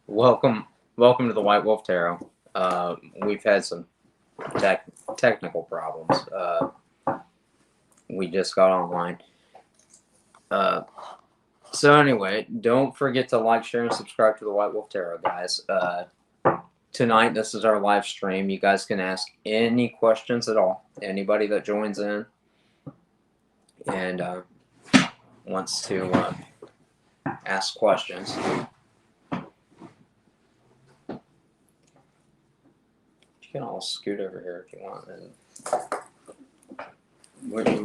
Welcome, welcome to the White Wolf Tarot. We've had some technical problems. We just got online. So anyway, don't forget to like, share, and subscribe to the White Wolf Tarot, guys. Tonight, this is our live stream. You guys can ask any questions at all. Anybody that joins in and wants to ask questions. You can all scoot over here if you want. And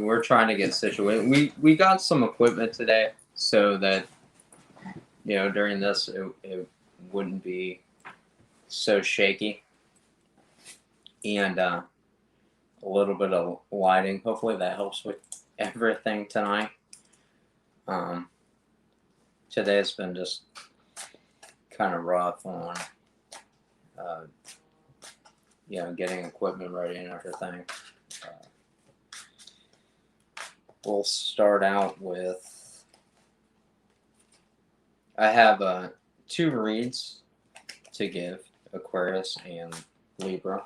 we're trying to get situated. We got some equipment today so that during this it wouldn't be so shaky, and a little bit of lighting. Hopefully that helps with everything tonight. Today has been just kind of rough on getting equipment ready and everything. We'll start out with, I have 2 reads to give, Aquarius and Libra.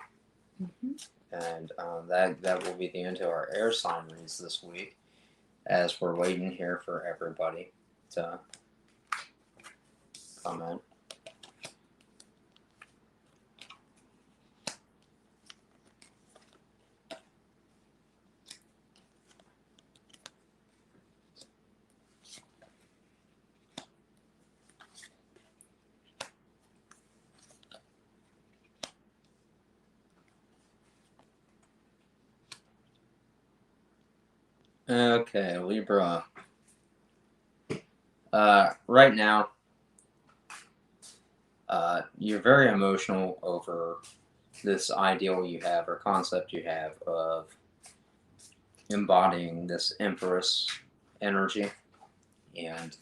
And that will be the end of our air sign reads this week, as we're waiting here for everybody to come in. Okay, Libra. Right now, you're very emotional over this ideal you have or concept you have of embodying this Empress energy, and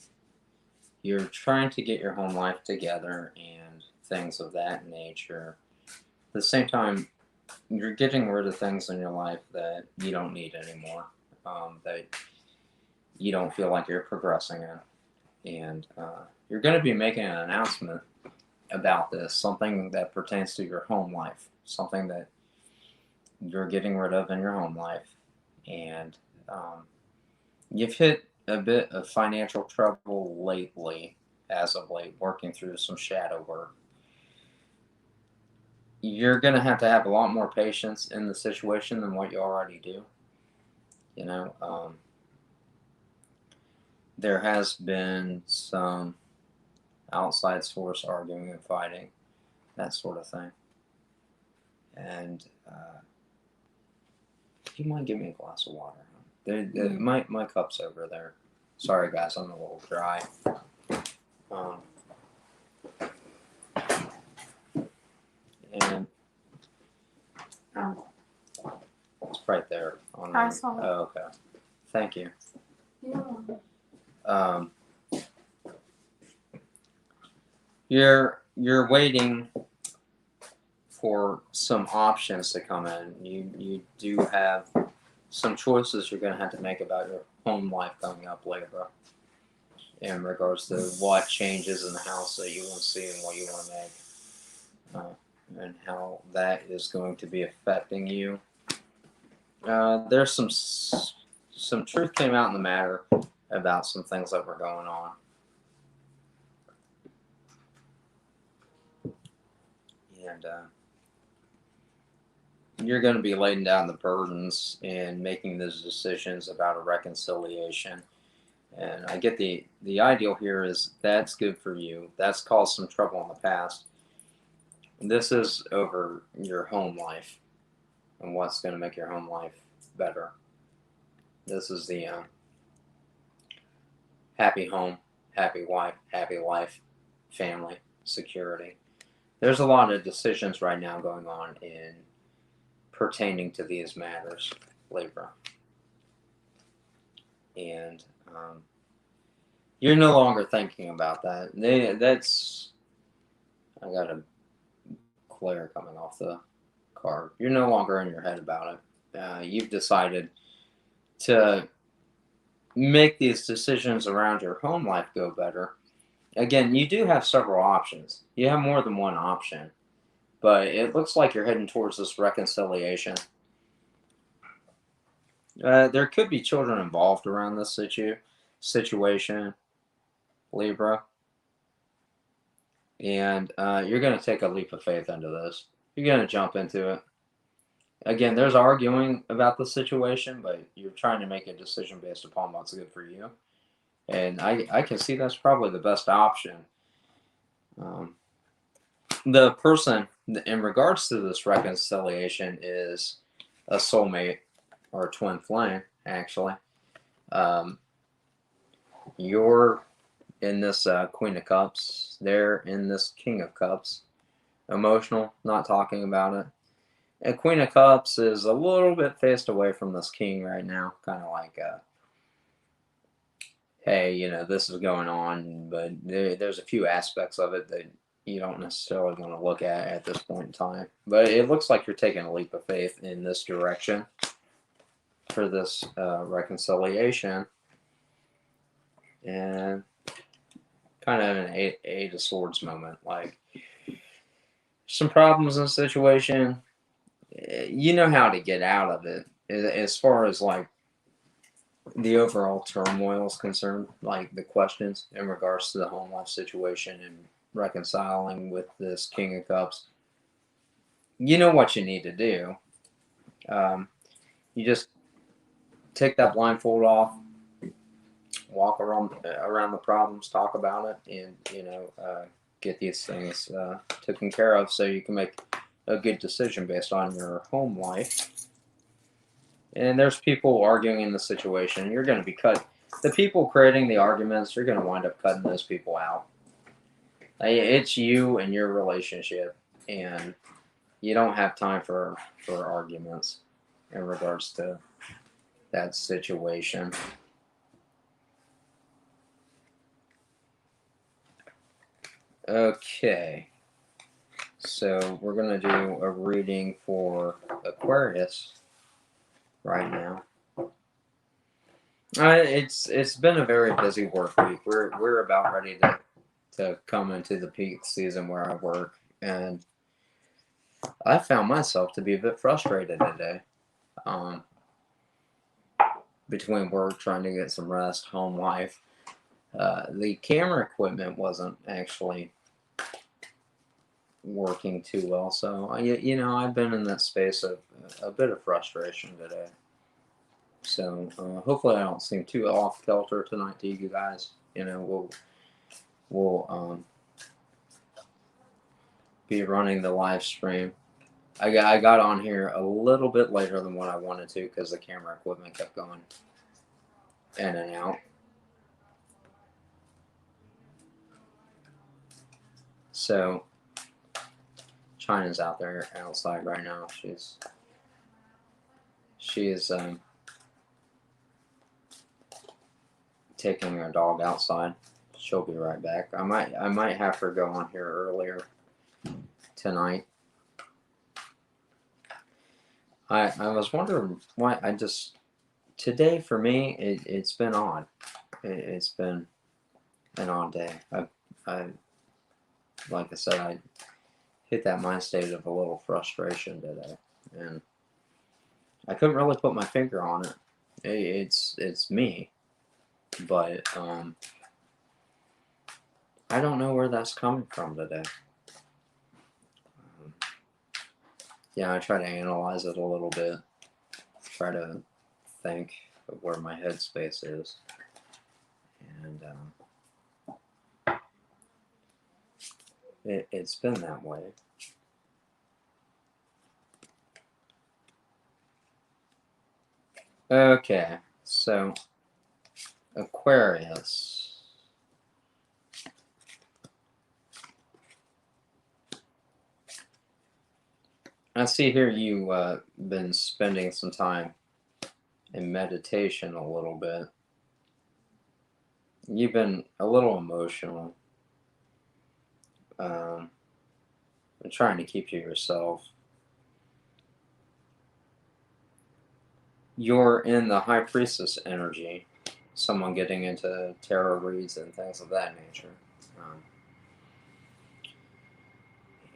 you're trying to get your home life together and things of that nature. At the same time, you're getting rid of things in your life that you don't need anymore, that you don't feel like you're progressing in. And you're going to be making an announcement about this, something that pertains to your home life, something that you're getting rid of in your home life. And you've hit a bit of financial trouble lately, as of late, working through some shadow work. You're going to have a lot more patience in the situation than what you already do. There has been some outside source arguing and fighting, that sort of thing. And you might give me a glass of water? My cup's over there. Sorry, guys, I'm a little dry. And it's right there. I saw it. Oh, okay. Thank you. You're waiting for some options to come in. You do have some choices you're going to have to make about your home life coming up, Libra, in regards to what changes in the house that you want to see and what you want to make, and how that is going to be affecting you. There's some truth came out in the matter about some things that were going on. And you're going to be laying down the burdens and making those decisions about a reconciliation. And I get the ideal here is that's good for you. That's caused some trouble in the past. This is over your home life and what's going to make your home life better. This is the happy home, happy wife, happy life, family, security. There's a lot of decisions right now going on in pertaining to these matters, Libra. And you're no longer thinking about that. That's, I got a glare coming off the card. You're no longer in your head about it. You've decided to make these decisions around your home life go better Again, you do have several options. You have more than one option. But it looks like you're heading towards this reconciliation. There could be children involved around this situation, Libra. And you're going to take a leap of faith into this. You're going to jump into it. Again, there's arguing about the situation, but you're trying to make a decision based upon what's good for you. And I can see that's probably the best option. The person, in regards to this reconciliation, is a soulmate or a twin flame, actually. You're in this Queen of Cups. They're in this King of Cups. Emotional, not talking about it. And Queen of Cups is a little bit faced away from this King right now. Kind of like, hey, this is going on, but there's a few aspects of it that you don't necessarily want to look at this point in time. But it looks like you're taking a leap of faith in this direction for this reconciliation. And kind of an Eight of Swords moment. Like, some problems in the situation, you know how to get out of it. As far as, like, the overall turmoil is concerned, like the questions in regards to the home life situation and reconciling with this King of Cups, you know what you need to do. You just take that blindfold off, walk around the problems, talk about it, and get these things taken care of so you can make a good decision based on your home life. And there's people arguing in the situation. You're going to be cut. The people creating the arguments, you're going to wind up cutting those people out. It's you and your relationship, and you don't have time for arguments in regards to that situation. Okay, so we're going to do a reading for Aquarius right now. It's been a very busy work week. We're about ready to come into the peak season where I work, and I found myself to be a bit frustrated today. Between work, trying to get some rest, home life, the camera equipment wasn't actually working too well. So I've been in that space of a bit of frustration today. So hopefully I don't seem too off kilter tonight to you guys. We'll be running the live stream. I got on here a little bit later than what I wanted to because the camera equipment kept going in and out. So China's out there outside right now. She's taking her dog outside. She'll be right back. I might have her go on here earlier tonight. I was wondering why today for me it's been odd. It's been an odd day. I like I said, I hit that mind state of a little frustration today, and I couldn't really put my finger on it. It's me, but I don't know where that's coming from today. I try to analyze it a little bit, try to think of where my headspace is, and it's been that way. Okay, so Aquarius. I see here you've been spending some time in meditation a little bit. You've been a little emotional. I'm trying to keep you yourself. You're in the High Priestess energy. Someone getting into tarot reads and things of that nature. Um,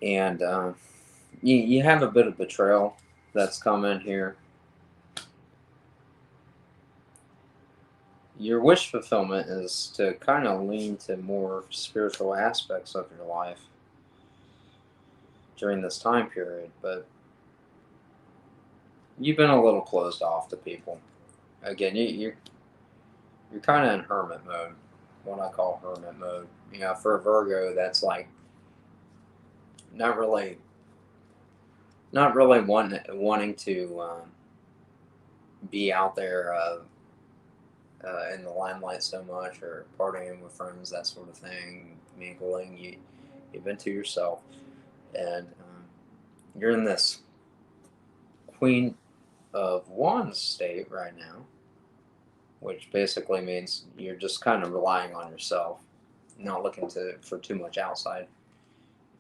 and you have a bit of betrayal that's come in here. Your wish fulfillment is to kind of lean to more spiritual aspects of your life during this time period, but you've been a little closed off to people. Again, you're kind of in hermit mode, what I call hermit mode. You know, for a Virgo, that's like not really wanting to be out there in the limelight so much, or partying with friends, that sort of thing, mingling. You've been to yourself, and you're in this Queen of Wands state right now, which basically means you're just kind of relying on yourself, not looking for too much outside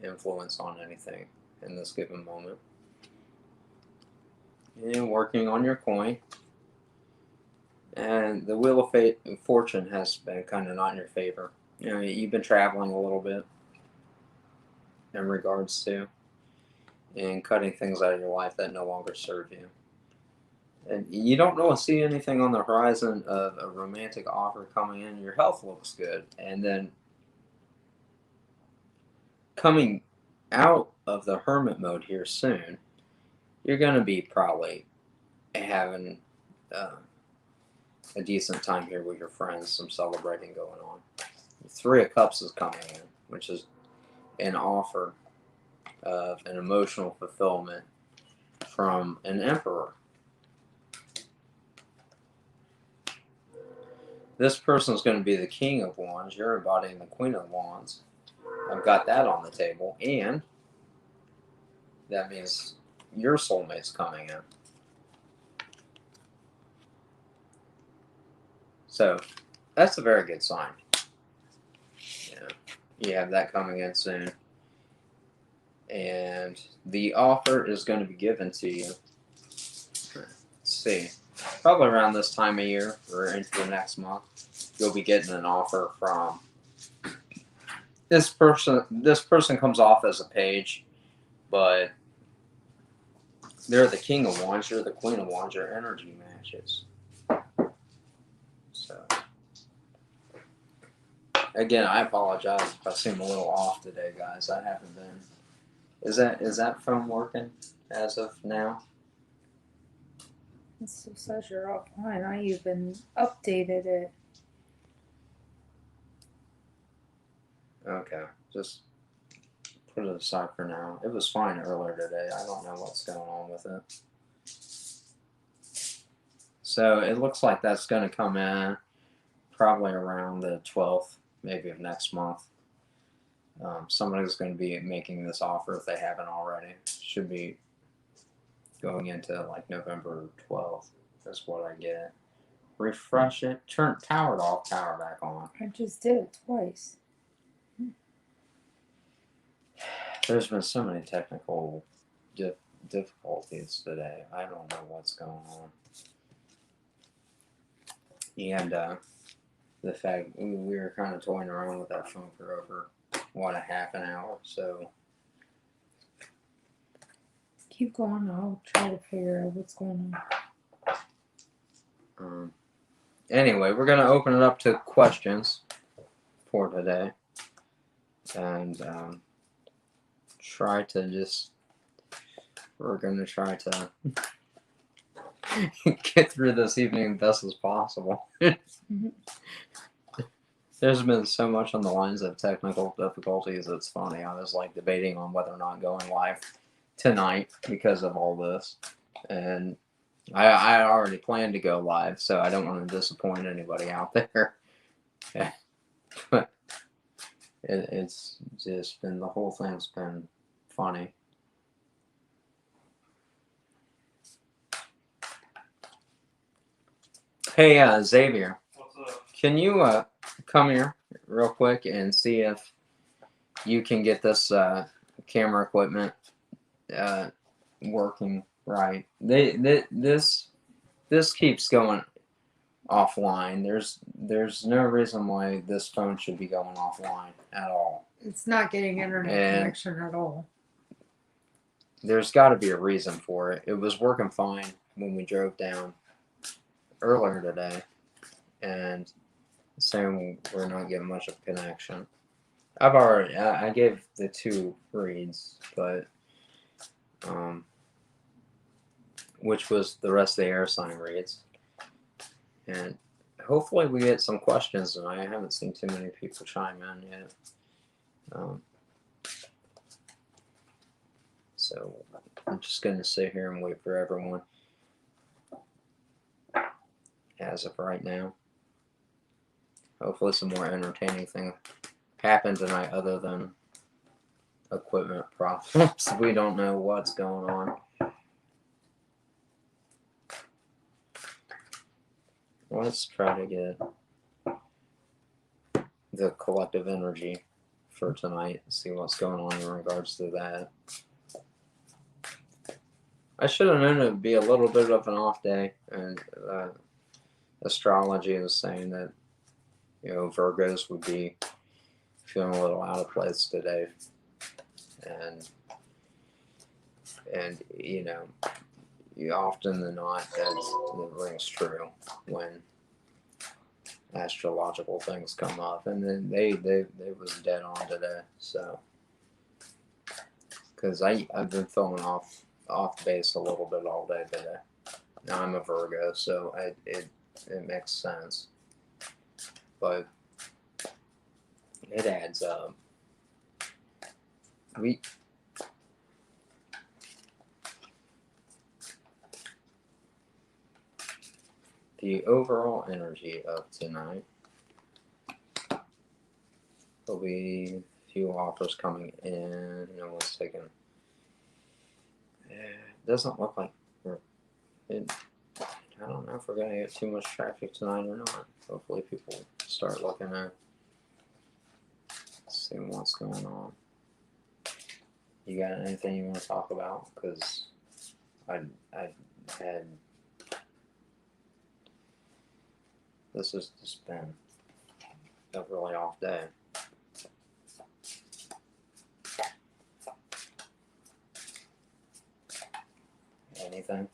influence on anything in this given moment. And working on your coin. And the Wheel of Fate and Fortune has been kind of not in your favor. You know, you've been traveling a little bit in regards to, and cutting things out of your life that no longer serve you. And you don't really see anything on the horizon of a romantic offer coming in. Your health looks good. And then coming out of the hermit mode here soon, you're going to be probably having a decent time here with your friends, some celebrating going on. Three of Cups is coming in, which is an offer of an emotional fulfillment from an Emperor. This person is going to be the King of Wands. You're embodying the Queen of Wands. I've got that on the table, and that means your soulmate's coming in. So that's a very good sign. Yeah, you have that coming in soon. And the offer is going to be given to you. Let's see. Probably around this time of year or into the next month, you'll be getting an offer from this person. This person comes off as a page, but they're the King of Wands. You're the Queen of Wands. Your energy matches. So, again, I apologize if I seem a little off today, guys. I haven't been. Is that phone working as of now? It says you're offline. I even updated it. Okay, just put it aside for now. It was fine earlier today. I don't know what's going on with it. So it looks like that's going to come in probably around the 12th, maybe of next month. Somebody's going to be making this offer if they haven't already. Should be going into like November 12th. That's what I get. Refresh it. Turn powered off, power back on. I just did it twice. There's been so many technical difficulties today. I don't know what's going on. And the fact we were kind of toying around with that phone for over, a half an hour. So keep going. I'll try to figure out what's going on. Anyway, we're going to open it up to questions for today. And we're going to try to get through this evening as best as possible. There's been so much on the lines of technical difficulties, it's funny. I was like debating on whether or not going live tonight because of all this. And I already planned to go live, so I don't want to disappoint anybody out there. But it's just been, the whole thing's been funny. Hey, Xavier. What's up? Can you come here real quick and see if you can get this camera equipment working right? This keeps going offline. There's no reason why this phone should be going offline at all. It's not getting internet And connection at all. there's got to be a reason for it. It was working fine when we drove down earlier today, and saying we're not getting much of a connection. I gave the 2 reads, but which was the rest of the air sign reads, and hopefully we get some questions tonight. I haven't seen too many people chime in yet. So I'm just going to sit here and wait for everyone as of right now. Hopefully some more entertaining thing happened tonight other than equipment problems. We don't know what's going on. Let's try to get the collective energy for tonight and see what's going on in regards to that. I should have known it would be a little bit of an off day, and astrology was saying that, you know, Virgos would be feeling a little out of place today, and you know, often than not, that rings true when astrological things come up, and then they was dead on today. So, because I've been feeling off base a little bit all day today. Now I'm a Virgo, so it makes sense, but it adds up. The overall energy of tonight, there'll be a few offers coming in. No one's taking. It doesn't look like I don't know if we're gonna get too much traffic tonight or not. Hopefully, people start looking at seeing what's going on. You got anything you want to talk about? Because I had. This has just been a really off day. Anything?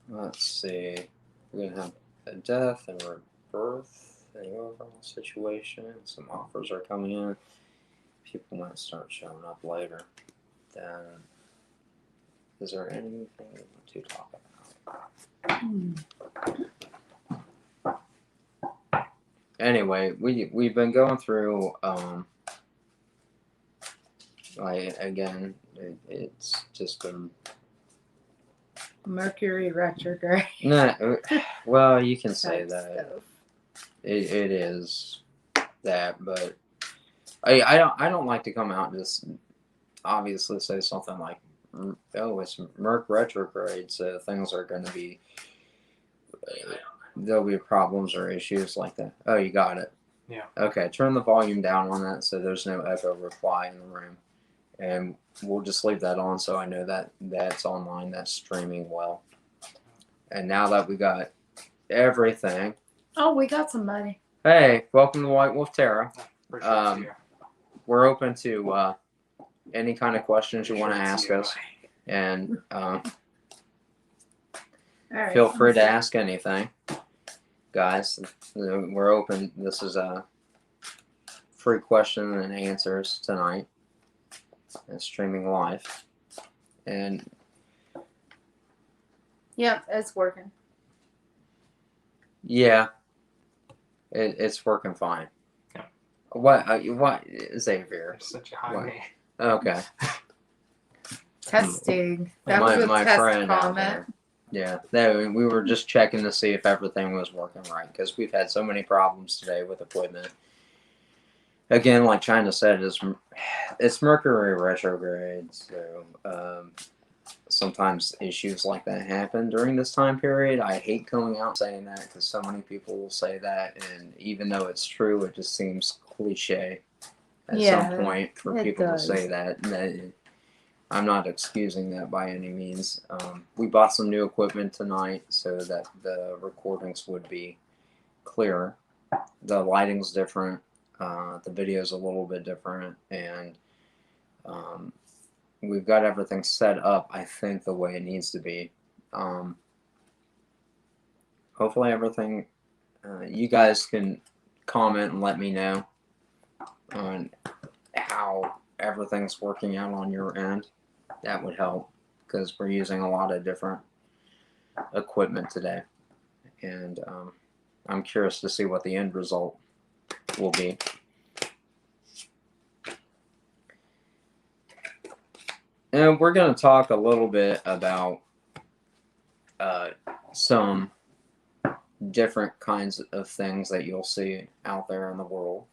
Let's see. We're going to have a death and rebirth in the overall situation. Some offers are coming in. People might start showing up later. Then, is there anything you want to talk about? Anyway, we've been going through, again, it's just been Mercury retrograde. No, well, you can say that. Stuff. It is that, but I don't like to come out and just obviously say something like, oh, it's Merc retrograde, so things are going to be, there'll be problems or issues like that. Oh, you got it. Yeah. Okay, turn the volume down on that so there's no echo reply in the room. And we'll just leave that on so I know that that's online, that's streaming well. And now that we got everything. Oh, we got somebody. Hey, welcome to White Wolf Terra. Appreciate you. We're open to any kind of questions you want to ask us. And All right, feel free to ask anything. Guys, we're open. This is a free question and answers tonight. And streaming live. And Yep, it's working. yeah, it's working fine. Yeah. What Xavier? You're such a high What? man. Okay. Testing. That was my a test friend out comment. there. Yeah, we were just checking to see if everything was working right because we've had so many problems today with equipment. Again, like China said, it's Mercury retrograde, so sometimes issues like that happen during this time period. I hate coming out saying that because so many people will say that, and even though it's true, it just seems cliche at Yeah, some point for it people does. to say that. I'm not excusing that by any means. We bought some new equipment tonight so that the recordings would be clearer. The lighting's different. The video's a little bit different, and we've got everything set up, I think, the way it needs to be. Hopefully everything, you guys can comment and let me know on how everything's working out on your end. That would help, because we're using a lot of different equipment today, and I'm curious to see what the end result will be. And we're going to talk a little bit about some different kinds of things that you'll see out there in the world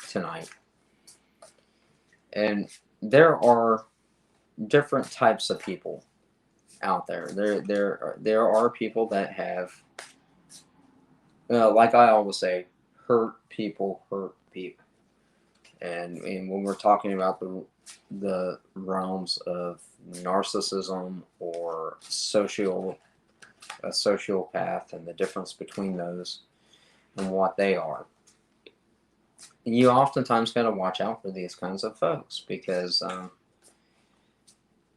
tonight. And there are different types of people out there. There are people that have, like I always say, hurt people. And when we're talking about the realms of narcissism or a sociopath and the difference between those and what they are, you oftentimes got to watch out for these kinds of folks, because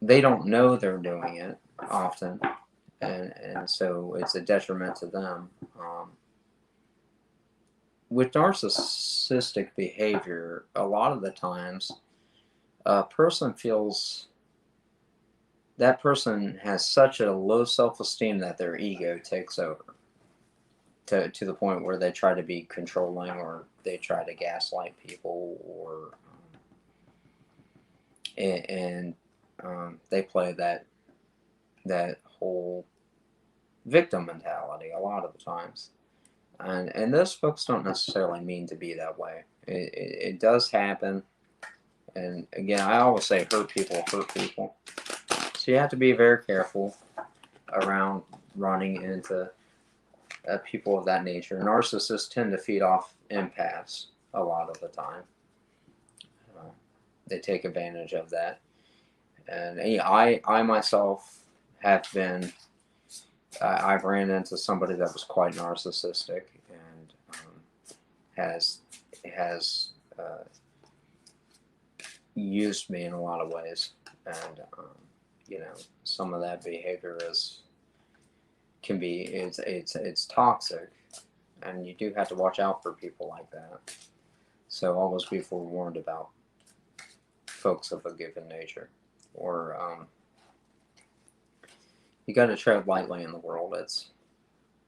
they don't know they're doing it often, and so it's a detriment to them. With narcissistic behavior, a lot of the times a person feels that person has such a low self-esteem that their ego takes over to the point where they try to be controlling, or they try to gaslight people, or and they play that whole victim mentality a lot of the times. And those folks don't necessarily mean to be that way. It does happen. And again, I always say hurt people hurt people. So you have to be very careful around running into people of that nature. Narcissists tend to feed off empaths a lot of the time. They take advantage of that. And I myself have been, I've ran into somebody that was quite narcissistic, and has used me in a lot of ways. And some of that behavior can be it's toxic, and you do have to watch out for people like that. So always be forewarned about folks of a given nature, or you got to tread lightly in the world.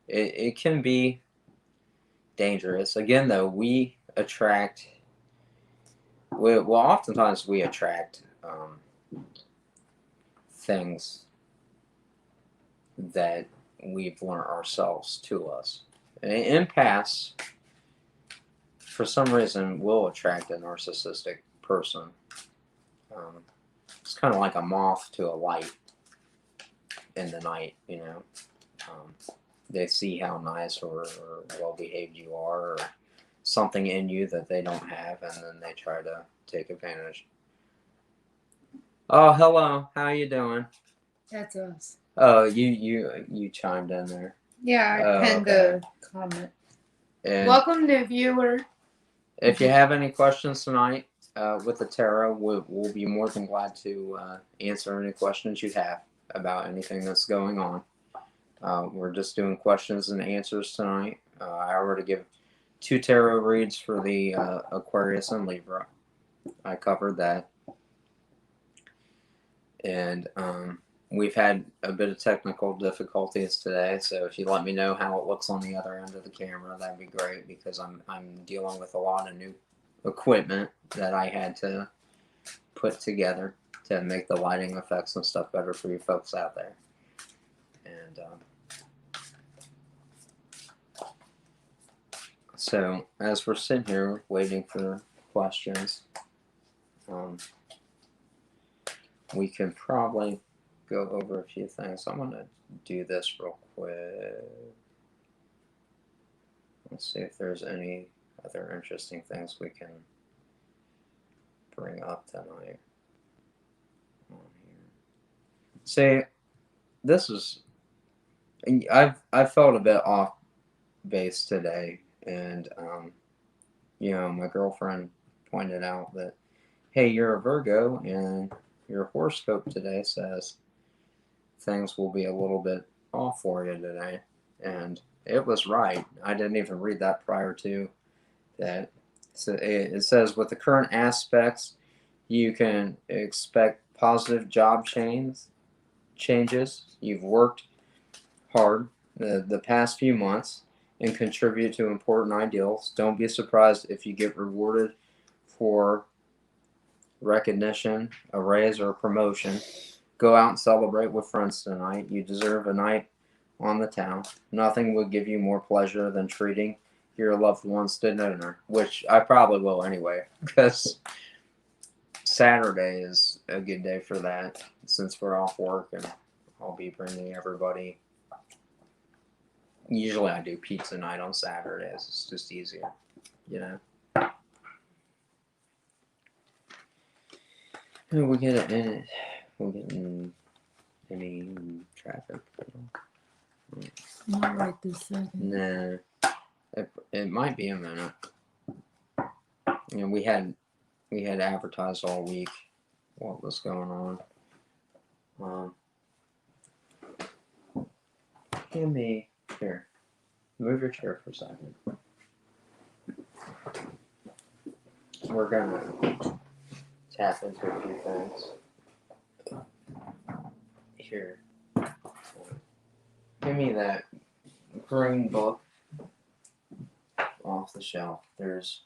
It can be dangerous. Again, though, oftentimes we attract things that we've learned ourselves to us. An empath, for some reason, will attract a narcissistic person. It's kind of like a moth to a light in the night, they see how nice or well behaved you are, or something in you that they don't have, and then they try to take advantage. Oh, hello. How you doing? That's us. Oh, you chimed in there. Yeah, I pinned a comment. And welcome, new viewer. If you have any questions tonight with the tarot, we'll be more than glad to answer any questions you have about anything that's going on. We're just doing questions and answers tonight. I already give 2 tarot reads for the Aquarius and Libra. I covered that. And we've had a bit of technical difficulties today, so if you let me know how it looks on the other end of the camera, that'd be great, because I'm dealing with a lot of new equipment that I had to put together to make the lighting effects and stuff better for you folks out there. And so as we're sitting here waiting for questions, we can probably go over a few things. I'm going to do this real quick. Let's see if there's any other interesting things we can bring up tonight on here. See, this is I've felt a bit off base today, and my girlfriend pointed out that, hey, you're a Virgo, and your horoscope today says things will be a little bit off for you today, and it was right. I didn't even read that prior to that. So it says with the current aspects, you can expect positive job changes. You've worked hard the past few months and contribute to important ideals. Don't be surprised if you get rewarded for recognition, a raise, or a promotion. Go out and celebrate with friends tonight. You deserve a night on the town. Nothing would give you more pleasure than treating your loved ones to dinner, which I probably will anyway, because Saturday is a good day for that, since we're off work, and I'll be bringing everybody. Usually I do pizza night on Saturdays. It's just easier, We get it. We'll get in any traffic. Not right this second. Nah. It might be a minute. We had advertised all week what was going on. Give me here. Move your chair for a second. We're gonna tap into a few things. Here. Give me that green book off the shelf. There's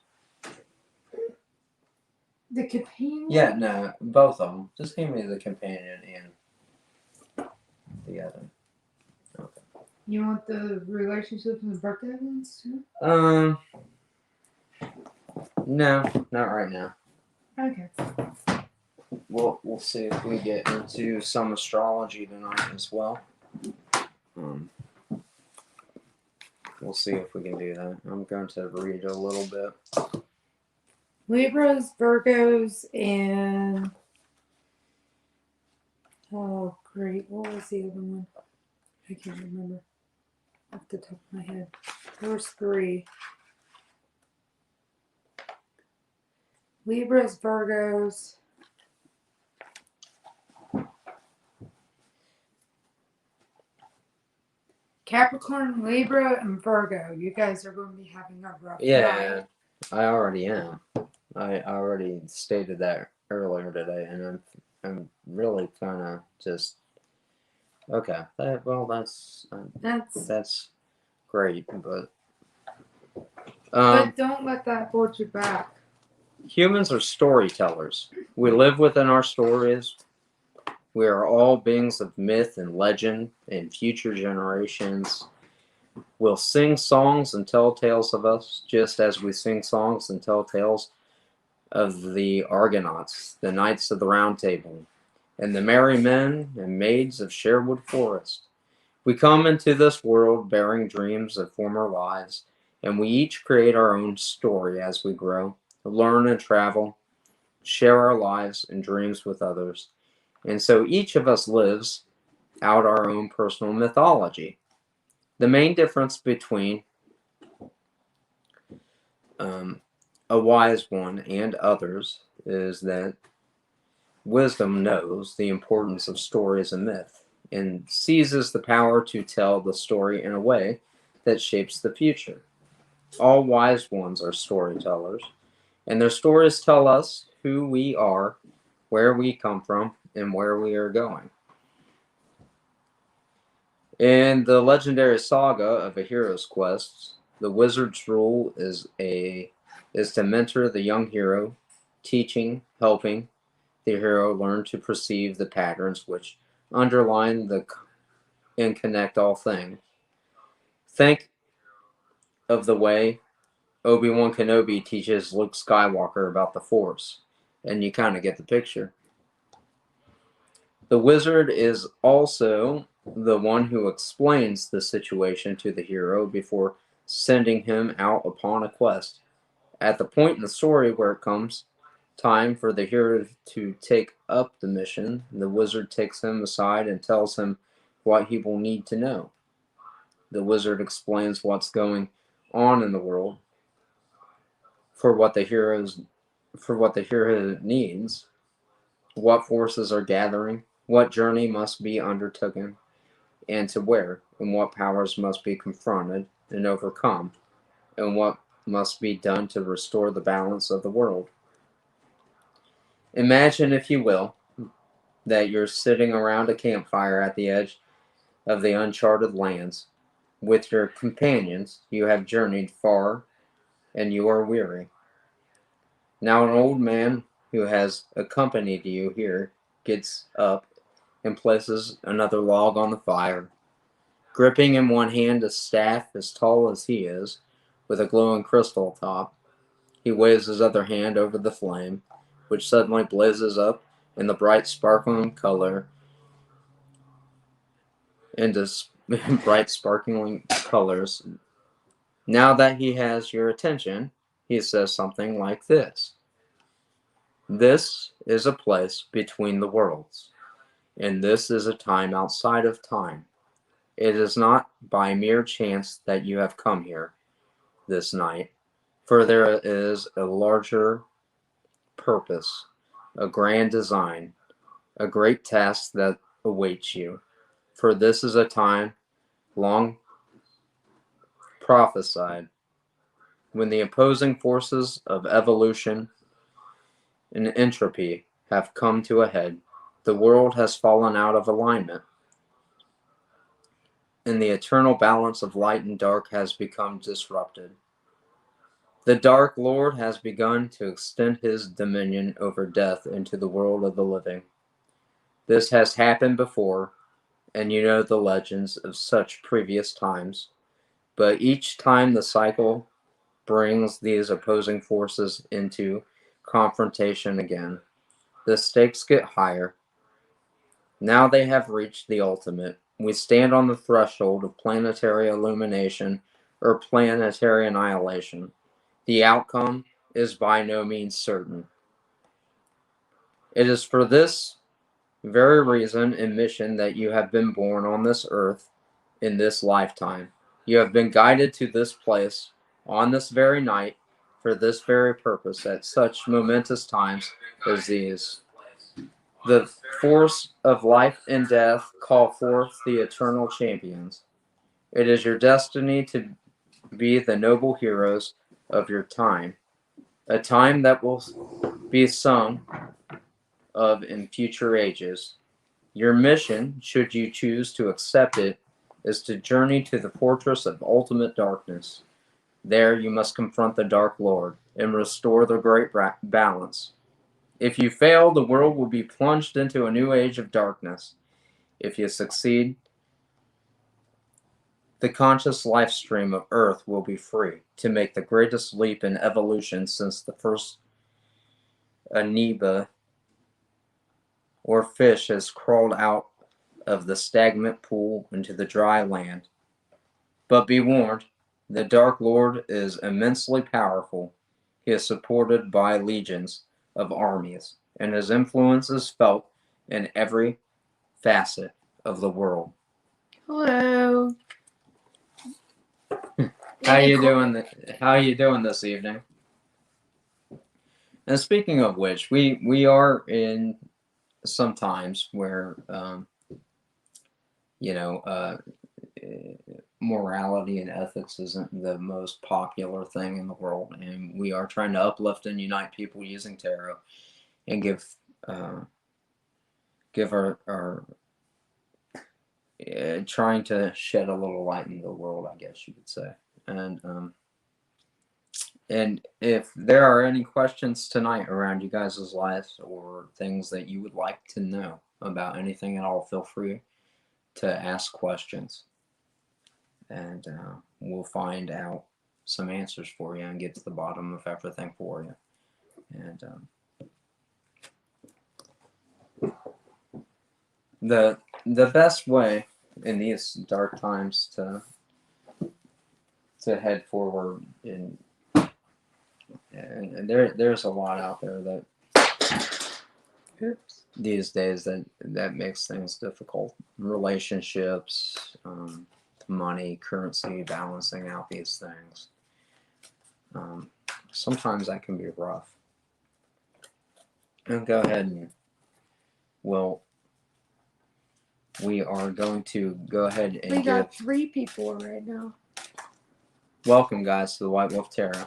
the companion? Yeah, no, both of them. Just give me the companion and the other. Okay. You want the relationships and the birthday ones too? No, not right now. Okay. We'll see if we get into some astrology tonight as well. We'll see if we can do that. I'm going to read a little bit. Libras, Virgos, and oh great, what was the other one? I can't remember off the top of my head. There was 3. Libras, Virgos, Capricorn, Libra, and Virgo. You guys are going to be having a rough night. I already am. I already stated that earlier today, and I'm really kind of just okay. That's great, but don't let that hold you back. Humans are storytellers. We live within our stories. We are all beings of myth and legend, and future generations will sing songs and tell tales of us, just as we sing songs and tell tales of the Argonauts, the Knights of the Round Table, and the merry men and maids of Sherwood Forest. We come into this world bearing dreams of former lives, and we each create our own story as we grow, learn and travel, share our lives and dreams with others. And so each of us lives out our own personal mythology. The main difference between a wise one and others is that wisdom knows the importance of stories and myth and seizes the power to tell the story in a way that shapes the future. All wise ones are storytellers, and their stories tell us who we are, where we come from, and where we are going. In the legendary saga of a hero's quest, the wizard's role is to mentor the young hero, teaching, helping the hero learn to perceive the patterns which underline and connect all things. Think of the way Obi-Wan Kenobi teaches Luke Skywalker about the Force, and you kind of get the picture. The wizard is also the one who explains the situation to the hero before sending him out upon a quest. At the point in the story where it comes time for the hero to take up the mission, the wizard takes him aside and tells him what he will need to know. The wizard explains what's going on in the world for what the hero needs, what forces are gathering, what journey must be undertaken, and to where, and what powers must be confronted and overcome, and what must be done to restore the balance of the world. Imagine, if you will, that you're sitting around a campfire at the edge of the uncharted lands. With your companions, you have journeyed far and you are weary. Now, an old man who has accompanied you here gets up and places another log on the fire. Gripping in one hand a staff as tall as he is, with a glowing crystal top, he waves his other hand over the flame, which suddenly blazes up in the bright sparkling color into bright sparkling colors. Now that he has your attention, he says something like this: "This is a place between the worlds, and this is a time outside of time. It is not by mere chance that you have come here this night, for there is a larger purpose, a grand design, a great task that awaits you. For this is a time long prophesied, when the opposing forces of evolution and entropy have come to a head. The world has fallen out of alignment, and the eternal balance of light and dark has become disrupted. The Dark Lord has begun to extend his dominion over death into the world of the living. This has happened before, and you know the legends of such previous times, but each time the cycle brings these opposing forces into confrontation again. The stakes get higher. Now they have reached the ultimate. We stand on the threshold of planetary illumination or planetary annihilation. The outcome is by no means certain. It is for this very reason and mission that you have been born on this earth in this lifetime. You have been guided to this place on this very night for this very purpose at such momentous times as these. The force of life and death call forth the eternal champions. It is your destiny to be the noble heroes of your time, a time that will be sung of in future ages. Your mission, should you choose to accept it, is to journey to the fortress of ultimate darkness. There you must confront the Dark Lord and restore the great balance. If you fail, the world will be plunged into a new age of darkness. If you succeed, the conscious life stream of Earth will be free to make the greatest leap in evolution since the first amoeba or fish has crawled out of the stagnant pool into the dry land. But be warned, the Dark Lord is immensely powerful. He is supported by legions of armies, and his influence is felt in every facet of the world." Hello. How you doing this evening? And speaking of which, we are in some times where you know, morality and ethics isn't the most popular thing in the world, and we are trying to uplift and unite people using tarot and give our trying to shed a little light in the world, I guess you could say. And if there are any questions tonight around you guys' lives or things that you would like to know about anything at all, feel free to ask questions, and we'll find out some answers for you and get to the bottom of everything for you. And the best way in these dark times to head forward And there's a lot out there that Oops. these days that makes things difficult. Relationships, money, currency, balancing out these things. Sometimes that can be rough. And go ahead and we are going to go ahead and We got 3 people right now. welcome, guys, to the White Wolf Tarot.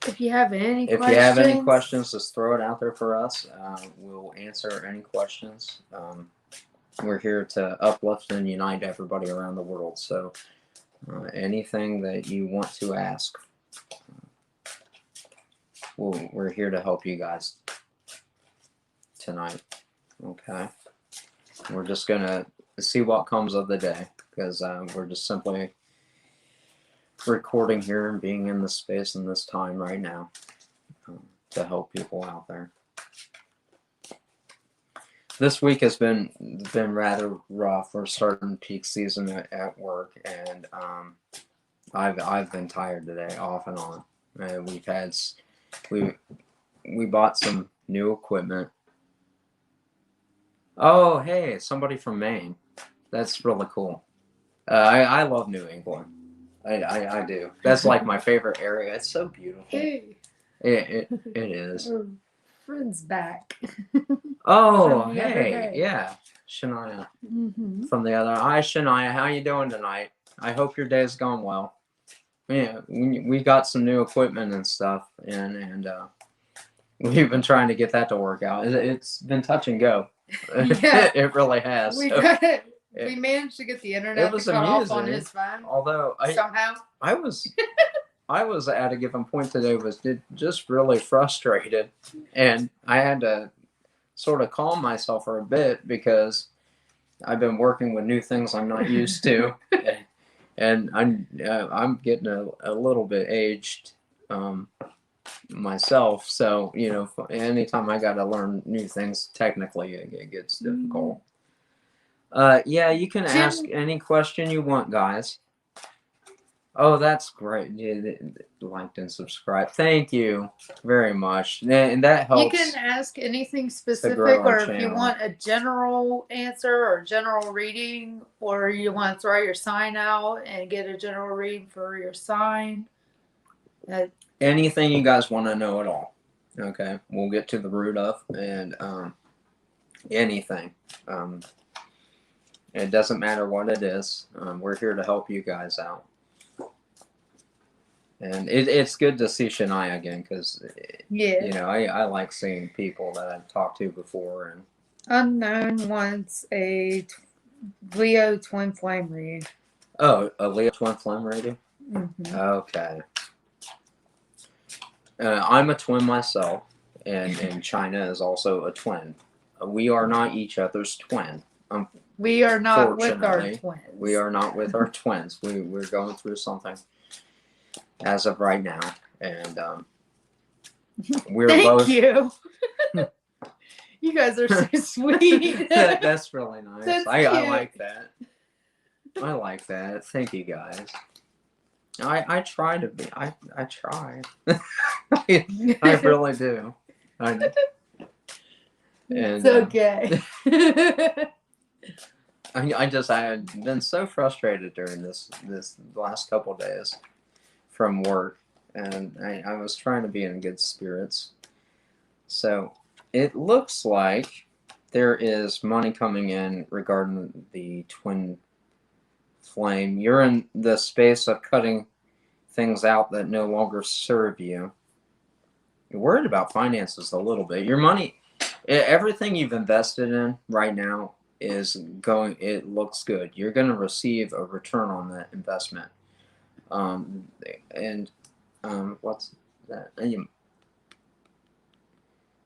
If you have any If questions, you have any questions, just throw it out there for us. We'll answer any questions. We're here to uplift and unite everybody around the world. So anything that you want to ask, we're here to help you guys tonight. Okay. We're just going to see what comes of the day, because we're just simply recording here and being in this space and this time right now to help people out there. This week has been rather rough. We're starting peak season at work, and I've been tired today, off and on. And we bought some new equipment. Oh, hey, somebody from Maine. That's really cool. I love New England. I do. That's like my favorite area. It's so beautiful. Hey. It is. Our friend's back. Oh, From the other hey, day. yeah, Shania Mm-hmm. from the other. Hi, Shania. How you doing tonight? I hope your day's going well. Yeah, we got some new equipment and stuff, and we've been trying to get that to work out. It's been touch and go. Yeah. It really has. We So, got it. We managed to get the internet to cut off on his phone although somehow. I was at a given point today was just really frustrated, and I had to sort of calm myself for a bit because I've been working with new things I'm not used to, and I'm getting a little bit aged myself. So anytime I got to learn new things, technically it gets difficult. Yeah, you can ask any question you want, guys. Oh, that's great. Yeah, liked and subscribe. Thank you very much. And that helps. You can ask anything specific, grow our or if you channel. want a general answer or general reading, or you want to throw your sign out and get a general reading for your sign. Anything you guys want to know at all. Okay, we'll get to the root of, and anything. It doesn't matter what it is. We're here to help you guys out. And it's good to see Shania again, because Yeah. I like seeing people that I've talked to before. And Unknown wants a Leo twin flame reading. Oh, a Leo twin flame reading? Mm-hmm. Okay. I'm a twin myself, and China is also a twin. We are not each other's twin. We are not with our Fortunately, twins. We are not with our twins. We're going through something as of right now, and we're both. Thank you. You guys are so sweet. That's really nice. That's I cute. like that. I like that. Thank you, guys. I try to be. I try. I really do. It's okay. I had been so frustrated during this last couple days from work, and I was trying to be in good spirits. So it looks like there is money coming in regarding the twin flame. You're in the space of cutting things out that no longer serve you. You're worried about finances a little bit. Your money, everything you've invested in right now is going, it looks good. You're going to receive a return on that investment. What's that?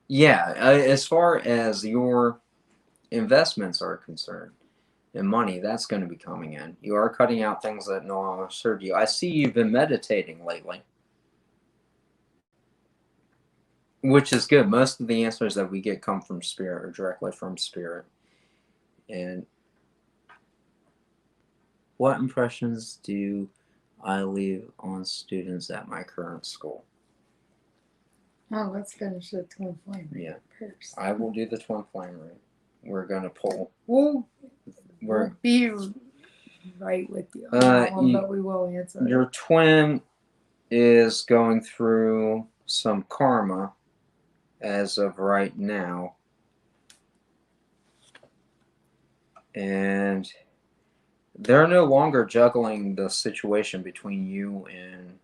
Yeah, as far as your investments are concerned, and money, that's going to be coming in. You are cutting out things that no longer serve you. I see you've been meditating lately, which is good. Most of the answers that we get come from spirit, or directly from spirit. And what impressions do I leave on students at my current school. Oh, let's finish the twin flame. Yeah. First. I will do the twin flame read. We're going to pull. We'll We're be right with you on that one, but we will answer your it. twin is going through some karma as of right now. And they're no longer juggling the situation between you and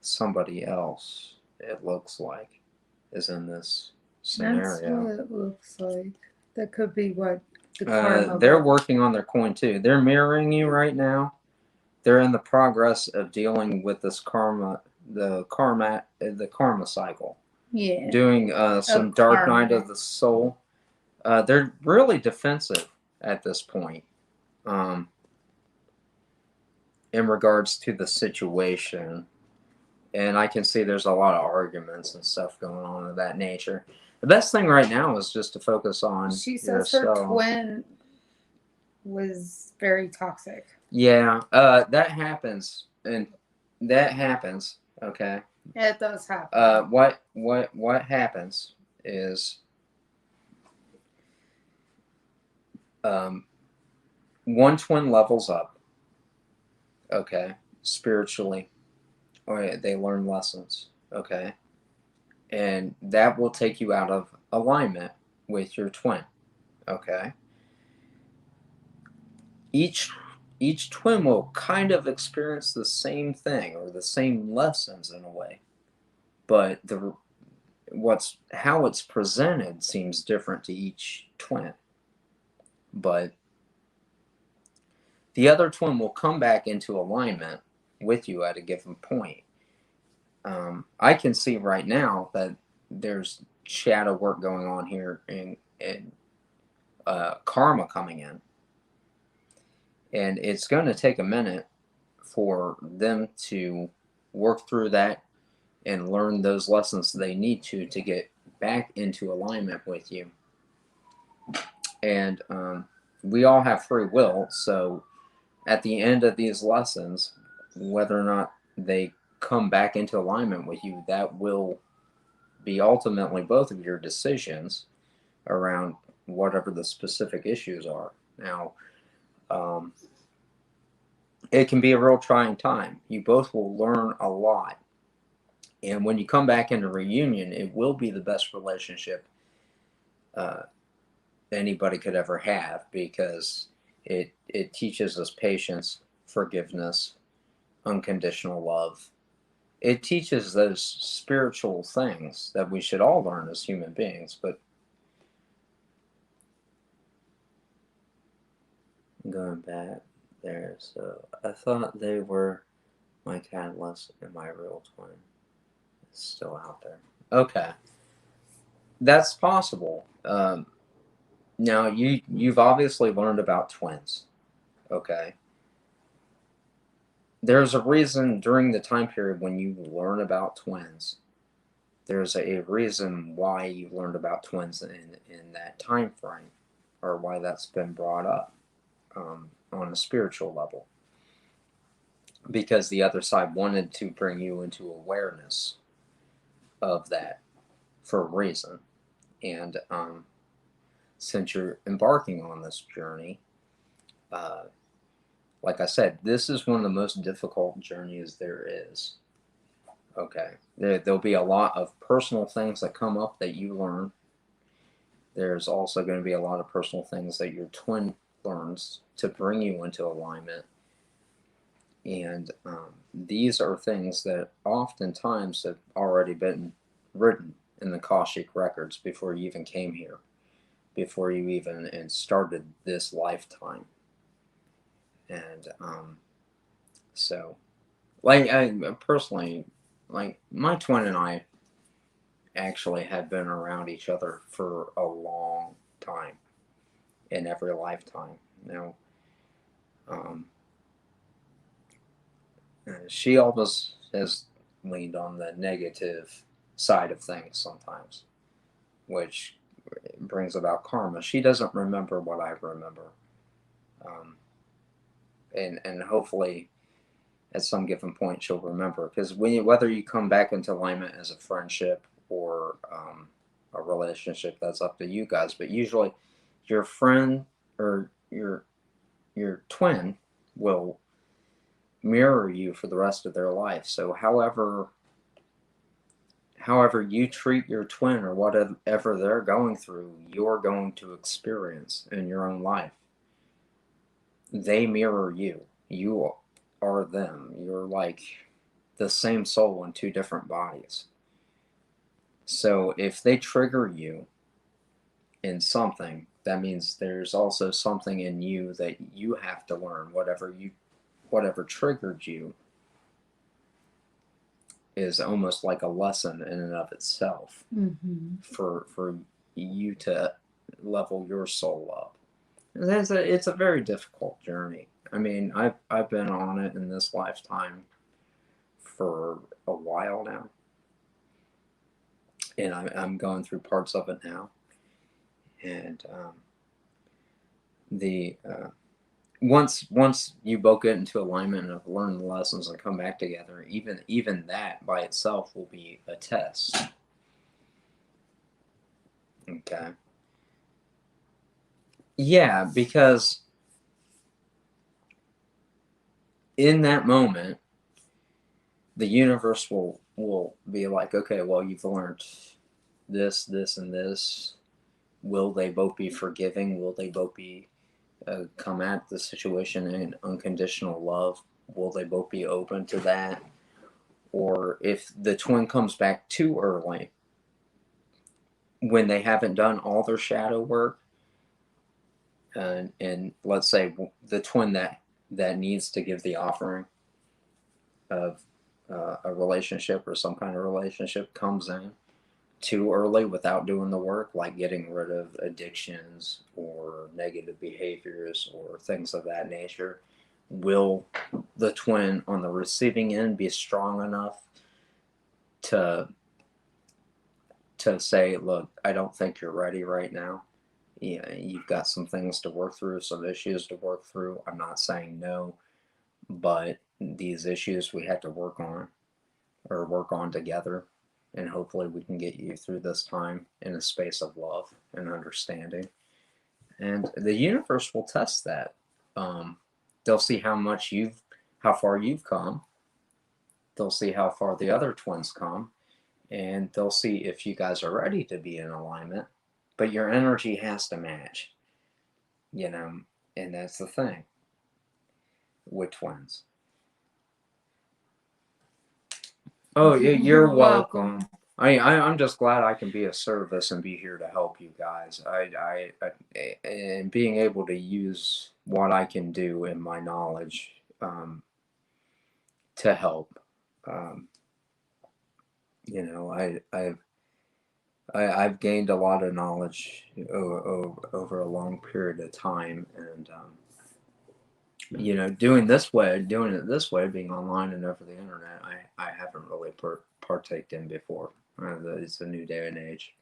somebody else, it looks like, is in this scenario. That's what it looks like. That could be what the karma. They're working on their coin too. They're mirroring you right now. They're in the progress of dealing with this karma, the karma cycle. Yeah. Doing some dark karma. night of the soul. They're really defensive at this point. In regards to the situation, and I can see there's a lot of arguments and stuff going on of that nature. The best thing right now is just to focus on She says yourself. her twin was very toxic. Yeah, that happens, and that happens. Okay. It does happen. What happens is, one twin levels up. Okay, spiritually, or they learn lessons. Okay, and that will take you out of alignment with your twin. Okay, each twin will kind of experience the same thing or the same lessons in a way, but how it's presented seems different to each twin. But the other twin will come back into alignment with you at a given point. I can see right now that there's shadow work going on here and karma coming in. And it's going to take a minute for them to work through that and learn those lessons they need to get back into alignment with you. And we all have free will, so at the end of these lessons, whether or not they come back into alignment with you, that will be ultimately both of your decisions around whatever the specific issues are. Now, it can be a real trying time. You both will learn a lot. And when you come back into reunion, it will be the best relationship anybody could ever have, because it teaches us patience, forgiveness, unconditional love. It teaches those spiritual things that we should all learn as human beings. But going back there, so I thought they were my catalyst and my real twin. It's still out there. Okay, that's possible. Now you've obviously learned about twins. Okay. There's a reason during the time period when you learn about twins. There's a reason why you learned about twins in that time frame, or why that's been brought up on a spiritual level. Because the other side wanted to bring you into awareness of that for a reason. And since you're embarking on this journey, like I said, this is one of the most difficult journeys there is. Okay. There'll be a lot of personal things that come up that you learn. There's also going to be a lot of personal things that your twin learns to bring you into alignment. And these are things that oftentimes have already been written in the Akashic records before you even came here, before you even started this lifetime. And so, like, I personally, like, my twin and I actually have been around each other for a long time, in every lifetime. Now, she almost has leaned on the negative side of things sometimes, which brings about karma. She doesn't remember what I remember. And hopefully at some given point she'll remember. Because whether you come back into alignment as a friendship or a relationship, that's up to you guys. But usually, your friend or your twin will mirror you for the rest of their life. So however you treat your twin or whatever they're going through, you're going to experience in your own life. They mirror you. You are them. You're like the same soul in two different bodies. So if they trigger you in something, that means there's also something in you that you have to learn. Whatever triggered you is almost like a lesson in and of itself for you to level your soul up. It's a very difficult journey. I mean, I've been on it in this lifetime for a while now, and I'm going through parts of it now. And once you both get into alignment and have learned the lessons and come back together, even that by itself will be a test. Okay. Yeah, because in that moment, the universe will be like, okay, well, you've learned this, and this. Will they both be forgiving? Will they both be come at the situation in unconditional love? Will they both be open to that? Or if the twin comes back too early, when they haven't done all their shadow work, and let's say the twin that needs to give the offering of a relationship or some kind of relationship comes in too early without doing the work, like getting rid of addictions or negative behaviors or things of that nature, will the twin on the receiving end be strong enough to say, look, I don't think you're ready right now. Yeah, you've got some things to work through, some issues to work through. I'm not saying no, but these issues we have to work on together, and hopefully we can get you through this time in a space of love and understanding. And the universe will test that. They'll see how far you've come. They'll see how far the other twins come, and they'll see if you guys are ready to be in alignment. But your energy has to match, and that's the thing with twins. Oh, you're welcome. I'm just glad I can be of service and be here to help you guys. And being able to use what I can do in my knowledge to help. I've gained a lot of knowledge over a long period of time, and doing it this way, being online and over the internet, I haven't really partaked in before. It's a new day and age.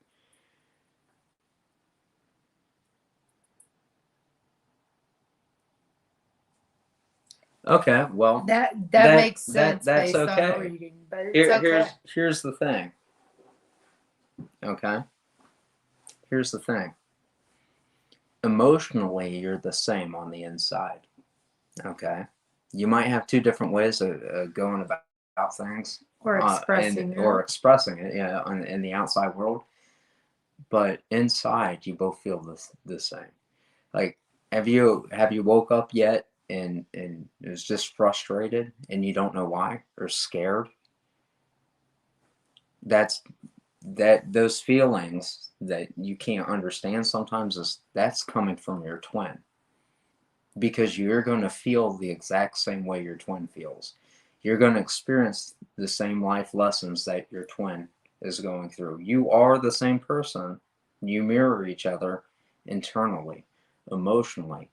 Okay, well, that makes sense that's based okay. on reading, but it's okay. Here's the thing. Okay, here's the thing. Emotionally, you're the same on the inside. Okay, you might have two different ways of going about things, Or expressing it. or expressing it, in the outside world. But inside, you both feel the same. Like, have you woke up yet and is just frustrated and you don't know why, or scared? Those feelings that you can't understand sometimes, that's coming from your twin, because you're going to feel the exact same way your twin feels. You're going to experience the same life lessons that your twin is going through. You are the same person. You mirror each other internally, emotionally.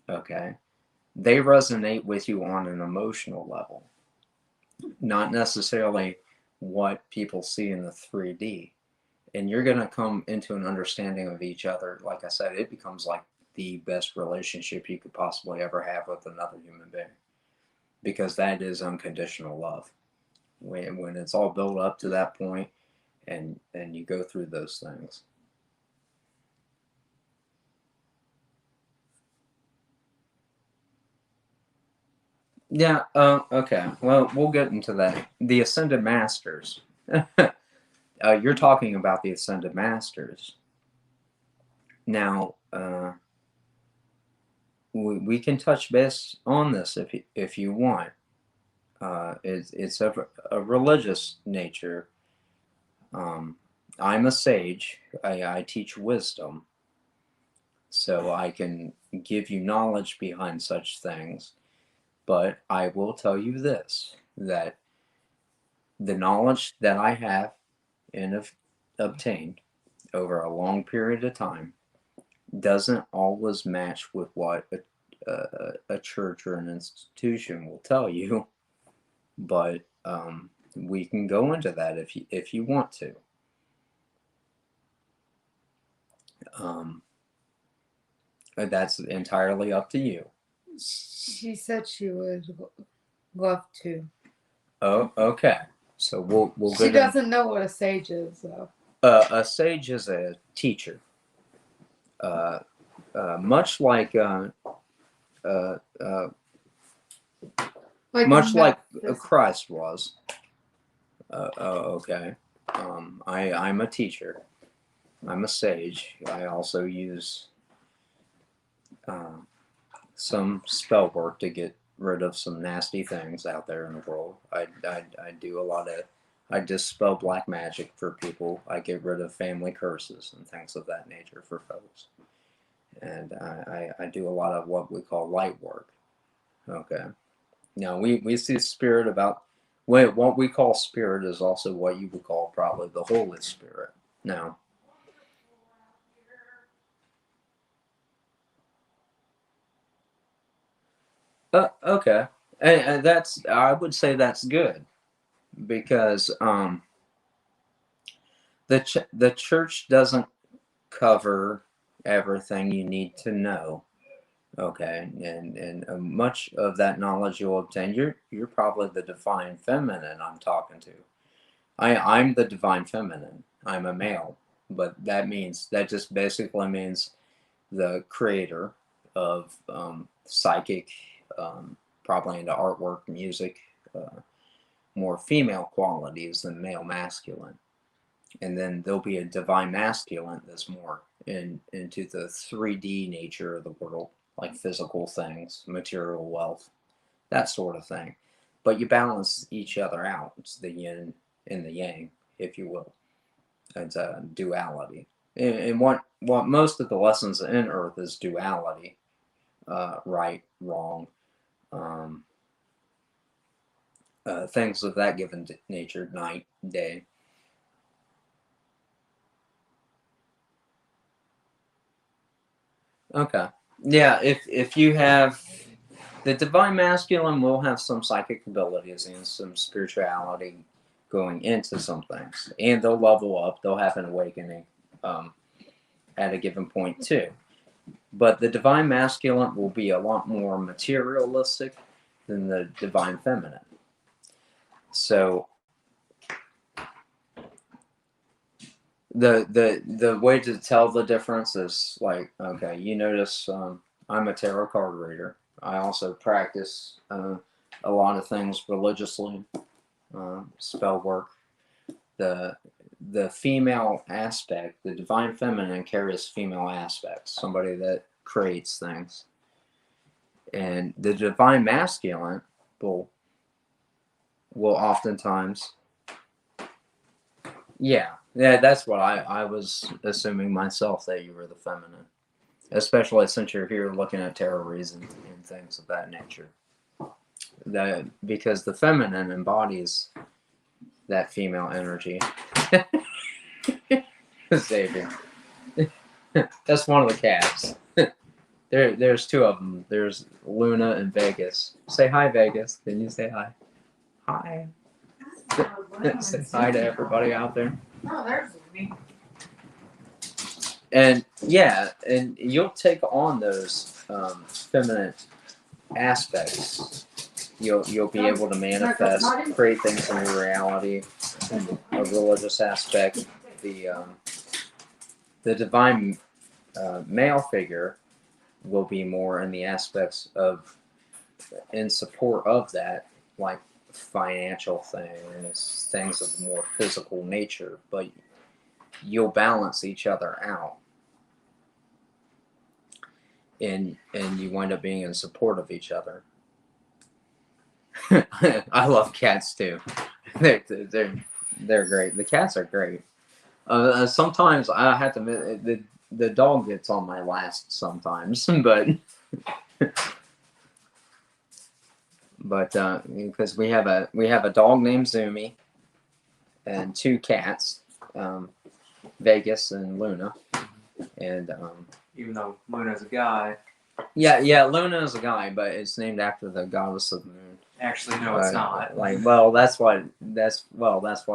Okay? They resonate with you on an emotional level, not necessarily what people see in the 3D. And you're going to come into an understanding of each other. Like I said, it becomes like the best relationship you could possibly ever have with another human being, because that is unconditional love. When it's all built up to that point, and you go through those things. Yeah. Okay. Well, we'll get into that. The Ascended Masters. You're talking about the Ascended Masters. Now, we can touch base on this if you want. It's of a religious nature. I'm a sage. I teach wisdom, so I can give you knowledge behind such things. But I will tell you this, that the knowledge that I have and have obtained over a long period of time doesn't always match with what a church or an institution will tell you. But we can go into that if you want to. That's entirely up to you. She said she would love to. Oh, okay. So we'll She doesn't know what a sage is, though. A sage is a teacher. Much like much like Christ was. Okay. I'm a teacher. I'm a sage. I also use some spell work to get rid of some nasty things out there in the world. I do a lot of, I dispel black magic for people. I get rid of family curses and things of that nature for folks. And I do a lot of what we call light work. Okay. Now we see spirit about, what we call spirit is also what you would call probably the Holy Spirit. Now, okay, and that's, I would say that's good, because the church doesn't cover everything you need to know. Okay, and much of that knowledge you'll obtain, you're probably the divine feminine I'm talking to. I'm the divine feminine. I'm a male, but that just basically means the creator of psychic, probably into artwork, music, more female qualities than male masculine. And then there'll be a divine masculine that's more into the 3D nature of the world, like physical things, material wealth, that sort of thing. But you balance each other out. It's the yin and the yang, if you will. It's a duality. And what most of the lessons in Earth is duality, right, wrong, things of that given nature, night, day. Okay. Yeah, if you have the divine masculine, will have some psychic abilities and some spirituality going into some things, and they'll level up. They'll have an awakening at a given point too. But the divine masculine will be a lot more materialistic than the divine feminine. So the way to tell the difference is like, okay, you notice I'm a tarot card reader. I also practice a lot of things religiously, spell work. The female aspect, the divine feminine carries female aspects, somebody that creates things. And the divine masculine will oftentimes, yeah, that's what I was assuming myself, that you were the feminine, especially since you're here looking at tarot reads and things of that nature. That because the feminine embodies that female energy. Xavier. That's one of the cats. There's two of them. There's Luna and Vegas. Say hi, Vegas. Can you say hi? Hi. Say hi to everybody out there. Oh, there's me. And yeah, and you'll take on those feminine aspects You'll be able to manifest, create things in your reality. A religious aspect, the divine male figure will be more in the aspects of in support of that, like financial things, things of more physical nature. But you'll balance each other out, and you wind up being in support of each other. I love cats too. They're great. The cats are great. Sometimes I have to admit the dog gets on my last sometimes, but because we have a dog named Zumi and 2 cats, Vegas and Luna, and even though Luna's a guy. Yeah, Luna is a guy, but it's named after the goddess of the moon. Actually, no, it's not. That's what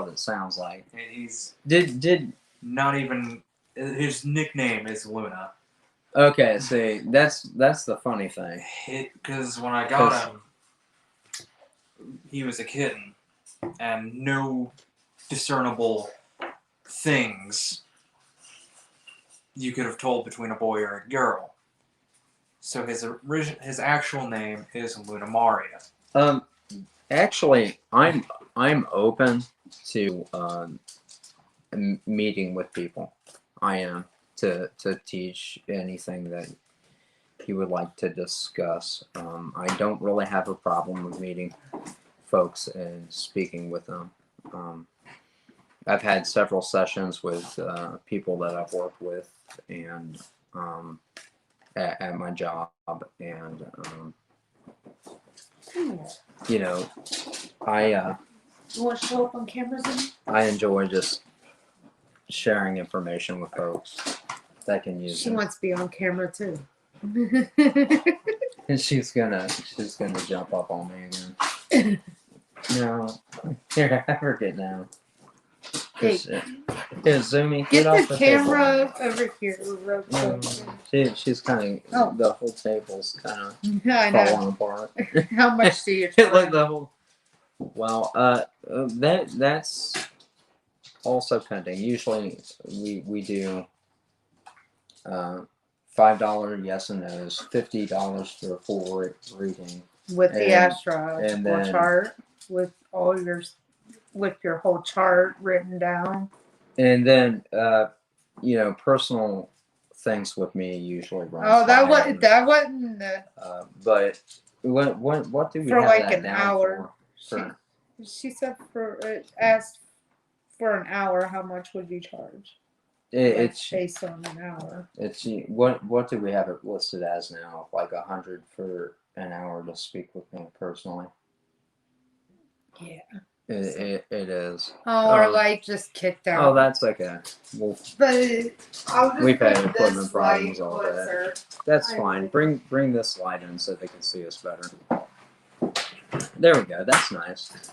it sounds like. And he's Did not even his nickname is Luna. Okay, see, that's the funny thing. Because when I got him, he was a kitten, and no discernible things you could have told between a boy or a girl. So his actual name is Luna Maria. Actually, I'm open to meeting with people. I am to teach anything that you would like to discuss. I don't really have a problem with meeting folks and speaking with them. I've had several sessions with people that I've worked with and at my job, and you know, You want to show up on cameras? I enjoy just sharing information with folks that can use She it. wants to be on camera too. And she's gonna jump up on me again. No, here, have her get down. Hey, Here, Zoomy, get off the table. camera over here real quick. She's kind of the whole table's kind of I know. falling apart. How much do you Like charge? the whole. Well, that's also pending. Usually we do $5 yes and no's, $50 for a full reading. With the astrological and then- chart, with all your whole chart written down. And then personal things with me usually run. Oh, that $5. wasn't the, But what do we for have like that an down hour. for? She said asked for an hour. How much would you charge? It's based on an hour. It's what do we have it listed as now? Like 100 for an hour to speak with me personally. Yeah. It is. Or like just kicked out. Oh, that's okay. Well, but I'll just we've had put equipment this problems light all closer. day. That's fine. Bring this light in so they can see us better. There we go. That's nice.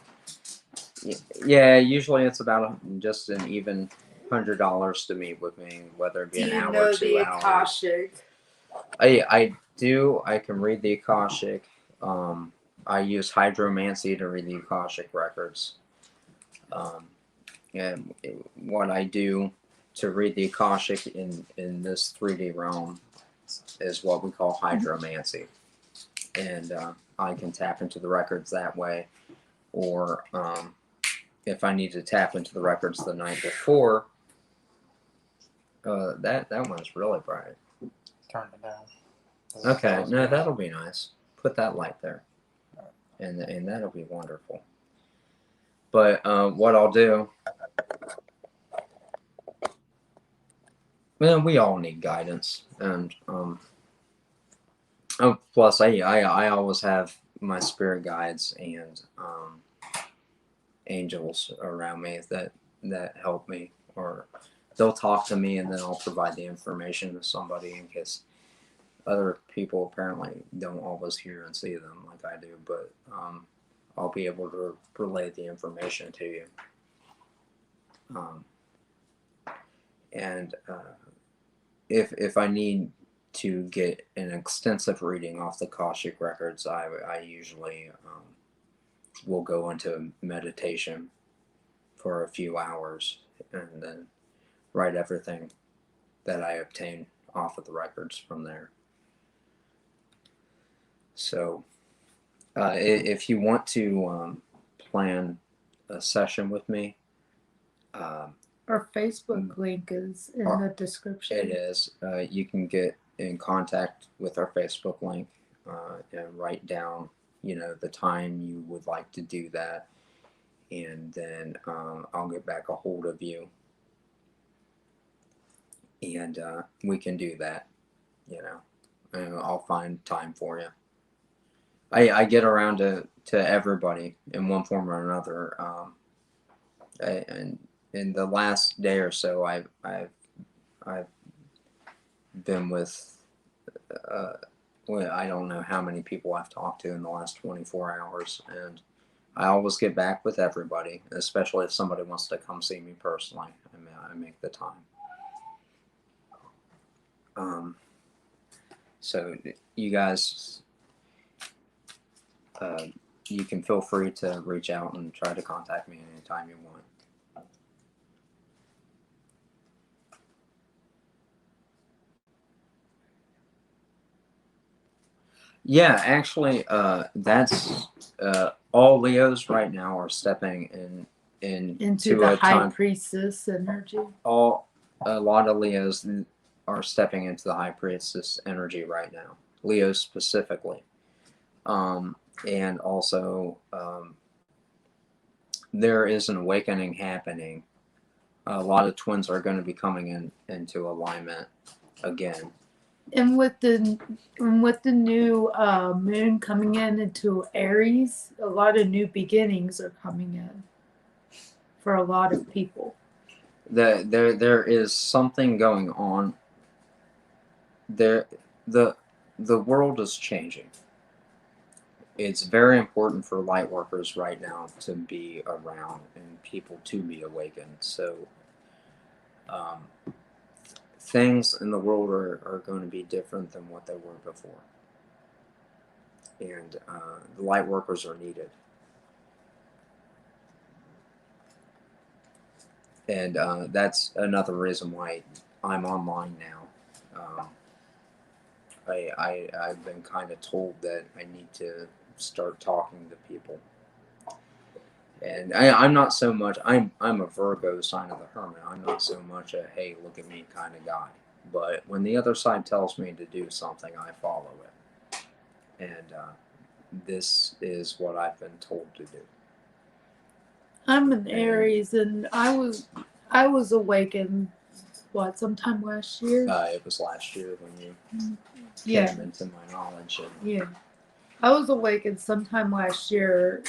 Yeah, usually it's about just an even $100 to meet with me, whether it be an hour or 2 hours. Akashic? I do. I can read the Akashic. I use hydromancy to read the Akashic records. And what I do to read the Akashic in this 3D realm is what we call hydromancy. And I can tap into the records that way. Or if I need to tap into the records the night before, that one's really bright. Turn it down. Okay, no, that'll be nice. Put that light there. And that'll be wonderful. But what I'll do, well, we all need guidance, and plus I always have my spirit guides and angels around me that help me, or they'll talk to me, and then I'll provide the information to somebody in case other people apparently don't always hear and see them like I do, but I'll be able to relay the information to you. And if I need to get an extensive reading off the Akashic records, I usually we'll go into meditation for a few hours and then write everything that I obtain off of the records from there. So if you want to plan a session with me, Our Facebook link is in the description. it is. You can get in contact with our Facebook link and write down, the time you would like to do that, and then I'll get back a hold of you, and we can do that. And I'll find time for you. I get around to everybody in one form or another, and in the last day or so, I've been with well, I don't know how many people I've talked to in the last 24 hours, and I always get back with everybody, especially if somebody wants to come see me personally. I make the time. So you guys, you can feel free to reach out and try to contact me anytime you want. Yeah, actually, that's all Leos right now are stepping into the High Priestess energy. A lot of Leos are stepping into the High Priestess energy right now. Leos specifically, and also there is an awakening happening. A lot of twins are going to be coming into alignment again. And with the new moon coming into Aries, a lot of new beginnings are coming in for a lot of people. There is something going on. The world is changing. It's very important for light workers right now to be around and people to be awakened. So things in the world are going to be different than what they were before. And the light workers are needed. And that's another reason why I'm online now. I've been kind of told that I need to start talking to people. And I'm not so much, I'm a Virgo, sign of the hermit. I'm not so much a, hey, look at me kind of guy. But when the other side tells me to do something, I follow it. And this is what I've been told to do. I'm an Aries, and I was awakened, sometime last year? It was last year when you came into my knowledge. Yeah. I was awakened sometime last year,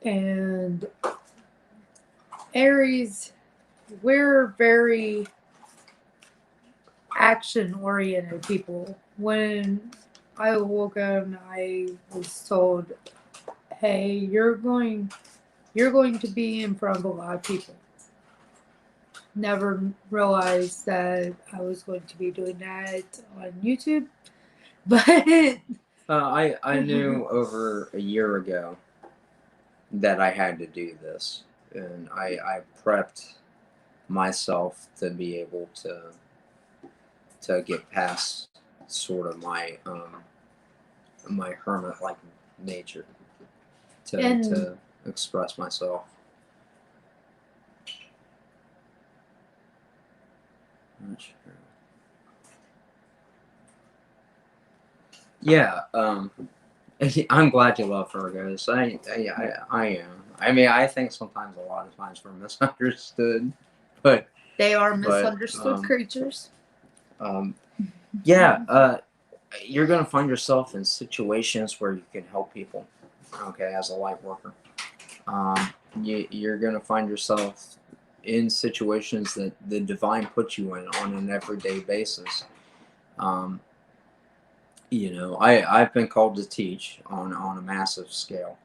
and Aries, we're very action-oriented people. When I woke up and I was told, hey, you're going to be in front of a lot of people. Never realized that I was going to be doing that on YouTube, but I knew over a year ago that I had to do this, and I prepped myself to be able to get past sort of my my hermit-like nature to express myself. Not sure. Yeah, I'm glad you love Virgos. I am. I mean, I think sometimes, a lot of times, we're misunderstood, but they are misunderstood creatures. Yeah, you're gonna find yourself in situations where you can help people. Okay, as a light worker, you're gonna find yourself in situations that the divine puts you in on an everyday basis. I've been called to teach on a massive scale.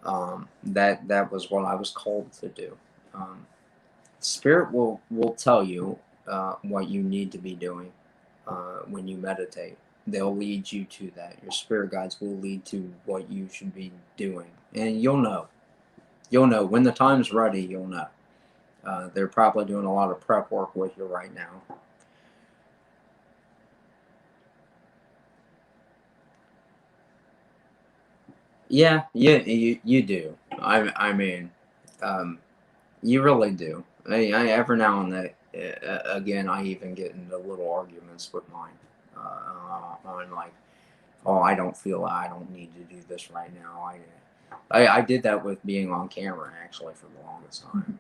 That was what I was called to do. Spirit will tell you what you need to be doing when you meditate. They'll lead you to that. Your spirit guides will lead to what you should be doing and you'll know. You'll know when the time's ready. You'll know. They're probably doing a lot of prep work with you right now. Yeah, you do. I mean, you really do. Every now and then, again, I even get into little arguments with mine on like, oh, I don't feel I don't need to do this right now. I did that with being on camera actually for the longest time.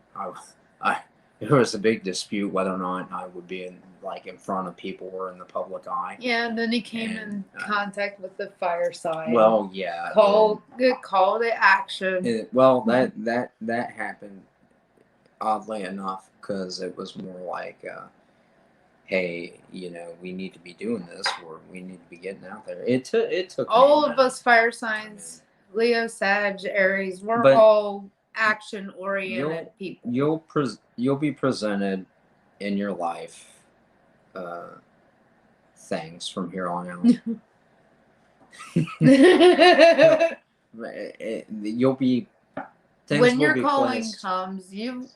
There was a big dispute whether or not I would be in front of people or in the public eye. Yeah, and then he came in contact with the fire sign. Well, yeah. Call to action. Well, that happened oddly enough because it was more like, hey, we need to be doing this, or we need to be getting out there. It took all of us fire signs, Leo, Sag, Aries, we're all action oriented people. You'll be presented in your life things from here on out. You'll be when your calling comes, you'll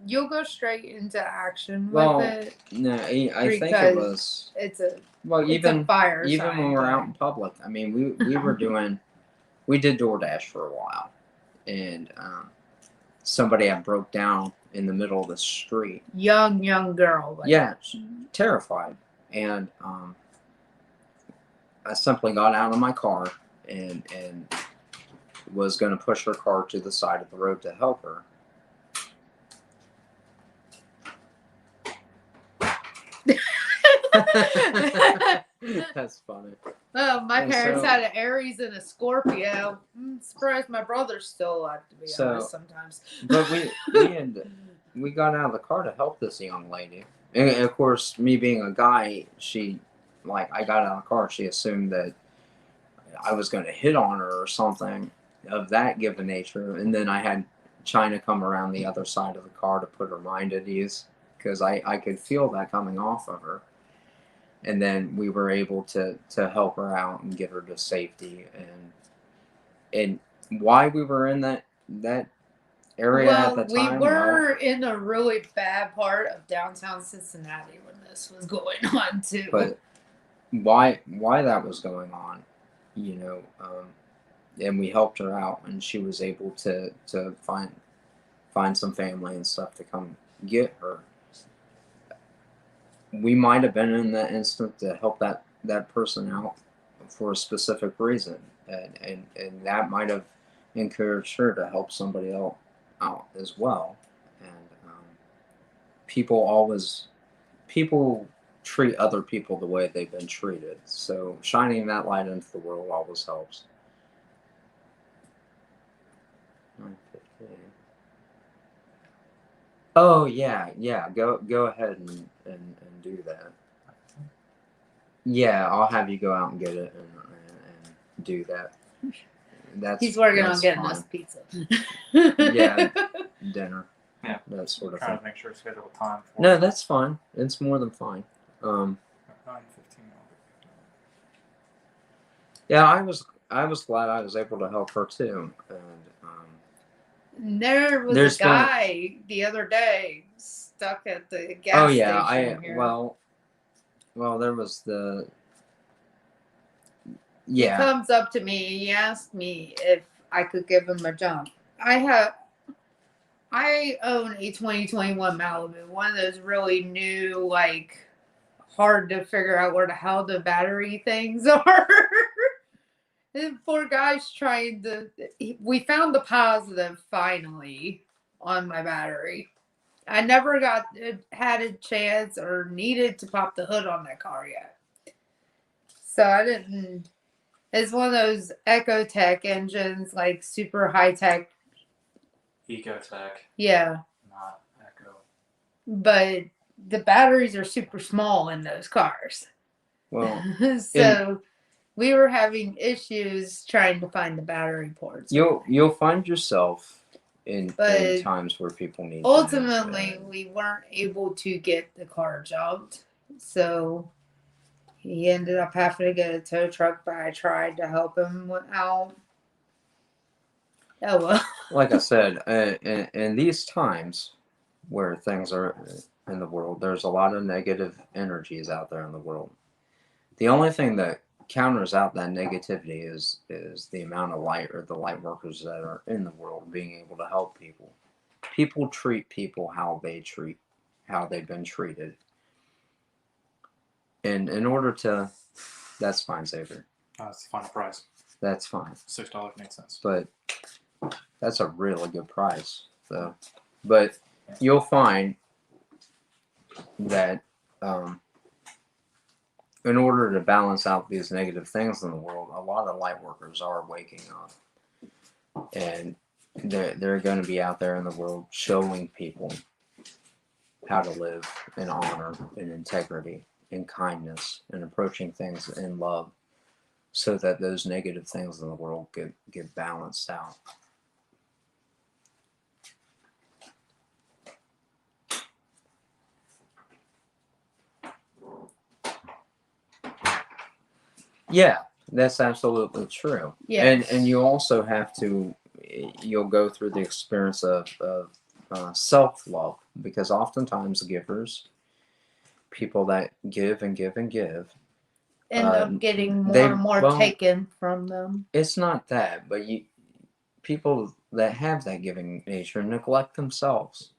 go straight into action with it. No, I think it was. It's a even fire even sign, when we're out in public. I mean, we were doing. We did DoorDash for a while, and somebody had broke down in the middle of the street. Young girl. Yeah, terrified, and I simply got out of my car and was going to push her car to the side of the road to help her. That's funny. My parents had an Aries and a Scorpio. I'm surprised my brother's still alive, to be honest, sometimes. But we got out of the car to help this young lady. And of course, me being a guy, I got out of the car, she assumed that I was going to hit on her or something of that given nature. And then I had China come around the other side of the car to put her mind at ease, because I could feel that coming off of her. And then we were able to help her out and get her to safety. And why we were in that area at the time. We were in a really bad part of downtown Cincinnati when this was going on too. But why that was going on, and we helped her out, and she was able to find some family and stuff to come get her. We might have been in that instant to help that person out for a specific reason, and that might have encouraged her to help somebody else out as well. And people treat other people the way they've been treated, so shining that light into the world always helps. 9:15. Oh yeah. Go ahead and do that. Yeah, I'll have you go out and get it and do that. He's working on getting us pizza. Yeah, dinner. Yeah, that sort of trying thing. To make sure to schedule time for. No, that's fine. It's more than fine. 9:15. Yeah, I was glad I was able to help her too, and there was a guy the other day stuck at the gas station here. Well, there was the. Yeah. He comes up to me. He asked me if I could give him a jump. I own a 2021 Malibu, one of those really new, hard to figure out where the hell the battery things are. The poor guy's trying to. We found the positive finally on my battery. I never had a chance or needed to pop the hood on that car yet, so I didn't. It's one of those Ecotech engines, super high tech. Ecotech. Yeah. Not Echo. But the batteries are super small in those cars. Well, so we were having issues trying to find the battery ports. You'll find yourself in times where people need. Ultimately, we weren't able to get the car jumped, so he ended up having to get a tow truck. But I tried to help him out. Oh well. Like I said, in these times where things are in the world, there's a lot of negative energies out there in the world. The only thing that counters out that negativity is the amount of light, or the light workers that are in the world, being able to help people. People treat people how they've been treated. And in order to, that's fine, Xavier. That's the final price. That's fine. $6.08. But that's a really good price, though. But you'll find that in order to balance out these negative things in the world, a lot of light workers are waking up. And they're going to be out there in the world showing people how to live in honor, in integrity, in kindness, and approaching things in love, so that those negative things in the world get balanced out. Yeah, that's absolutely true. Yes. And you also have to, you'll go through the experience of self-love, because oftentimes givers, people that give and give and give, End up getting more they and more won't- taken from them. It's not that, but people that have that giving nature neglect themselves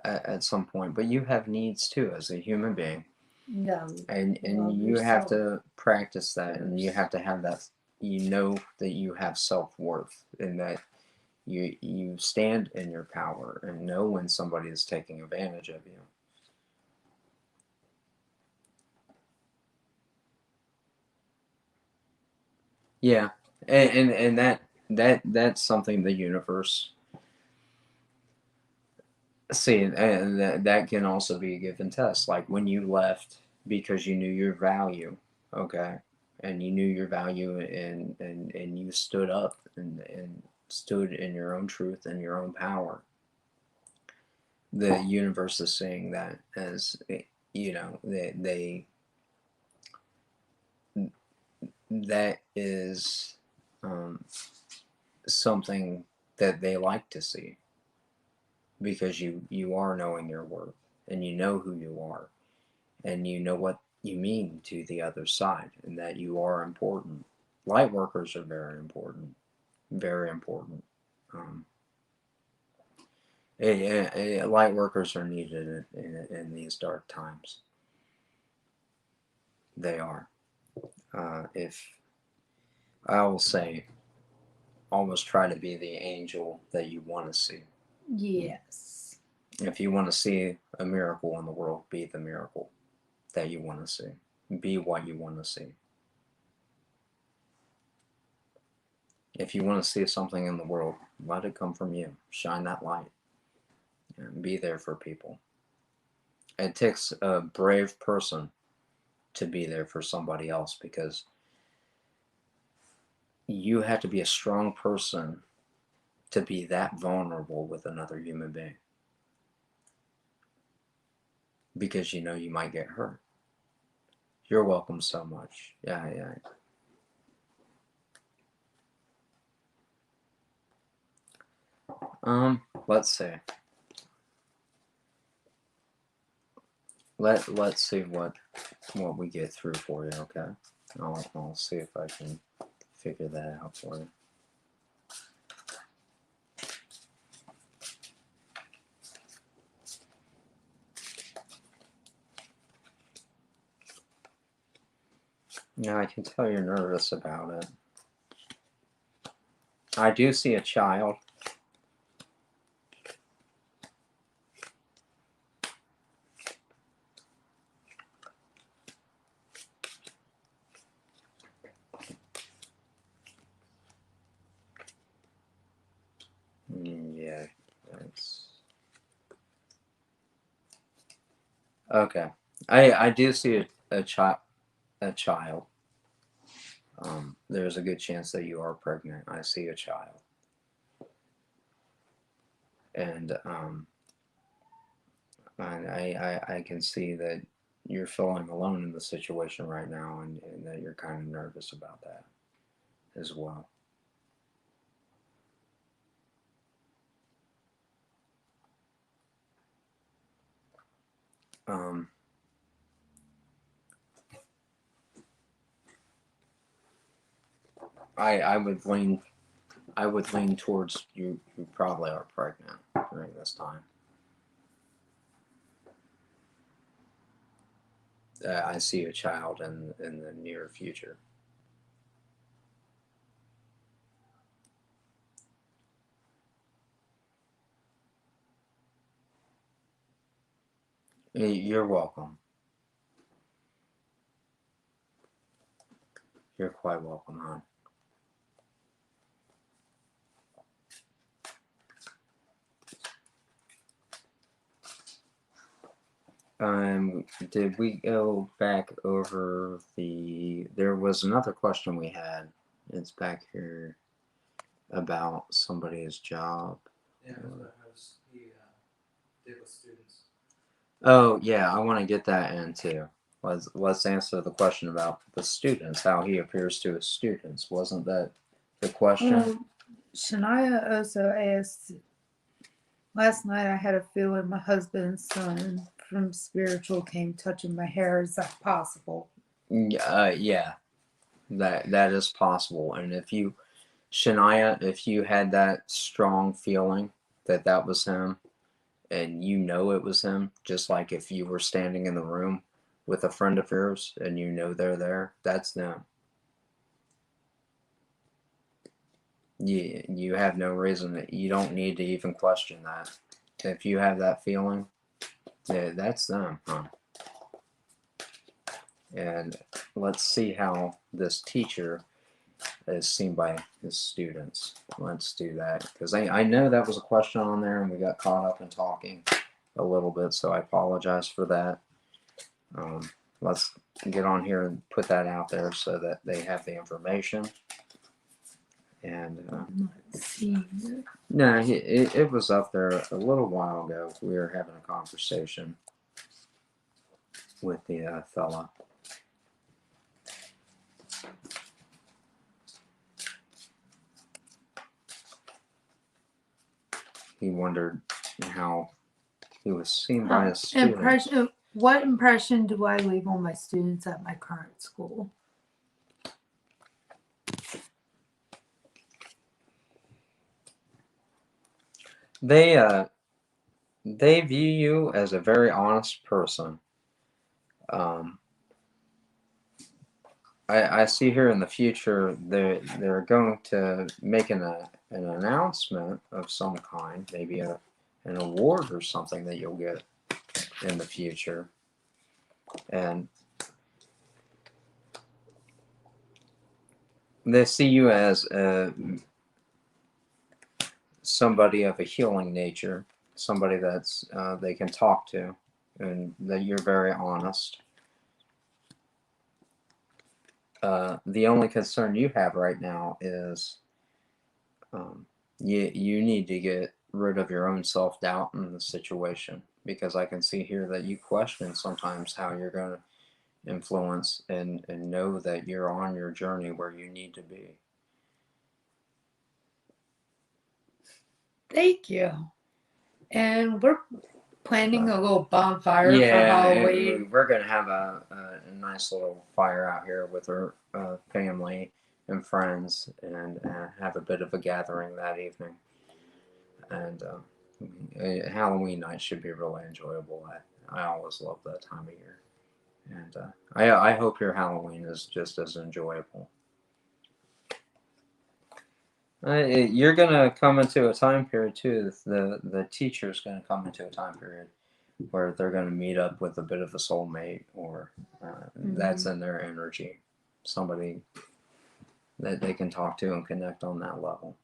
at some point. But you have needs too as a human being. Yeah. And Love you have yourself. to practice that, and you have to have that, you know, that you have self-worth, and that you stand in your power and know when somebody is taking advantage of you. Yeah, and that's something the universe see, and that can also be a given test. Like when you left because you knew your value, okay, and you knew your value, and you stood up and stood in your own truth and your own power. The universe is seeing that as, you know, that is something that they like to see, because you are knowing your worth, and you know who you are, and you know what you mean to the other side, and that you are important. Light workers are very important, very important. Um, Light workers are needed in these dark times. They are. If I will say, almost try to be the angel that you want to see. Yes. If you want to see a miracle in the world, be the miracle that you want to see. Be what you want to see. If you want to see something in the world, let it come from you. Shine that light and be there for people. It takes a brave person to be there for somebody else, because you have to be a strong person to be that vulnerable with another human being, because you know you might get hurt. You're welcome so much. Yeah. Let's see. Let's see what we get through for you, okay? I'll see if I can figure that out for you. Yeah, I can tell you're nervous about it. I do see a child. Yeah, that's okay. I do see a child. There's a good chance that you are pregnant. I see a child, and I can see that you're feeling alone in the situation right now, and that you're kind of nervous about that as well. Um, I would lean towards you probably are pregnant during this time. I see a child in the near future. You're welcome. You're quite welcome, hon. Did we go back over there was another question we had. It's back here about somebody's job. Yeah, he did with students. Oh, yeah, I want to get that in too. Let's answer the question about the students, how he appears to his students. Wasn't that the question? Shania also asked, last night I had a feeling my husband's son from spiritual came touching my hair. Is that possible? Yeah, that is possible. And Shania, if you had that strong feeling that was him, and you know it was him, just like if you were standing in the room with a friend of yours and you know they're there, that's them. You have no reason you don't need to even question that. If you have that feeling, yeah, that's them, huh? And let's see how this teacher is seen by his students. Let's do that, because I know that was a question on there and we got caught up in talking a little bit, so I apologize for that. Let's get on here and put that out there so that they have the information. And I'm not seeing it. no, it was up there a little while ago. We were having a conversation with the fella. He wondered how he was seen by his students. What impression do I leave on my students at my current school? They view you as a very honest person. I see here in the future they're going to make an announcement of some kind, maybe an award or something that you'll get in the future, and they see you as somebody of a healing nature, somebody that's they can talk to, and that you're very honest. The only concern you have right now is you need to get rid of your own self-doubt in the situation, because I can see here that you question sometimes how you're going to influence and know that you're on your journey where you need to be. Thank you. And we're planning a little bonfire for Halloween. We're going to have a nice little fire out here with our family and friends, and have a bit of a gathering that evening. And Halloween night should be really enjoyable. I always love that time of year. And I hope your Halloween is just as enjoyable. You're going to come into a time period too. The teacher's going to come into a time period where they're going to meet up with a bit of a soulmate, or that's in their energy. Somebody that they can talk to and connect on that level.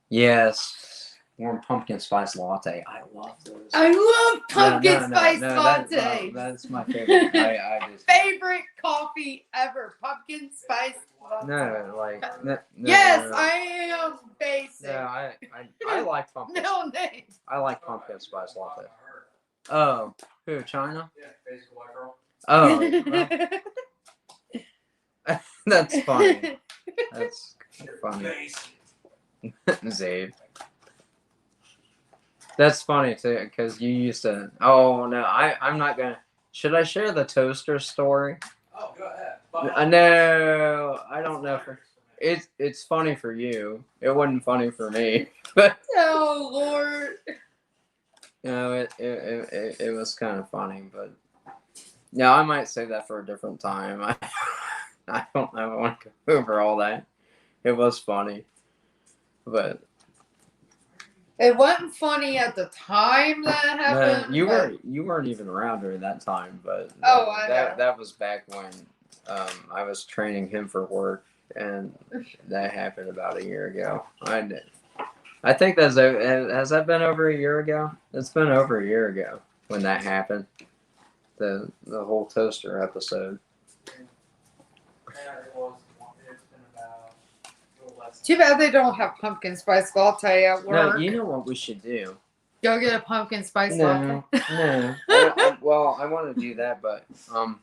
Yes, warm pumpkin spice latte. I love those. I love pumpkin spice latte. That's my favorite. I just favorite coffee ever. Pumpkin spice latte. Yes, I am basic. No, I like pumpkin. No name. I like pumpkin spice latte. Oh, who? China? Yeah, basically white girl. Oh, well, that's funny. That's funny. Zabe. That's funny too, because you used to. Oh no, I'm not gonna. Should I share the toaster story? Oh, go ahead. No, I don't know. It's funny for you. It wasn't funny for me, but Oh Lord. it was kind of funny. But no, I might save that for a different time. I don't know. I want to go over all that. It was funny, but It wasn't funny at the time that happened. you but- weren't even around during that time. But Oh, I know. that was back when I was training him for work, and that happened about a year ago. I think has that been over a year ago? It's been over a year ago when that happened. The whole toaster episode. Too bad they don't have pumpkin spice latte at work. No, you know what we should do? Go get a pumpkin spice No, latte. no. Well, I want to do that, but I'm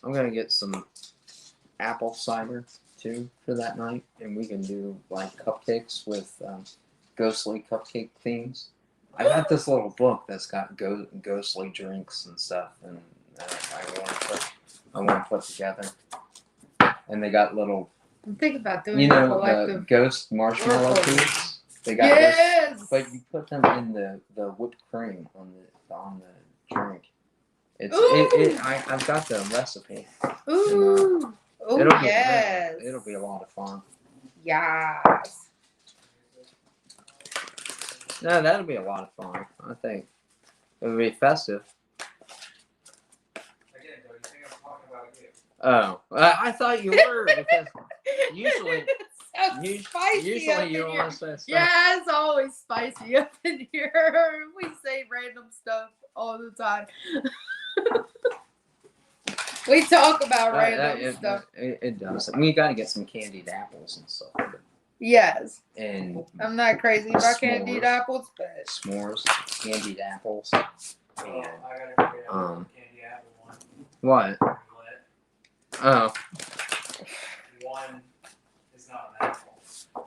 gonna get some apple cider too for that night, and we can do like cupcakes with ghostly cupcake themes. I got this little book that's got ghostly drinks and stuff, and I want to put together. And they got little, I'm thinking about doing you a know, the collective. ghost marshmallow Whirlpool. cubes. They got Yes. those, but you put them in the whipped cream on the drink. I've got the recipe. Ooh. Oh yes. It'll be a lot of fun. Yes. No, that'll be a lot of fun. I think it'll be festive. Again, Joe, you think I'm talking about you? Oh, I thought you were because usually It's so spicy usually up you in here. want to say stuff. Yeah, it's always spicy up in here. We say random stuff all the time. We talk about random stuff. It does. We got to get some candied apples and stuff. Yes. And I'm not crazy about candied S'mores. apples, but s'mores, candied apples. Oh, And I gotta figure out candy apple one. what? Lit. Oh, One is not an apple. One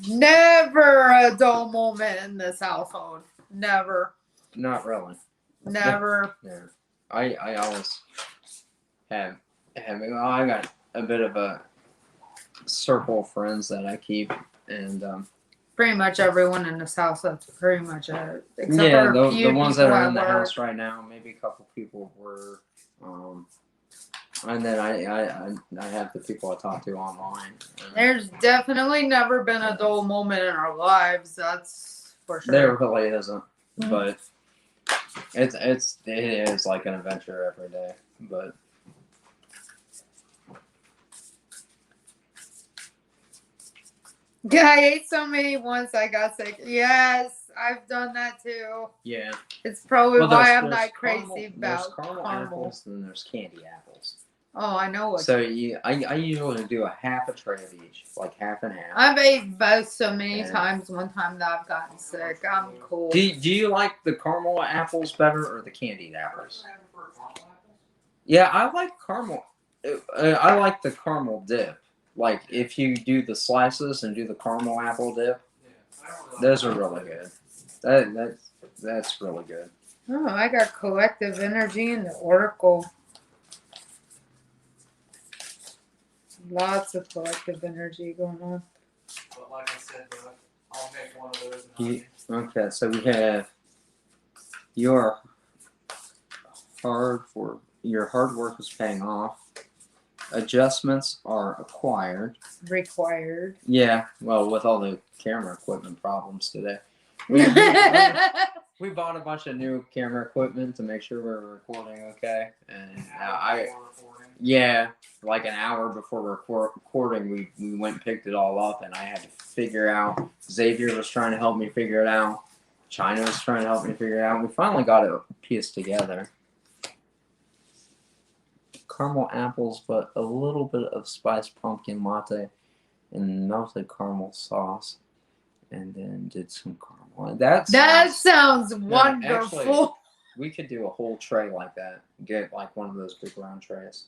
is an never a dull moment in this household. Never. not really. Never. Yeah. I always have I got a bit of a circle of friends that I keep, and Pretty much everyone in this house, that's pretty much it. Except yeah, for a few the ones that people are at in the work. house right now, maybe a couple people were, and then I have the people I talk to online. There's definitely never been a dull moment in our lives. That's for sure. There really isn't, Mhm. but it is like an adventure every day. But Yeah, I ate so many once I got sick. Yes, I've done that too. yeah, It's probably well, why there's I'm not caramel- crazy there's about caramel apples, and there's candy apples. Oh, I know what. So I usually do a half a tray of each, like half and half. I've ate both so many Yeah. times. One time that I've gotten sick. I'm cool. Do you like the caramel apples better or the candied apples? Yeah, I like caramel. I like the caramel dip. Like if you do the slices and do the caramel apple dip, those are really good. That's really good. Oh, I got collective energy in the oracle. Lots of collective energy going on. But like I said, I'll make one of those. And Okay, so we have your hard work is paying off. Adjustments are acquired. Required. Yeah, well, with all the camera equipment problems today. We bought a bunch of new camera equipment to make sure we're recording okay. And like an hour before recording, we went and picked it all up, and I had to figure out. Xavier was trying to help me figure it out. China was trying to help me figure it out. We finally got it pieced together. Caramel apples, but a little bit of spiced pumpkin latte and melted caramel sauce, and then did some caramel. That sounds wonderful. Actually, we could do a whole tray like that. Get like one of those big round trays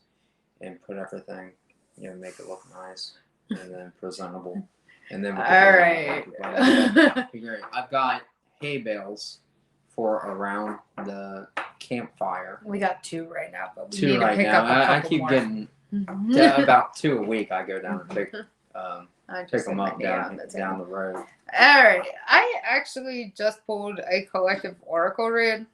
and put everything, make it look nice and then presentable. And then we All can right. Great. I've got hay bales for around the campfire. We got 2 right now, but we 2 need to right pick now. up a I couple keep more. getting about 2 a week. I go down and pick them up down the road. Alright, I actually just pulled a collective oracle read.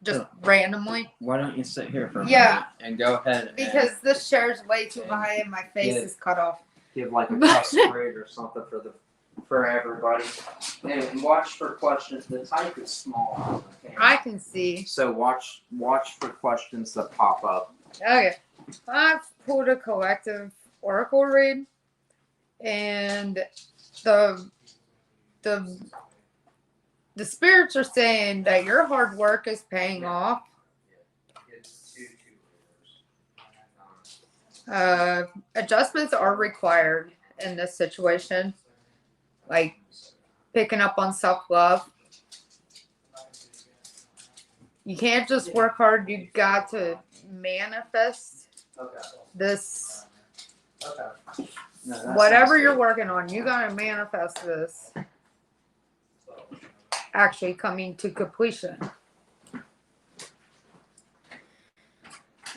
Just randomly. Why don't you sit here for a Yeah. minute and go ahead Because this chair's way too high and my face is cut off. give like a cusp read or something for everybody. And watch for questions. The type is small. I can see. So watch for questions that pop up. Okay. I've pulled a collective oracle read, and the spirits are saying that your hard work is paying off. Adjustments are required in this situation, like picking up on self-love. You can't just work hard, you got to manifest this. No, Whatever you're working on, you gotta manifest this actually coming to completion.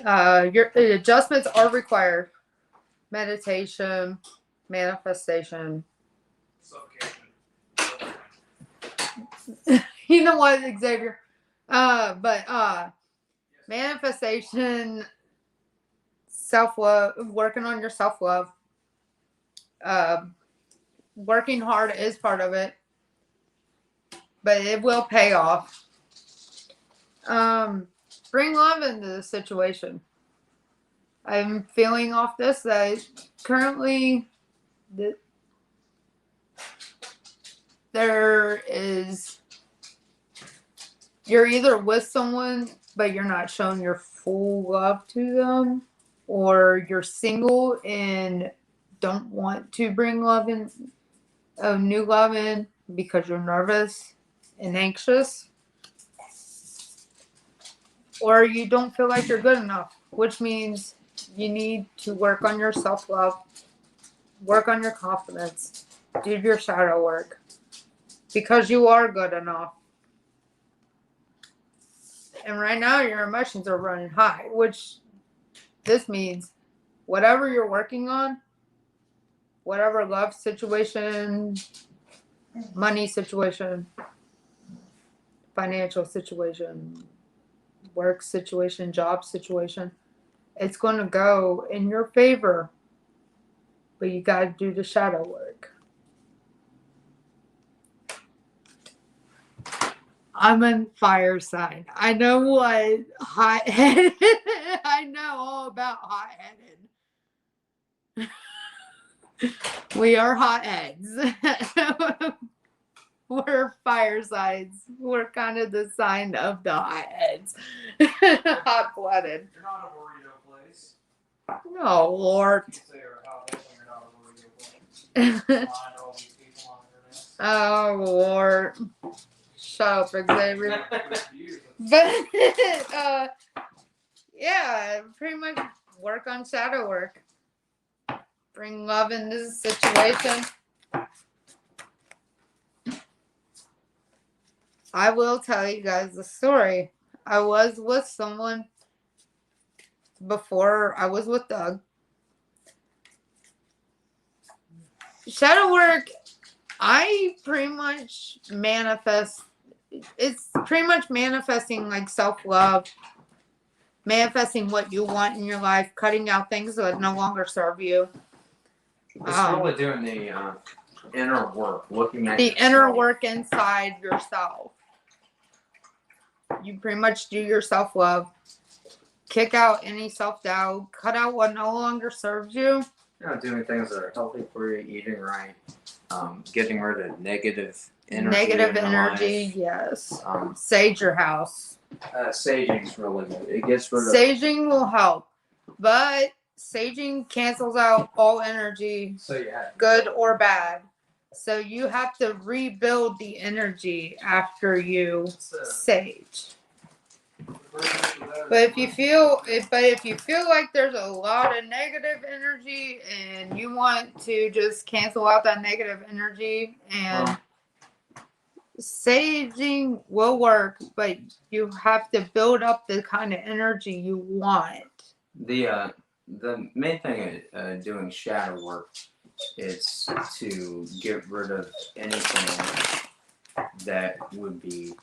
Your adjustments are required. Meditation, manifestation. You know what, Xavier? Manifestation, self-love, working on your self-love. Working hard is part of it, but it will pay off. Bring love into the situation. I'm feeling off this that currently there is, you're either with someone but you're not showing your full love to them, or you're single and don't want to bring love in, new love in, because you're nervous and anxious, or you don't feel like you're good enough, which means you need to work on your self-love, work on your confidence, do your shadow work, because you are good enough. And right now your emotions are running high, which this means whatever you're working on, whatever love situation, money situation, financial situation, work situation, job situation, it's going to go in your favor, but you got to do the shadow work. I'm on fire sign. I know what hot-headed. I know all about hot-headed. We are hotheads. We're fire signs. We're kind of the sign of the hotheads. Hot-blooded. You're not a burrito place. Oh, Lord. You say you're a hothead when you're not a burrito place. Find all these people on the internet. Oh, Lord. Shut up, Xavier. But, yeah, pretty much work on shadow work. Bring love into the situation. I will tell you guys a story. I was with someone before I was with Doug. Shadow work, I pretty much manifest. It's pretty much manifesting like self-love, manifesting what you want in your life, cutting out things that no longer serve you. It's really doing the inner work, looking at the yourself. inner work inside yourself. You pretty much do your self-love, kick out any self-doubt, cut out what no longer serves you. Doing things that are healthy for you, eating right, getting rid of negative energy. Negative in your energy, life. yes. Sage your house. Saging's really good. It gets rid of. Saging will help, but saging cancels out all energy, So yeah. good or bad. So you have to rebuild the energy after you sage. But if you feel like there's a lot of negative energy and you want to just cancel out that negative energy, and saging will work, but you have to build up the kind of energy you want. The main thing doing shadow work is to get rid of anything that would be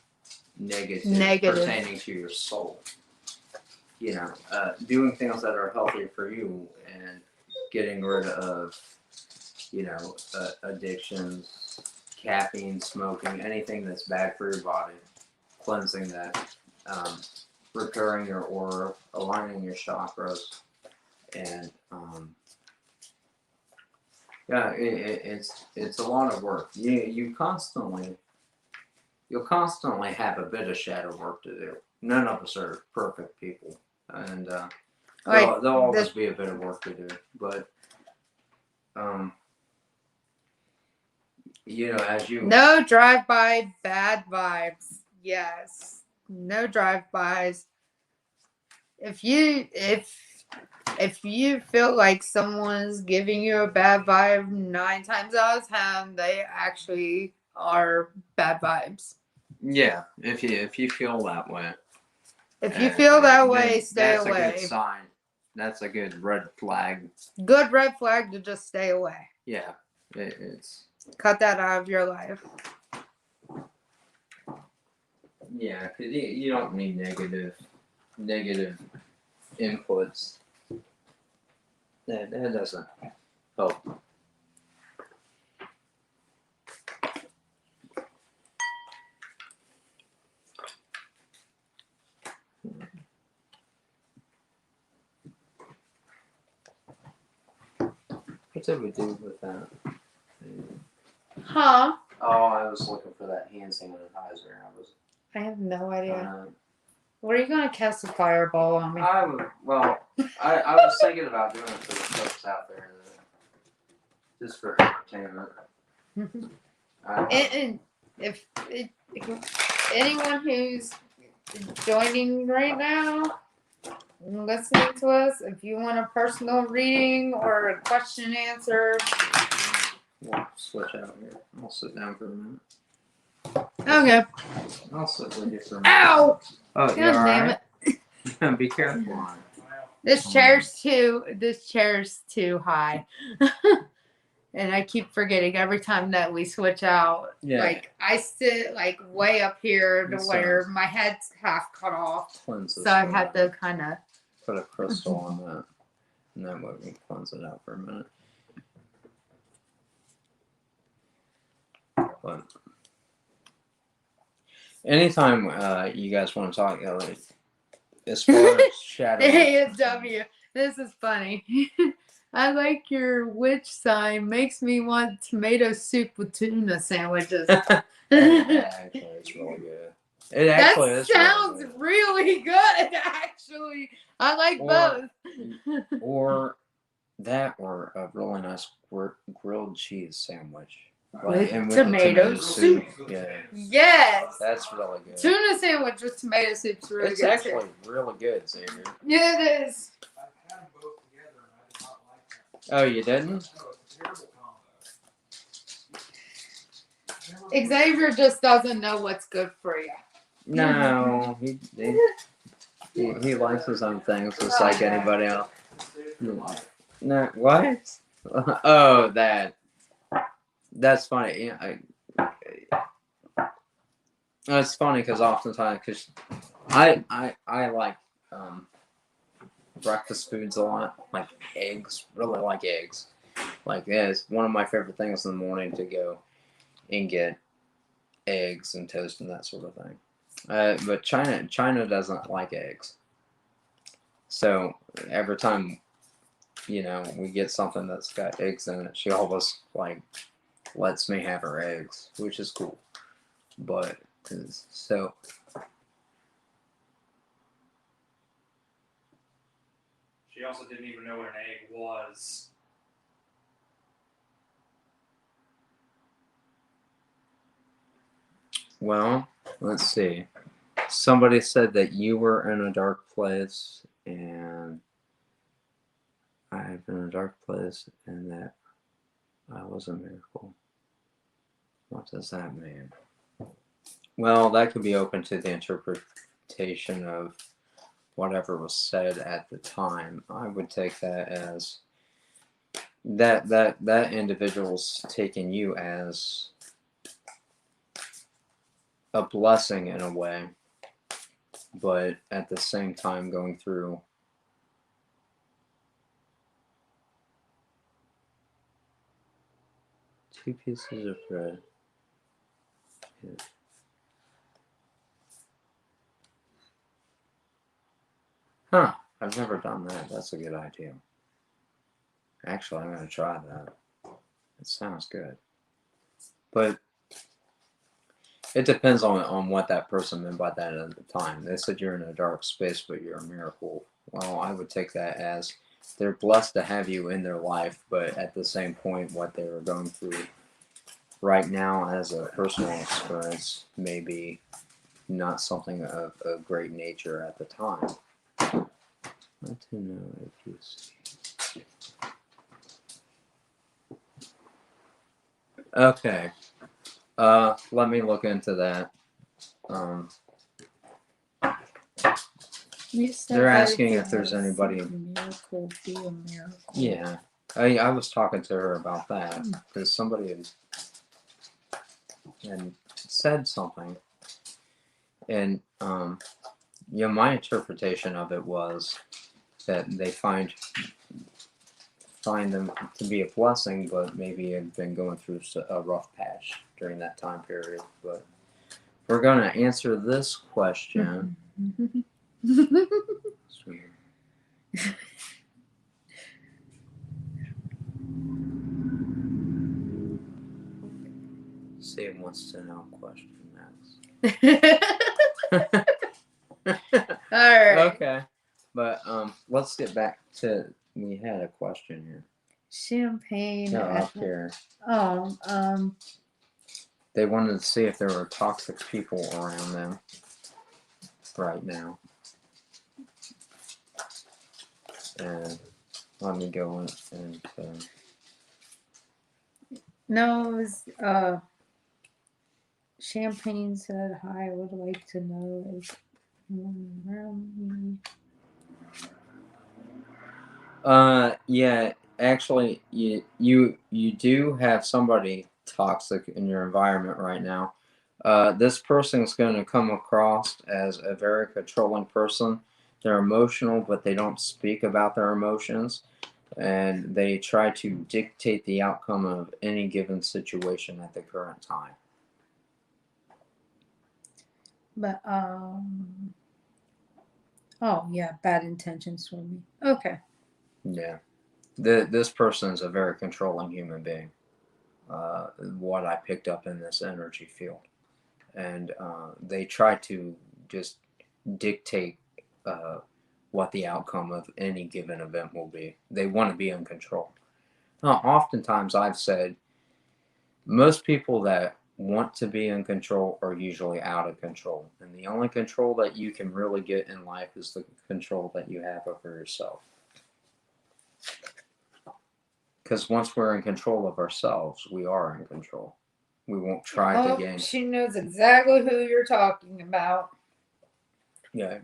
negative. Pertaining to your soul. You know, doing things that are healthy for you and getting rid of, you know, addictions, caffeine, smoking, anything that's bad for your body, cleansing that, repairing your aura, aligning your chakras, and yeah, it's a lot of work. You'll constantly have a bit of shadow work to do. None of us are perfect people, and there'll always be a bit of work to do. But you know, as you no drive-by bad vibes. Yes, no drive-bys. If you feel like someone's giving you a bad vibe, 9 times out of 10, they actually are bad vibes. Yeah, if you feel that way. If you feel that way, stay that's away. That's a good sign. That's a good red flag. Good red flag to just stay away. Yeah, it's. Cut that out of your life. Yeah, because you don't need negative inputs. That doesn't help. What did we do with that? Huh? Oh, I was looking for that hand sanitizer. I have no idea. What are you gonna cast a fireball on me? I was thinking about doing it for the folks out there, just for entertainment. And if anyone who's joining right now, listening to us, if you want a personal reading or a question answered, we'll switch out here. I'll sit down for a minute. okay. I'll sit with you for a minute. Ow! Oh, God damn it. Be careful. This chair's too high. And I keep forgetting every time that we switch out. Yeah. Like I sit like way up here to where my head's half cut off. So I had to kind of put a crystal on that, and that way we can cleanse it out for a minute. But anytime you guys want to talk, like, as far as shadow. Hey, W, this is funny. I like your witch sign. Makes me want tomato soup with tuna sandwiches. Actually, it's really good. It actually is. Sounds really good. Actually, I like both. Or that, or a really nice grilled cheese sandwich. With tomato soup. Yeah. Yes. That's really good. Tuna sandwich with tomato soup's really good. It's actually really good, Xavier. Yeah, it is. I've had them both together and I did not like that. Oh, you didn't? No, it's a terrible combo. Xavier just doesn't know what's good for you. No, he likes his own things just like anybody else. No, what? Oh, that's funny. Yeah, it's funny because oftentimes, because I like breakfast foods a lot, like eggs. Really like eggs. Like, yeah, it's one of my favorite things in the morning to go and get eggs and toast and that sort of thing. But China doesn't like eggs. So every time, you know, we get something that's got eggs in it, she always like lets me have her eggs, which is cool. But so. She also didn't even know what an egg was. Well, let's see. Somebody said that you were in a dark place, and I've been in a dark place, and that I was a miracle. What does that mean? Well, that could be open to the interpretation of whatever was said at the time. I would take that as that individual's taking you as a blessing in a way, but at the same time going through two pieces of bread. Yeah. Huh, I've never done that. That's a good idea. Actually, I'm going to try that. It sounds good. But it depends on what that person meant by that at the time. They said you're in a dark space, but you're a miracle. Well, I would take that as they're blessed to have you in their life, but at the same point, what they were going through right now as a personal experience may be not something of a great nature at the time. Let to know if you see. Okay. Let me look into that. They're asking if there's anybody. Miracle be a miracle. Yeah, I was talking to her about that because somebody had said something, and my interpretation of it was that they find them to be a blessing, but maybe have been going through a rough patch during that time period. But we're going to answer this question. See who wants to know question next. Alright. Okay. But let's get back to, we had a question here. Champagne. No, up here. Oh, They wanted to see if there were toxic people around them right now. And let me go and no, it was Champagne said, hi, I would like to know if yeah, actually you do have somebody toxic in your environment right now. This person is going to come across as a very controlling person. They're emotional, but they don't speak about their emotions, and they try to dictate the outcome of any given situation at the current time. But oh yeah, bad intentions for me. Okay. Yeah, this person is a very controlling human being. What I picked up in this energy field, and they try to just dictate what the outcome of any given event will be. They want to be in control. Oftentimes, I've said most people that want to be in control are usually out of control, and the only control that you can really get in life is the control that you have over yourself. Because once we're in control of ourselves, we are in control. We won't try to gain. She knows exactly who you're talking about. Yeah.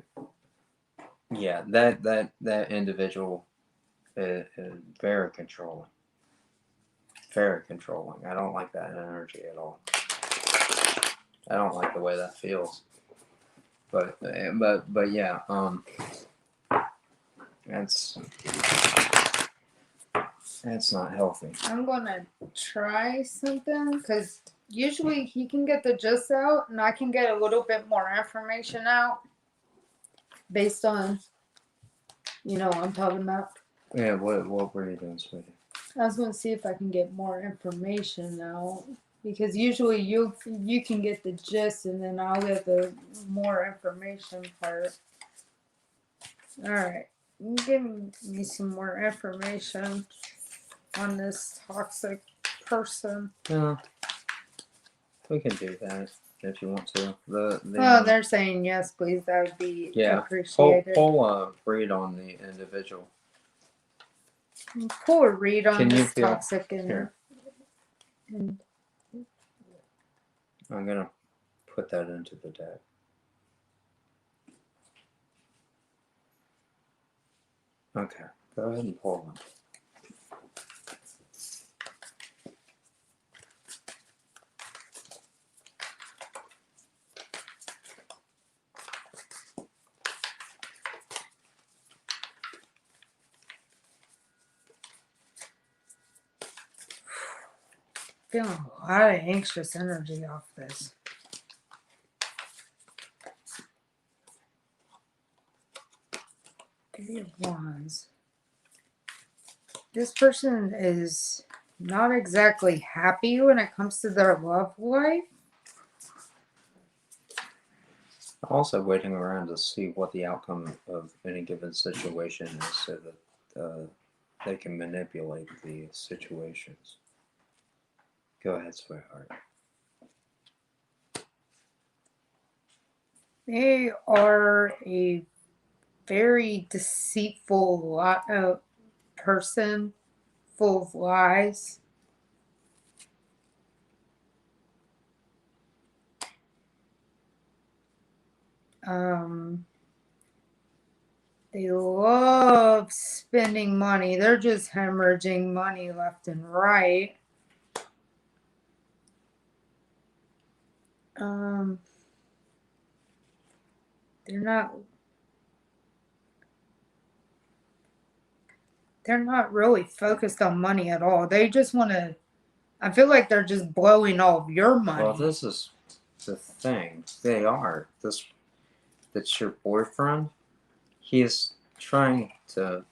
Yeah, that individual is very controlling. Very controlling. I don't like that energy at all. I don't like the way that feels. But yeah, that's not healthy. I'm gonna try something because usually he can get the gist out, and I can get a little bit more information out based on, what I'm talking about. Yeah, what were you doing, sweetie? I was gonna see if I can get more information out because usually you can get the gist, and then I'll get the more information part. All right, give me some more information on this toxic person. Yeah, we can do that. if you want to. The Well, they're saying yes, please. That would be appreciated. pull a read on the individual. Pull a read on Can you this feel toxic here? and I'm gonna put that into the deck. Okay, go ahead and pull one. feeling a lot of anxious energy off this. Three of Wands. This person is not exactly happy when it comes to their love life. Also waiting around to see what the outcome of any given situation is so that they can manipulate the situations. Go ahead, sweetheart. They are a very deceitful person, full of lies. They love spending money. They're just hemorrhaging money left and right. They're not really focused on money at all. They just want to, I feel like they're just blowing all of your money. Well, this is the thing. They are. That's your boyfriend. He is trying to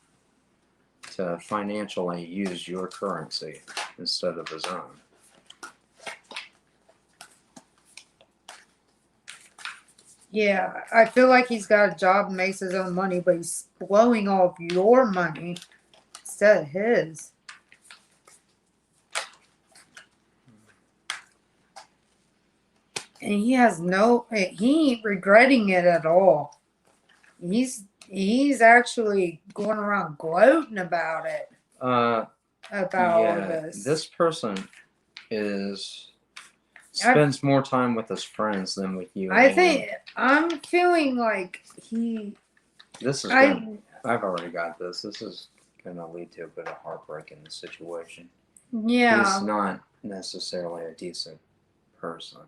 financially use your currency instead of his own. Yeah, I feel like he's got a job and makes his own money, but he's blowing all of your money instead of his. And he ain't regretting it at all. He's actually going around gloating about it. About all this. This person spends more time with his friends than with you. I'm feeling like I've already got this. This is gonna lead to a bit of heartbreak in the situation. Yeah. He's not necessarily a decent person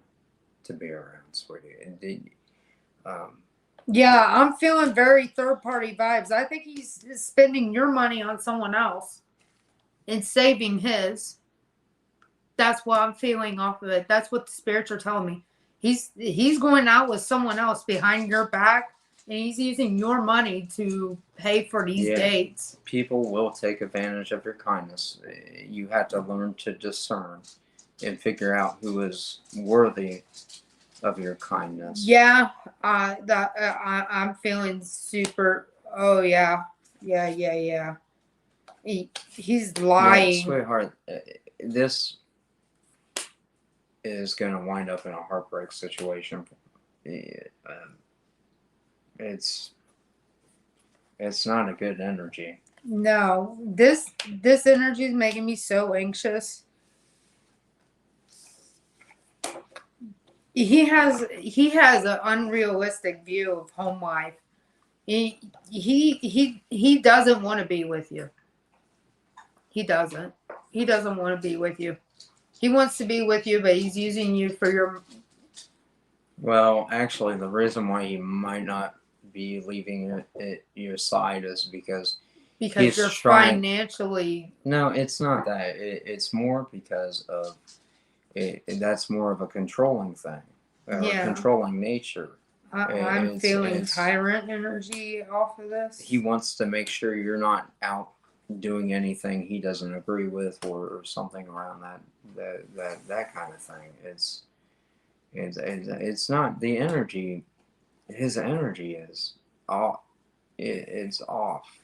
to be around, sweetie. Yeah, I'm feeling very third-party vibes. I think he's spending your money on someone else and saving his. That's what I'm feeling off of it. That's what the spirits are telling me. He's going out with someone else behind your back, and he's using your money to pay for these dates. People will take advantage of your kindness. You have to learn to discern and figure out who is worthy of your kindness. Yeah, I'm feeling super. Oh yeah. He's lying. Yeah, sweetheart, this is going to wind up in a heartbreak situation. It's not a good energy. No, this energy is making me so anxious. He has an unrealistic view of home life. He doesn't want to be with you. He doesn't want to be with you. He wants to be with you, but he's using you for your... Well, actually, the reason why he might not be leaving your side is because you're financially... No, it's not that. It's more because of... that's more of a controlling thing. Controlling nature. I'm feeling tyrant energy off of this. He wants to make sure you're not out doing anything he doesn't agree with or something around that kind of thing. It's not the energy. His energy is off. It's off.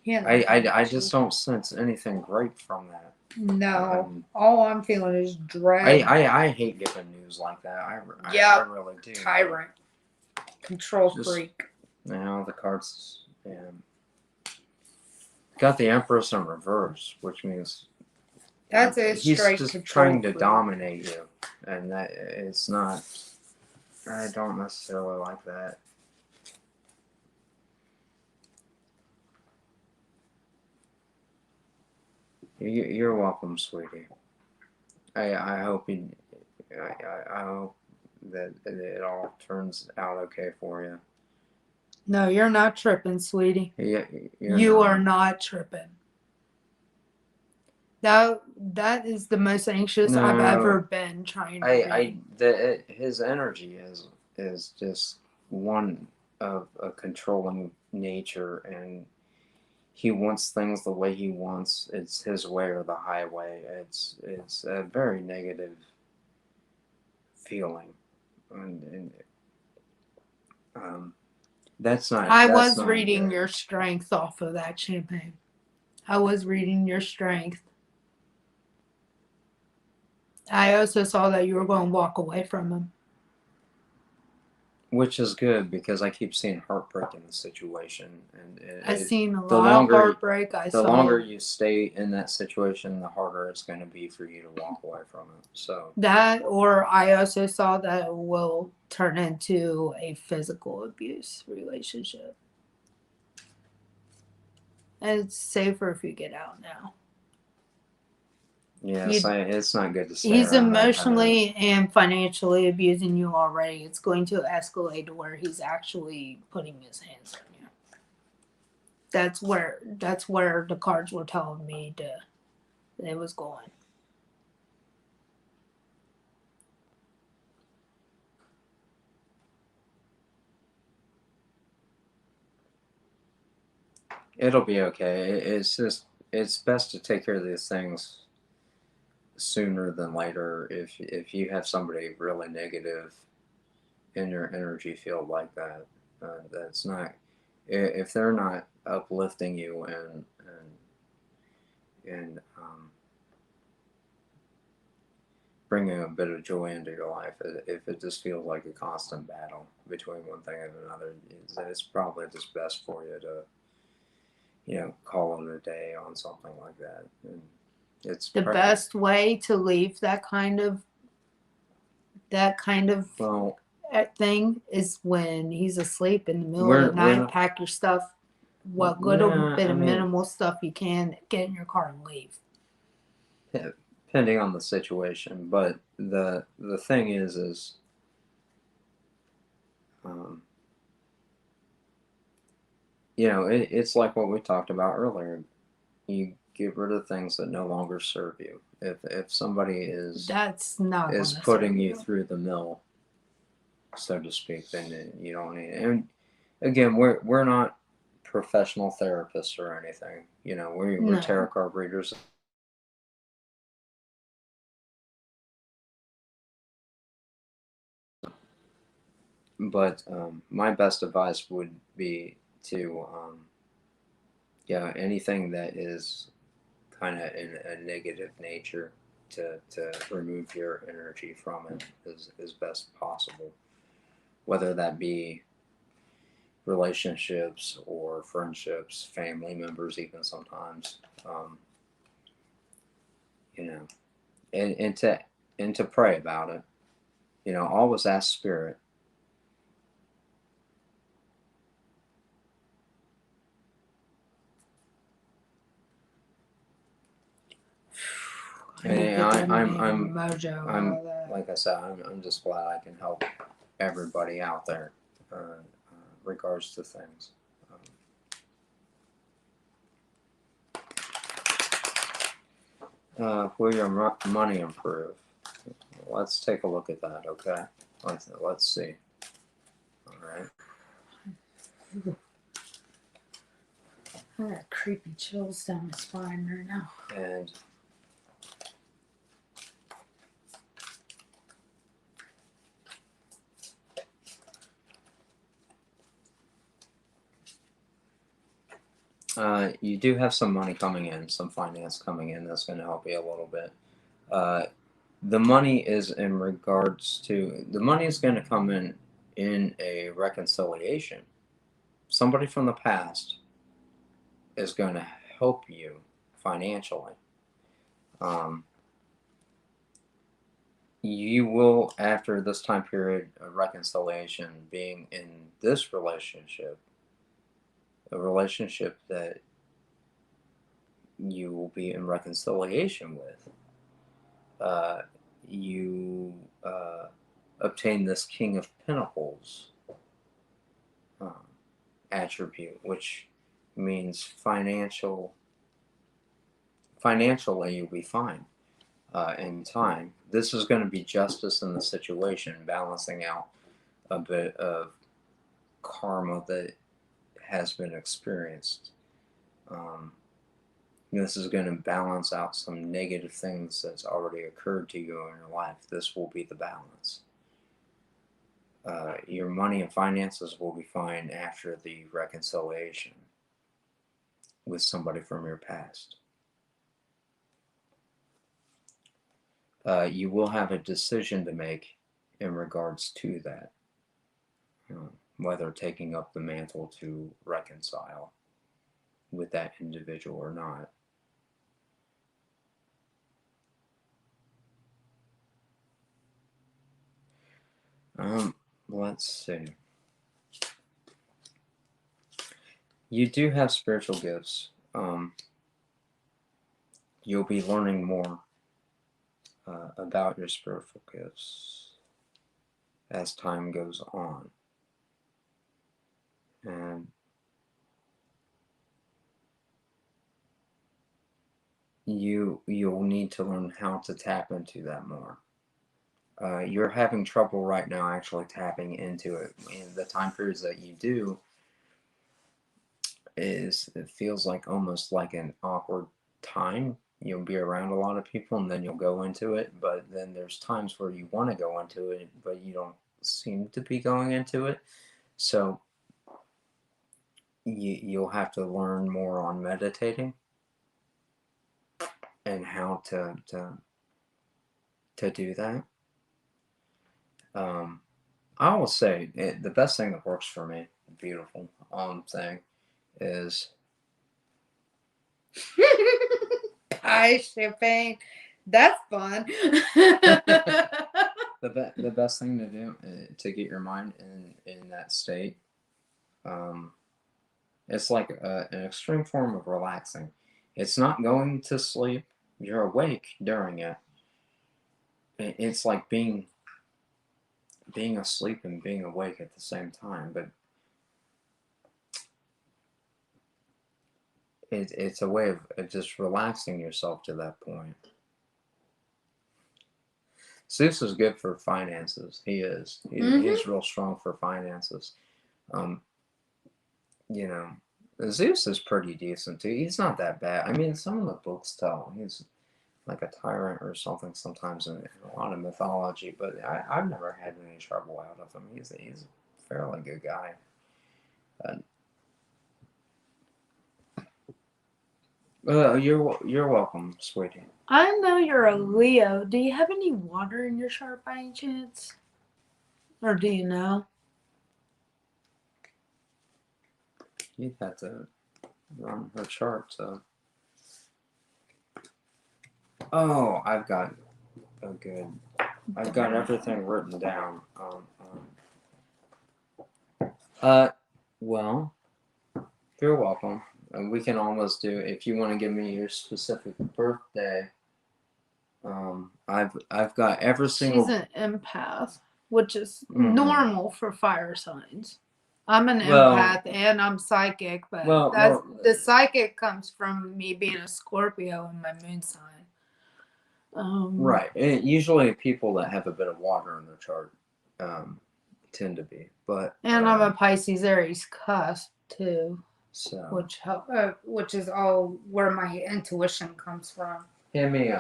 Yeah. I just don't sense anything great from that. No. All I'm feeling is dread. I hate giving news like that. I Yep. really do. Tyrant. Control Just- freak. Now the cards got the Empress in reverse, which means That's a he's straight just control trying to freak. dominate you, and that it's not. I don't necessarily like that. You're welcome, sweetie. I hope you. I hope that it all turns out okay for you. No, you're not tripping, sweetie. Yeah, You are not tripping. That is the most anxious I've No. ever been trying to be. His energy is just one of a controlling nature, and he wants things the way he wants. It's his way or the highway. It's a very negative feeling, and that's not. I that's was not reading good. your strength off of that champagne. I was reading your strength. I also saw that you were going to walk away from him. Which is good because I keep seeing heartbreak in the situation, and I've seen a the lot longer- of heartbreak. the longer you stay in that situation, the harder it's going to be for you to walk away from it. So that, or I also saw that it will turn into a physical abuse relationship. And it's safer if you get out now. yes, it's not good to stay He's around that emotionally and financially abusing you already. It's going to escalate to where he's actually putting his hands on you. That's where the cards were telling me it was going. It'll be okay. It's best to take care of these things sooner than later. If you have somebody really negative in your energy field like that, that's not. If they're not uplifting you and bringing a bit of joy into your life, if it just feels like a constant battle between one thing and another, it's probably just best for you to call it a day on something like that. And it's The best way to leave that kind of well, thing is when he's asleep in the middle We're- of the night. we're- Pack your stuff, what little bit of minimal stuff you can, get in your car and leave. depending on the situation, but the thing is it's like what we talked about earlier. You get rid of things that no longer serve you. If somebody is putting you through the mill, so to speak, then you don't need it. And again, we're not professional therapists or anything. We're No. tarot card readers. But my best advice would be to anything that is kind of in a negative nature, to remove your energy from it as best possible, whether that be relationships or friendships, family members, even sometimes, and to pray about it. Always ask spirit. I'm like I said, I'm just glad I can help everybody out there, regards to things. Will your money improve? Let's take a look at that. Okay, let's see. All right. I got creepy chills down my spine right now. And You do have some money coming in, some finance coming in that's going to help you a little bit. The money is in regards to, the money is going to come in a reconciliation. Somebody from the past is going to help you financially. You will, after this time period of reconciliation, being in this relationship, a relationship that you will be in reconciliation with, you obtain this King of Pentacles attribute, which means financially you'll be fine in time. This is going to be justice in the situation, balancing out a bit of karma that has been experienced. This is going to balance out some negative things that's already occurred to you in your life. This will be the balance. Your money and finances will be fine after the reconciliation with somebody from your past. You will have a decision to make in regards to that, whether taking up the mantle to reconcile with that individual or not. Let's see. You do have spiritual gifts. You'll be learning more about your spiritual gifts as time goes on. And you'll need to learn how to tap into that more. You're having trouble right now actually tapping into it. In the time periods that you do, it feels like almost like an awkward time. You'll be around a lot of people and then you'll go into it, but then there's times where you want to go into it, but you don't seem to be going into it. So you'll have to learn more on meditating and how to do that. I will say the best thing that works for me, beautiful thing, is pie shipping. That's fun. the best thing to do to get your mind in that state. It's like an extreme form of relaxing. It's not going to sleep. You're awake during it. It's like being asleep and being awake at the same time, but it's a way of just relaxing yourself to that point. Zeus is good for finances. He is. He's real strong for finances. You know, Zeus is pretty decent too. He's not that bad. I mean, some of the books tell he's like a tyrant or something sometimes in a lot of mythology, but I've never had any trouble out of him. He's a fairly good guy. You're welcome, sweetie. I know you're a Leo. Do you have any water in your chart by any chance? Or do you know? You'd have to run her chart, so. Oh, I've got everything written down. Well, you're welcome. And we can almost do, if you want to give me your specific birthday. I've got every single. She's an empath, which is normal for fire signs. I'm an empath and I'm psychic, but the psychic comes from me being a Scorpio in my moon sign. Right. Usually people that have a bit of water in their chart tend to be, and I'm a Pisces Aries cusp too, so which is all where my intuition comes from. Hit me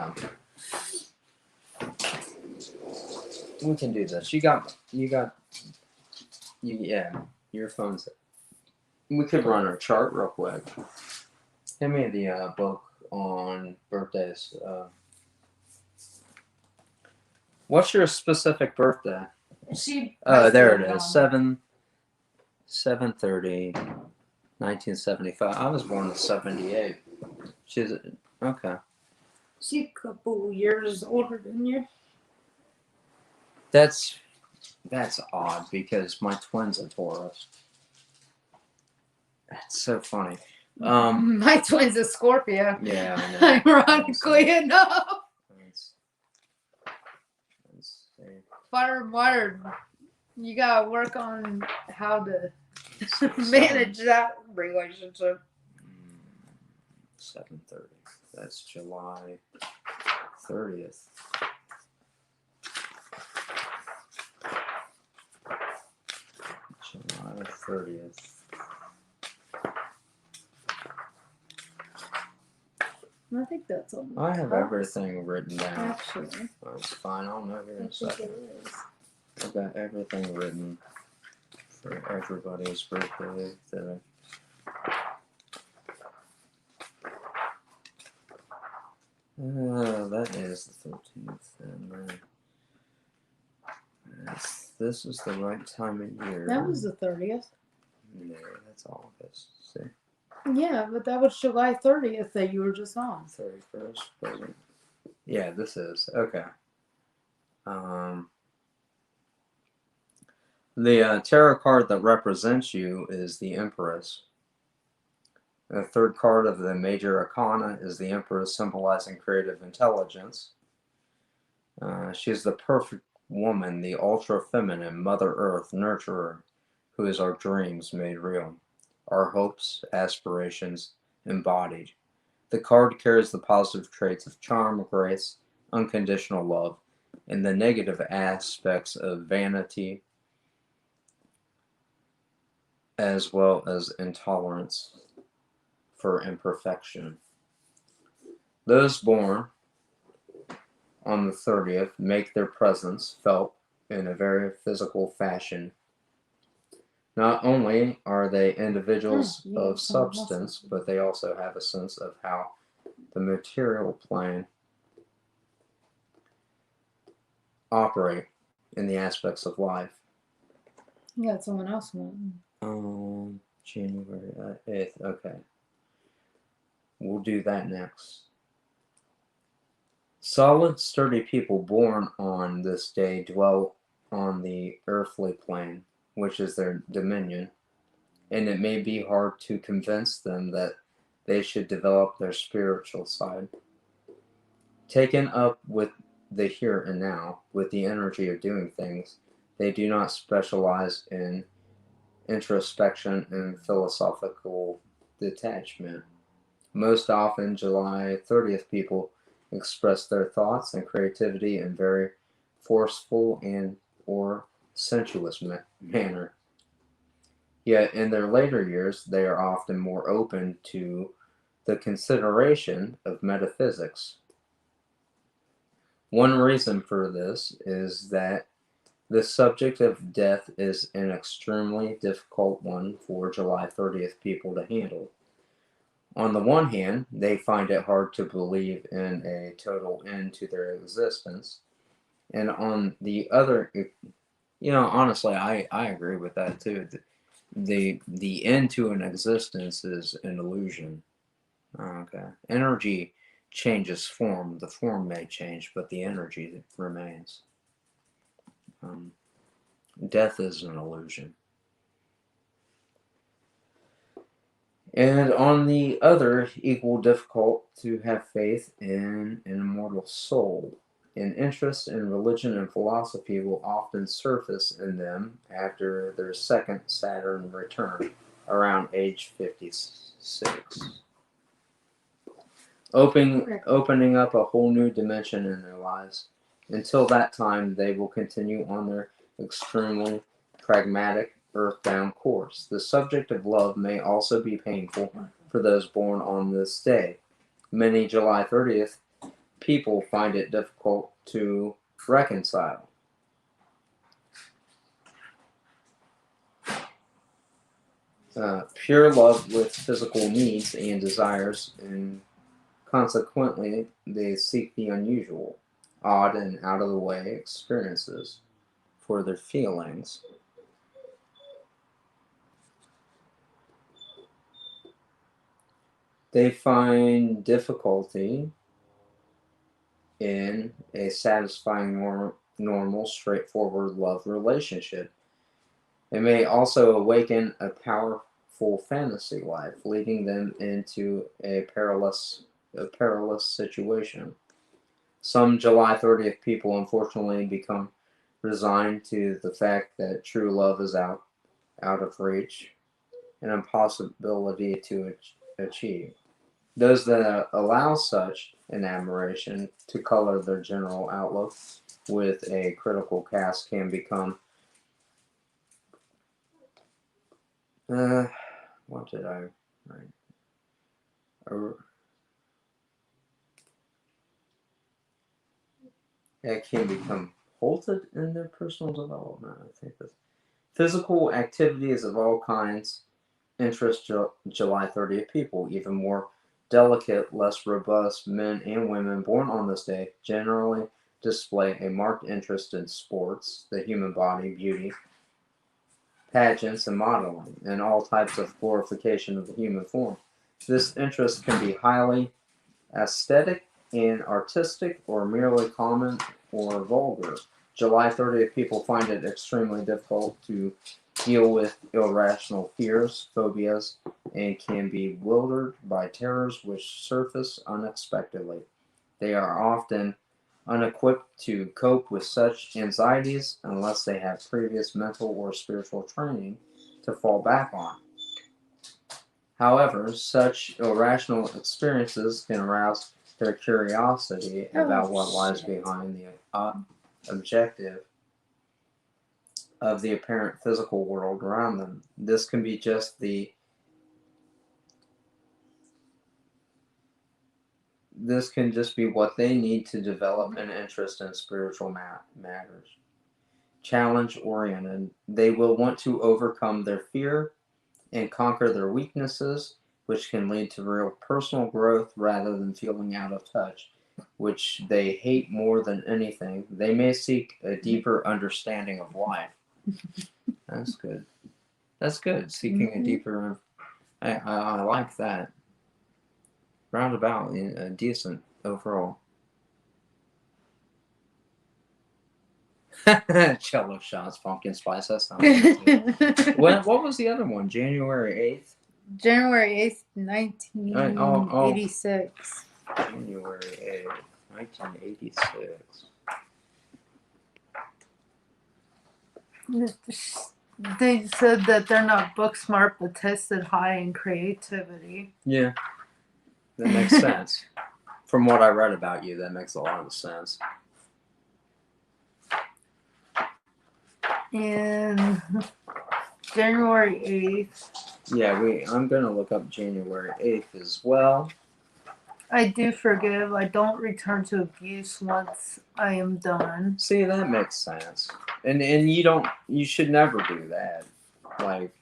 we can do this. Yeah, your phone's We could run a chart real quick. Give me the book on birthdays. What's your specific birthday? She. Oh, there it passed is. on. 7/30, 1975. I was born in 78. She's okay. She a couple years older than you. That's odd because my twin's a Taurus. That's so funny. My twin's a Scorpio. Yeah, I know. Ironically enough. Let's see. Fire and water. You gotta work on how to Seven. manage that relationship. 7/30. That's July 30th. July 30th. I think that's on. I have everything written down. Actually, That's fine. I'll know here in I a think second. it is. I've got everything written for everybody's birthday today. That is the 13th. And this is the right time of year. That was the 30th. No, that's August. See? Yeah, but that was July 30th that you were just on. 31st. Present. Yeah, this is. Okay. The tarot card that represents you is the Empress. The third card of the major arcana is the Empress, symbolizing creative intelligence. She's the perfect woman, the ultra-feminine Mother Earth nurturer, who is our dreams made real, our hopes, aspirations embodied. The card carries the positive traits of charm, grace, unconditional love, and the negative aspects of vanity, as well as intolerance for imperfection. Those born on the 30th make their presence felt in a very physical fashion. Not only are they individuals of substance, but they also have a sense of how the material plane operate in the aspects of life. You got someone else one. January 8th. Okay. We'll do that next. Solid, sturdy people born on this day dwell on the earthly plane, which is their dominion, and it may be hard to convince them that they should develop their spiritual side. Taken up with the here and now, with the energy of doing things, they do not specialize in introspection and philosophical detachment. Most often, July 30th people express their thoughts and creativity in very forceful and or sensuous manner. Yet in their later years, they are often more open to the consideration of metaphysics. One reason for this is that the subject of death is an extremely difficult one for July 30th people to handle. On the one hand, they find it hard to believe in a total end to their existence. And on the other, honestly, I agree with that too. The end to an existence is an illusion. Okay. Energy changes form. The form may change, but the energy remains. Death is an illusion. And on the other, equal difficult to have faith in an immortal soul. An interest in religion and philosophy will often surface in them after their second Saturn return, around age 56. Opening up a whole new dimension in their lives. Until that time, they will continue on their extremely pragmatic, earthbound course. The subject of love may also be painful for those born on this day. Many July 30th people find it difficult to reconcile. pure love with physical needs and desires, and consequently, they seek the unusual, odd, and out of the way experiences for their feelings. They find difficulty in a satisfying, normal, straightforward love relationship. It may also awaken a powerful fantasy life, leading them into a perilous situation. Some July 30th people unfortunately become resigned to the fact that true love is out of reach, an impossibility to achieve. Those that allow such an admiration to color their general outlook with a critical cast can become, what did I write? It can become halted in their personal development. I think this physical activities of all kinds interest July 30th people. Even more delicate, less robust men and women born on this day generally display a marked interest in sports, the human body, beauty, pageants, and modeling, and all types of glorification of the human form. This interest can be highly aesthetic and artistic, or merely common or vulgar. July 30th people find it extremely difficult to deal with irrational fears, phobias, and can be bewildered by terrors which surface unexpectedly. They are often unequipped to cope with such anxieties unless they have previous mental or spiritual training to fall back on. However, such irrational experiences can arouse their curiosity about what lies behind the objective of the apparent physical world around them. This can be just what they need to develop an interest in spiritual matters. Challenge oriented, they will want to overcome their fear and conquer their weaknesses, which can lead to real personal growth rather than feeling out of touch, which they hate more than anything. They may seek a deeper understanding of life. That's good. That's good. Seeking a deeper. I like that. Roundabout, decent overall. Cello shots, pumpkin spice. That sounds good. What was the other one? January 8th? January 8th, 1986. January 8th, 1986. They said that they're not book smart but tested high in creativity. Yeah, that makes sense. From what I read about you, that makes a lot of sense. And January 8th. Yeah, I'm going to look up January 8th as well. I do forgive. I don't return to abuse once I am done. See, that makes sense. And you should never do that. Like,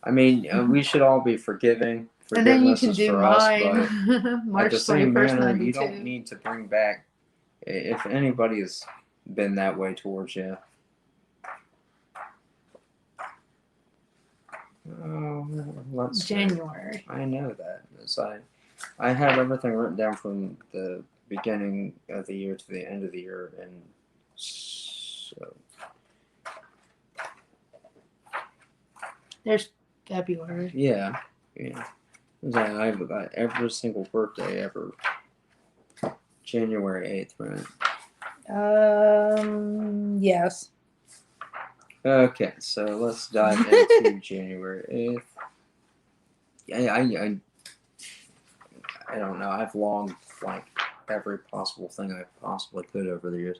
I mean, we should all be forgiving. And then you Forgiveness can is do for mine. us, but March at the same 21st, manner, 92. you don't need to bring back, if anybody's been that way towards you. Oh, let's January. see. I know that. I have everything written down from the beginning of the year to the end of the year, and so There's February. yeah. I've got every single birthday ever. January 8th, right? Yes. Okay, so let's dive into January 8th. I don't know. I've longed like every possible thing I possibly could over the years.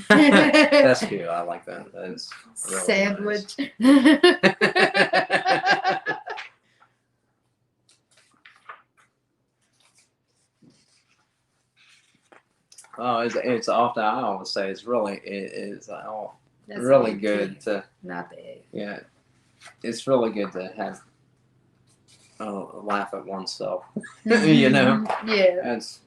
That's cute. I like that. That's really sandwich. Nice. Oh, it's often I always say it's really it is That's really the good 18th, to, not the 8th. yeah, it's really good to have laugh at oneself. You know, Yeah. that's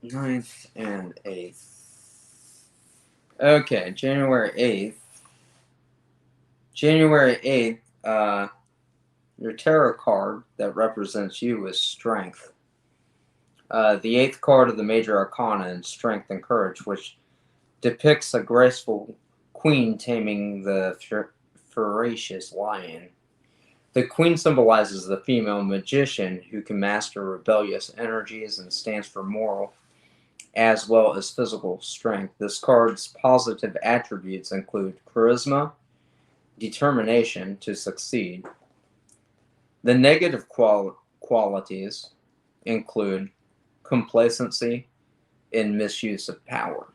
9th and 8th. Okay, January 8th. January 8th, your tarot card that represents you is Strength. The 8th card of the major arcana is Strength and Courage, which depicts a graceful queen taming the ferocious lion. The queen symbolizes the female magician who can master rebellious energies and stands for moral as well as physical strength. This card's positive attributes include charisma, determination to succeed. The negative qualities include complacency and misuse of power.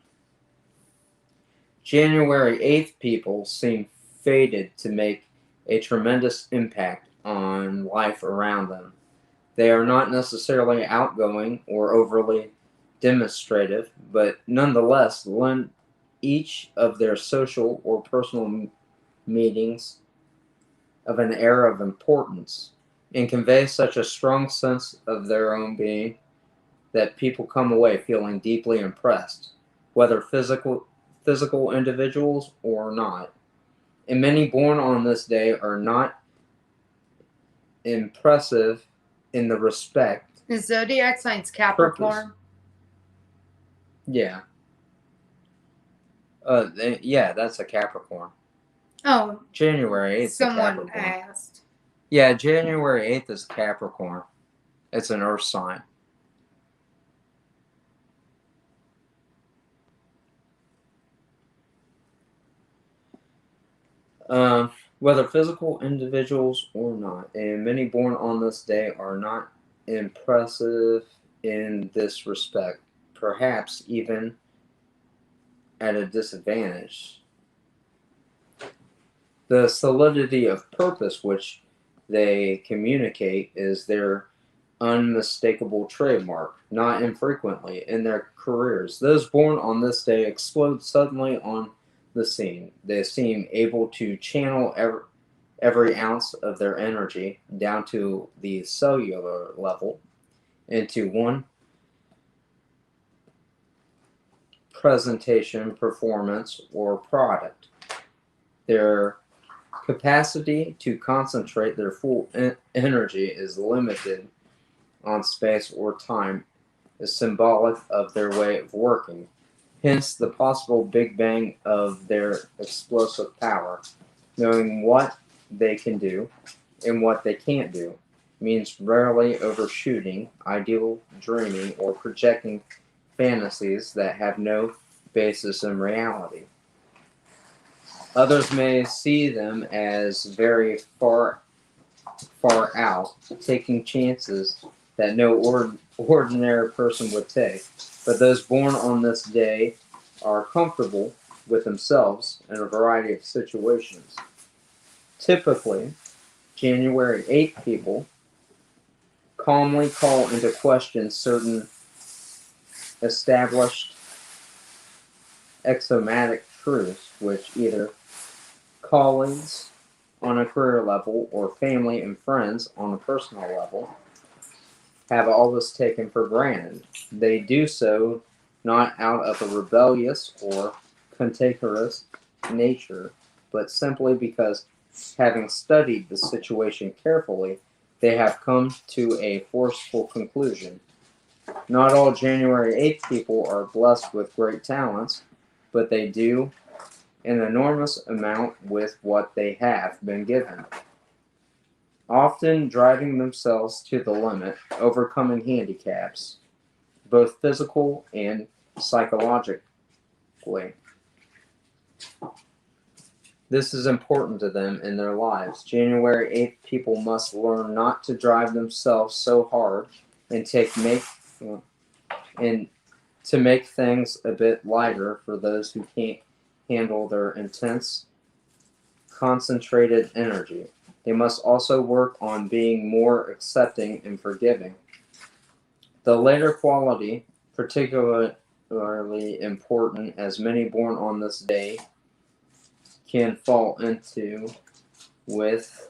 January 8th people seem fated to make a tremendous impact on life around them. They are not necessarily outgoing or overly demonstrative, but nonetheless lend each of their social or personal meetings of an air of importance and convey such a strong sense of their own being that people come away feeling deeply impressed, whether physical individuals or not. And many born on this day are not impressive in the respect. The zodiac sign's Capricorn. Yeah. Yeah, that's a Capricorn. Oh, January 8th. someone asked. Yeah, January 8th is Capricorn. It's an earth sign. Whether physical individuals or not, and many born on this day are not impressive in this respect, perhaps even at a disadvantage. The solidity of purpose which they communicate is their unmistakable trademark. Not infrequently in their careers, those born on this day explode suddenly on the scene. They seem able to channel every ounce of their energy down to the cellular level into one presentation, performance, or product. Their capacity to concentrate their full energy is limited on space or time, is symbolic of their way of working. Hence, the possible big bang of their explosive power. Knowing what they can do and what they can't do means rarely overshooting, ideal dreaming, or projecting fantasies that have no basis in reality. Others may see them as very far out, taking chances that no ordinary person would take. But those born on this day are comfortable with themselves in a variety of situations. Typically, January 8th people calmly call into question certain established axiomatic truths which either colleagues on a career level or family and friends on a personal level have always taken for granted. They do so not out of a rebellious or cantankerous nature, but simply because, having studied the situation carefully, they have come to a forceful conclusion. Not all January 8th people are blessed with great talents, but they do an enormous amount with what they have been given, often driving themselves to the limit, overcoming handicaps, both physical and psychologically. This is important to them in their lives. January 8th people must learn not to drive themselves so hard and to make things a bit lighter for those who can't handle their intense, concentrated energy. They must also work on being more accepting and forgiving. The latter quality, particularly particularly important, as many born on this day can fall into with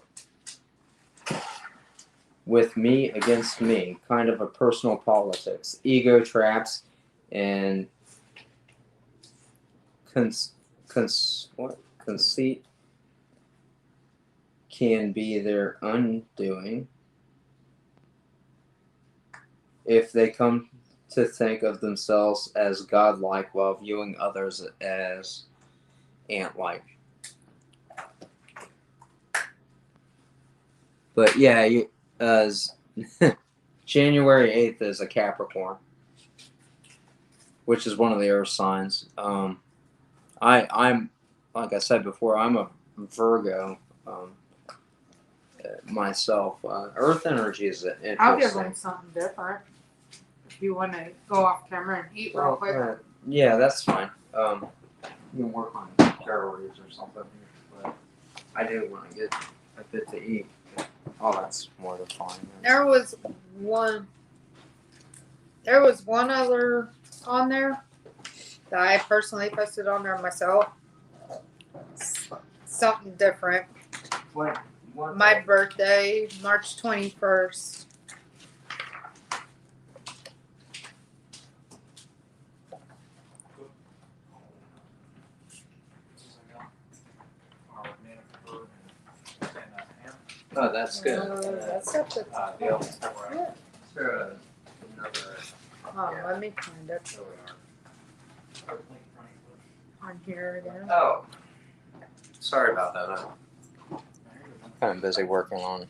me against me, kind of a personal politics, ego traps, and conceit can be their undoing if they come to think of themselves as godlike while viewing others as ant-like. But yeah, January 8th is a Capricorn, which is one of the earth signs. I'm like I said before, I'm a Virgo myself. Earth energy is interesting. I'll give them something different. If you want to go off camera and eat real quick. Yeah, that's fine. You can work on calories or something, but I do want to get a bit to eat. Oh, that's more than fine. There was one other on there that I personally posted on there myself. Something different. What? My birthday, March 21st. Oh, that's good. That's up to Deal. yeah. Sure, another. Oh, let me find it on here again. Oh, sorry about that. I'm kind of busy working on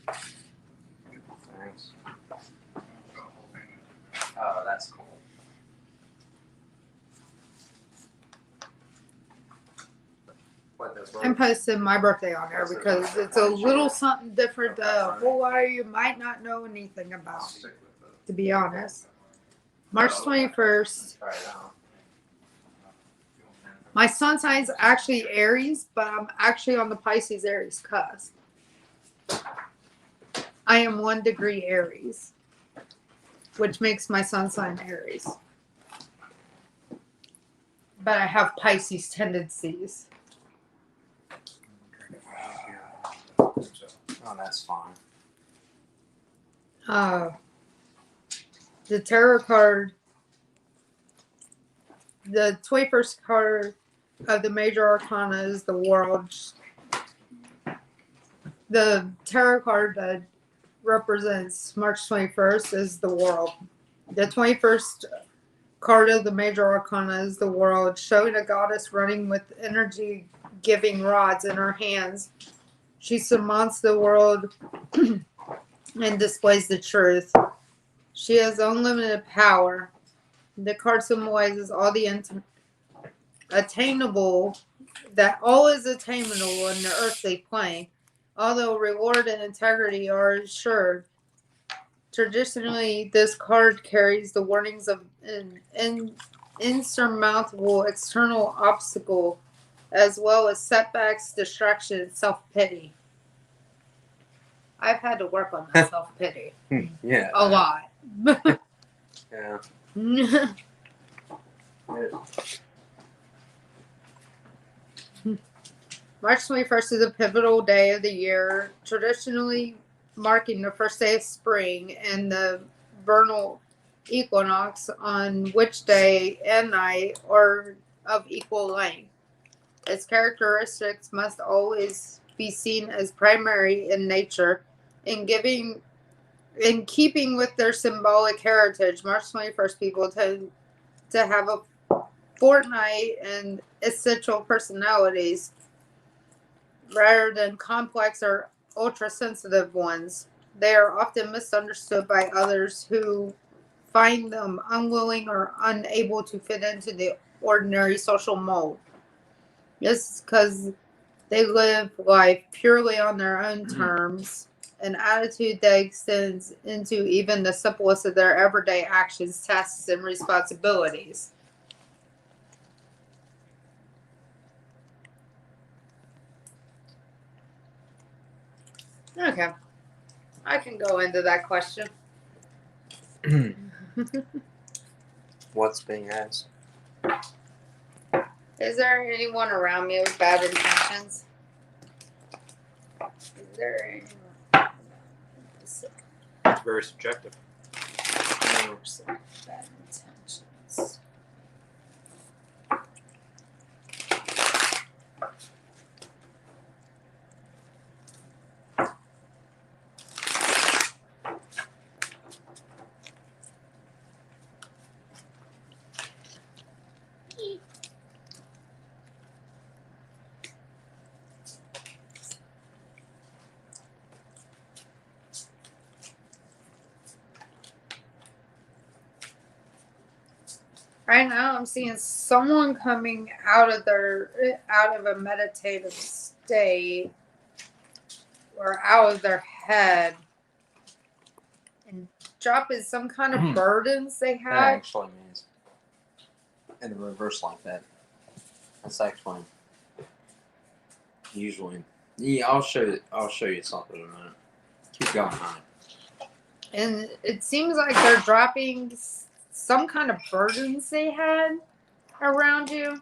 things. Oh, that's cool. I'm posting my birthday on there because it's a little something different that a whole lot of you might not know anything about, to be honest. March 21st. My sun sign's actually Aries, but I'm actually on the Pisces Aries cusp. I am 1 degree Aries, which makes my sun sign Aries. But I have Pisces tendencies. Oh, that's fine. The tarot card, the 21st card of the major arcana is the world. The tarot card that represents March 21st is the world. The 21st card of the major arcana is the world, showing a goddess running with energy giving rods in her hands. She surmounts the world and displays the truth. She has unlimited power. The card symbolizes all the attainable, that all is attainable in the earthly plane, although reward and integrity are assured. Traditionally, this card carries the warnings of an insurmountable external obstacle, as well as setbacks, distraction, and self-pity. I've had to work on that self-pity. Yeah. A lot. Yeah. March 21st is a pivotal day of the year, traditionally marking the first day of spring and the vernal equinox, on which day and night are of equal length. Its characteristics must always be seen as primary in nature. In keeping with their symbolic heritage, March 21st people tend to have a fortnight and essential personalities rather than complex or ultra-sensitive ones. They are often misunderstood by others who find them unwilling or unable to fit into the ordinary social mold. This is because they live life purely on their own terms, an attitude that extends into even the simplest of their everyday actions, tasks, and responsibilities. Okay. I can go into that question. What's being asked? Is there anyone around me with bad intentions? Is there anyone? Very subjective. Bad intentions. Right now, I'm seeing someone coming out of a meditative state or out of their head and dropping some kind of burdens they That had. actually means in the reverse like that. That's actually usually. Yeah, I'll show you something in a minute. Keep going, honey. And it seems like they're dropping some kind of burdens they had around you,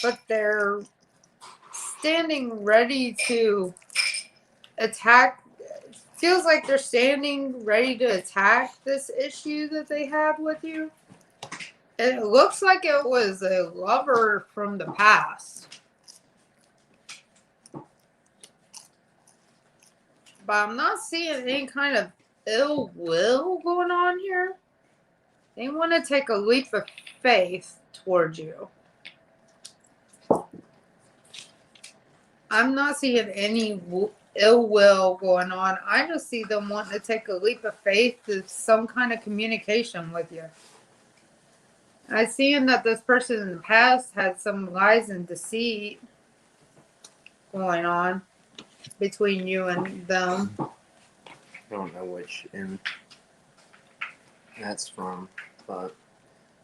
but they're standing ready to attack. Feels like they're standing ready to attack this issue that they have with you. And it looks like it was a lover from the past. But I'm not seeing any kind of ill will going on here. They want to take a leap of faith towards you. I'm not seeing any ill will going on. I just see them wanting to take a leap of faith to some kind of communication with you. I see that this person in the past had some lies and deceit going on between you and them. I don't know which end that's from, but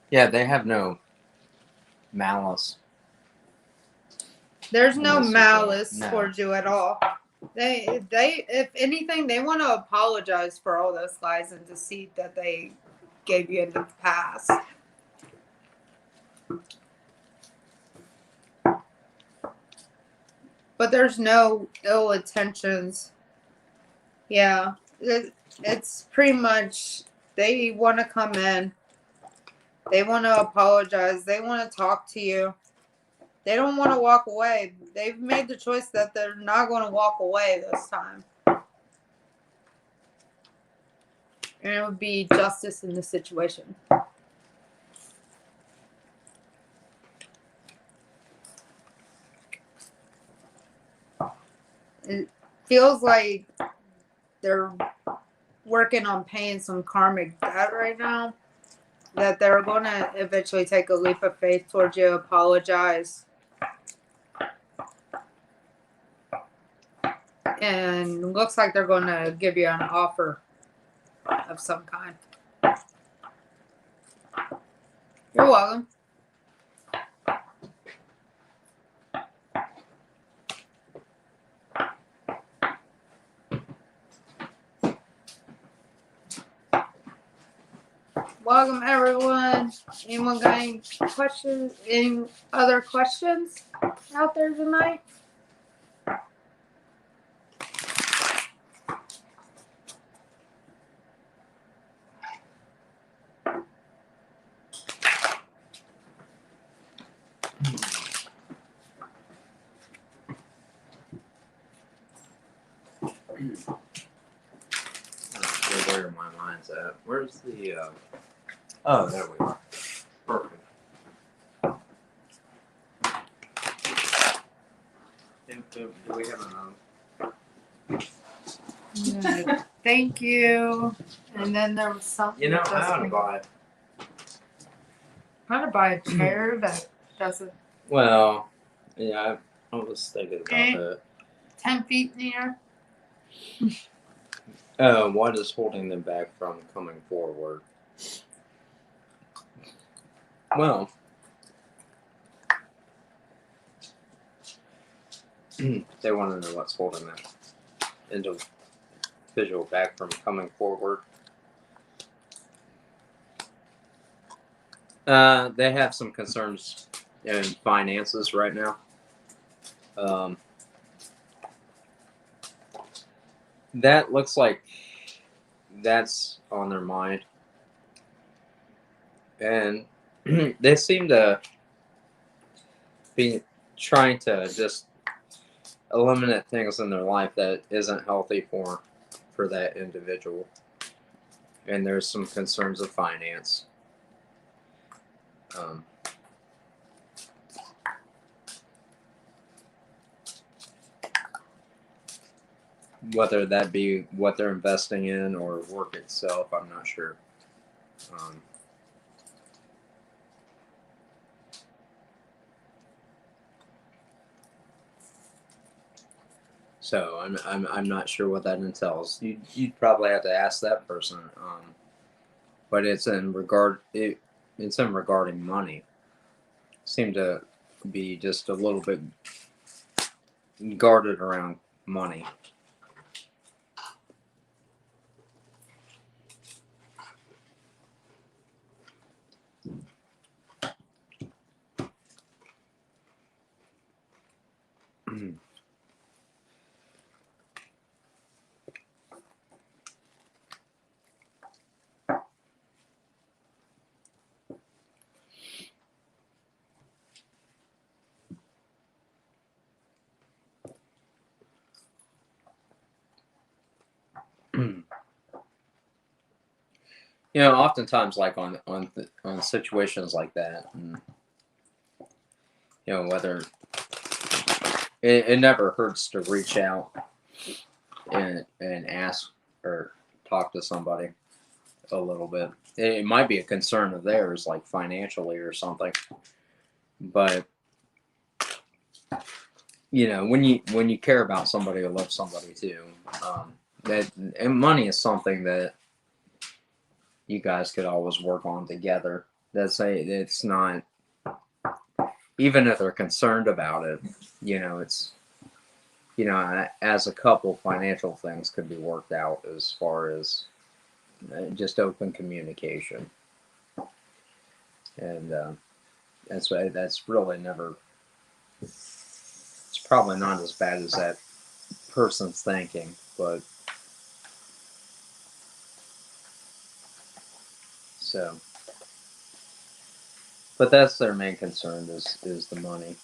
yeah, they have no malice. There's no malice No. towards you at all. They, if anything, they want to apologize for all those lies and deceit that they gave you in the past. But there's no ill intentions. Yeah, it's pretty much they want to come in. They want to apologize. They want to talk to you. They don't want to walk away. They've made the choice that they're not going to walk away this time. And it would be justice in this situation. It feels like they're working on paying some karmic debt right now. That they're going to eventually take a leap of faith towards you, apologize. And looks like they're going to give you an offer of some kind. You're welcome. Welcome, everyone. Anyone got any questions? Any other questions out there tonight? Where my mind's at. Where's the oh, there we are. Perfect. Do we have another? Yeah, thank you. And then there was something. You know, that I ought to doesn't- buy. I'm gonna buy a chair that doesn't Well, yeah, I was thinking about that. 10 feet in the air. What is holding them back from coming forward? Well, they want to know what's holding that individual back from coming forward. They have some concerns and finances right now. That looks like that's on their mind. And they seem to be trying to just eliminate things in their life that isn't healthy for that individual. And there's some concerns of finance. Whether that be what they're investing in or work itself, I'm not sure. So I'm not sure what that entails. You'd probably have to ask that person. But it's in regarding money. Seem to be just a little bit guarded around money. You know, oftentimes, like on situations like that, and, you know, whether it never hurts to reach out and ask or talk to somebody a little bit. It might be a concern of theirs, like financially or something, but you know, when you care about somebody or love somebody too, that and money is something that you guys could always work on together. It's not, even if they're concerned about it, you know, it's, you know, as a couple, financial things could be worked out as far as just open communication. And that's really never, it's probably not as bad as that person's thinking, but so. But that's their main concern is the money,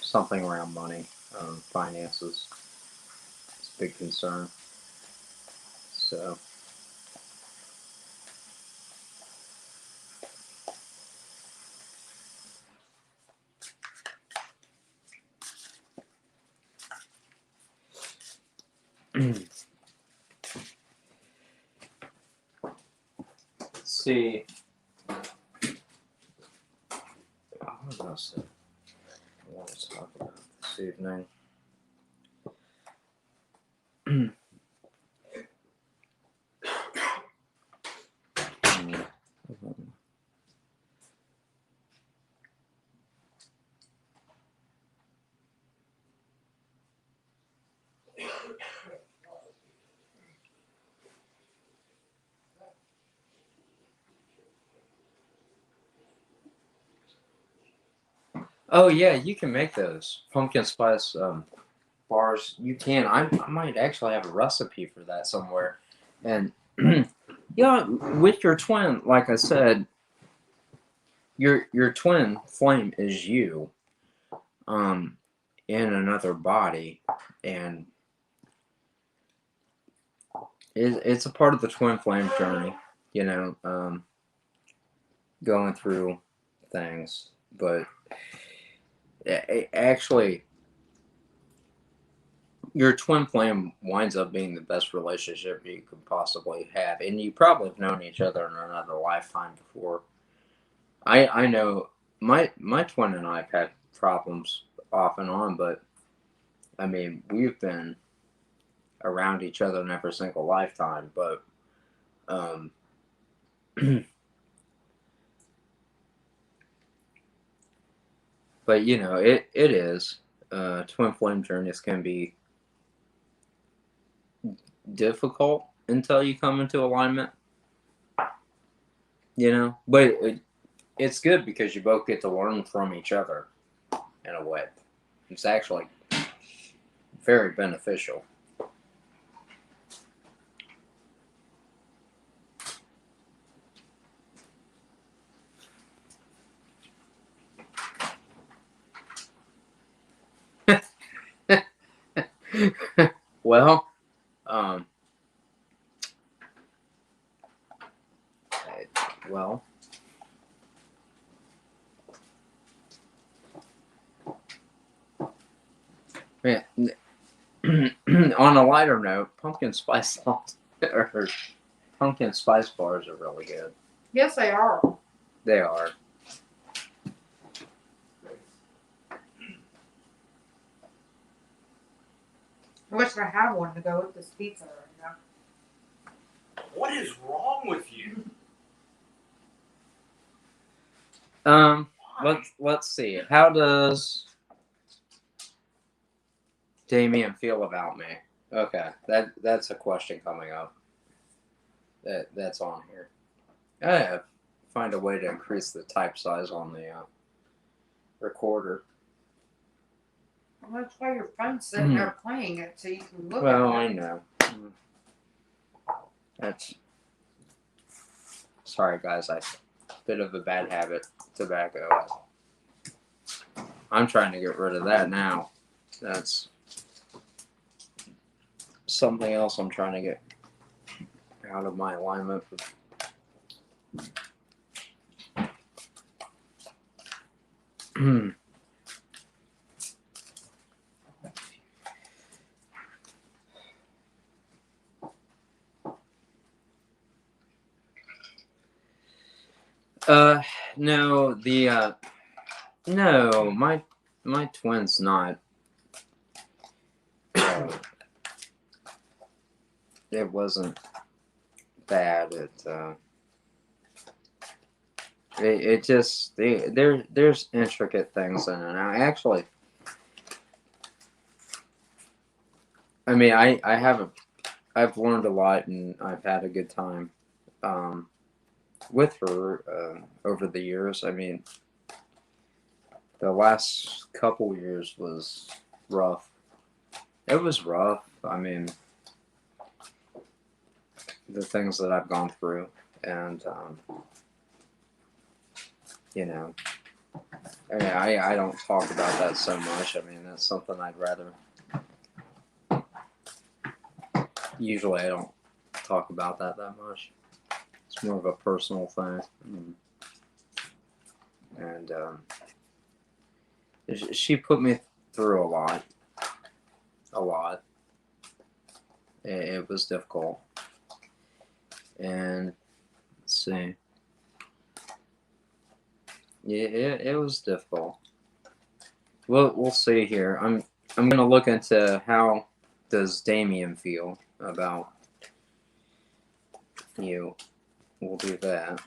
something around money, finances. It's a big concern. So. Let's see. What else I want to talk about this evening? Oh yeah, you can make those pumpkin spice bars. You can. I might actually have a recipe for that somewhere. And yeah, with your twin, like I said, your twin flame is you, in another body, and it's a part of the twin flame journey. You know, going through things, but actually your twin flame winds up being the best relationship you could possibly have, and you probably have known each other in another lifetime before. I know my twin and I have had problems off and on, but I mean we've been around each other in every single lifetime, but but you know it is twin flame journeys can be difficult until you come into alignment, you know, but it's good because you both get to learn from each other in a way. It's actually very beneficial. Well, well, yeah. On a lighter note, pumpkin spice latte or pumpkin spice bars are really good. Yes, they are. They are. I wish I had one to go with this pizza right now. What is wrong with you? Let's see. How does Damian feel about me? Okay, that's a question coming up. That's on here. I find a way to increase the type size on the recorder. Well, that's why your phone's sitting there playing it, so you can look Well, at I it. know. That's sorry, guys. I bit of a bad habit. Tobacco. I'm trying to get rid of that now. That's something else I'm trying to get out of my alignment with. No, no, my twin's not. It wasn't bad. It just there's intricate things in it. I mean, I've learned a lot and I've had a good time with her over the years. I mean, the last couple years was rough. It was rough. I mean, the things that I've gone through, and you know, I don't talk about that so much. I mean, that's something I'd rather. Usually, I don't talk about that much. It's more of a personal thing, and she put me through a lot. It was difficult, and let's see. Yeah, it was difficult. We'll see here. I'm gonna look into how does Damian feel about you. We'll do that.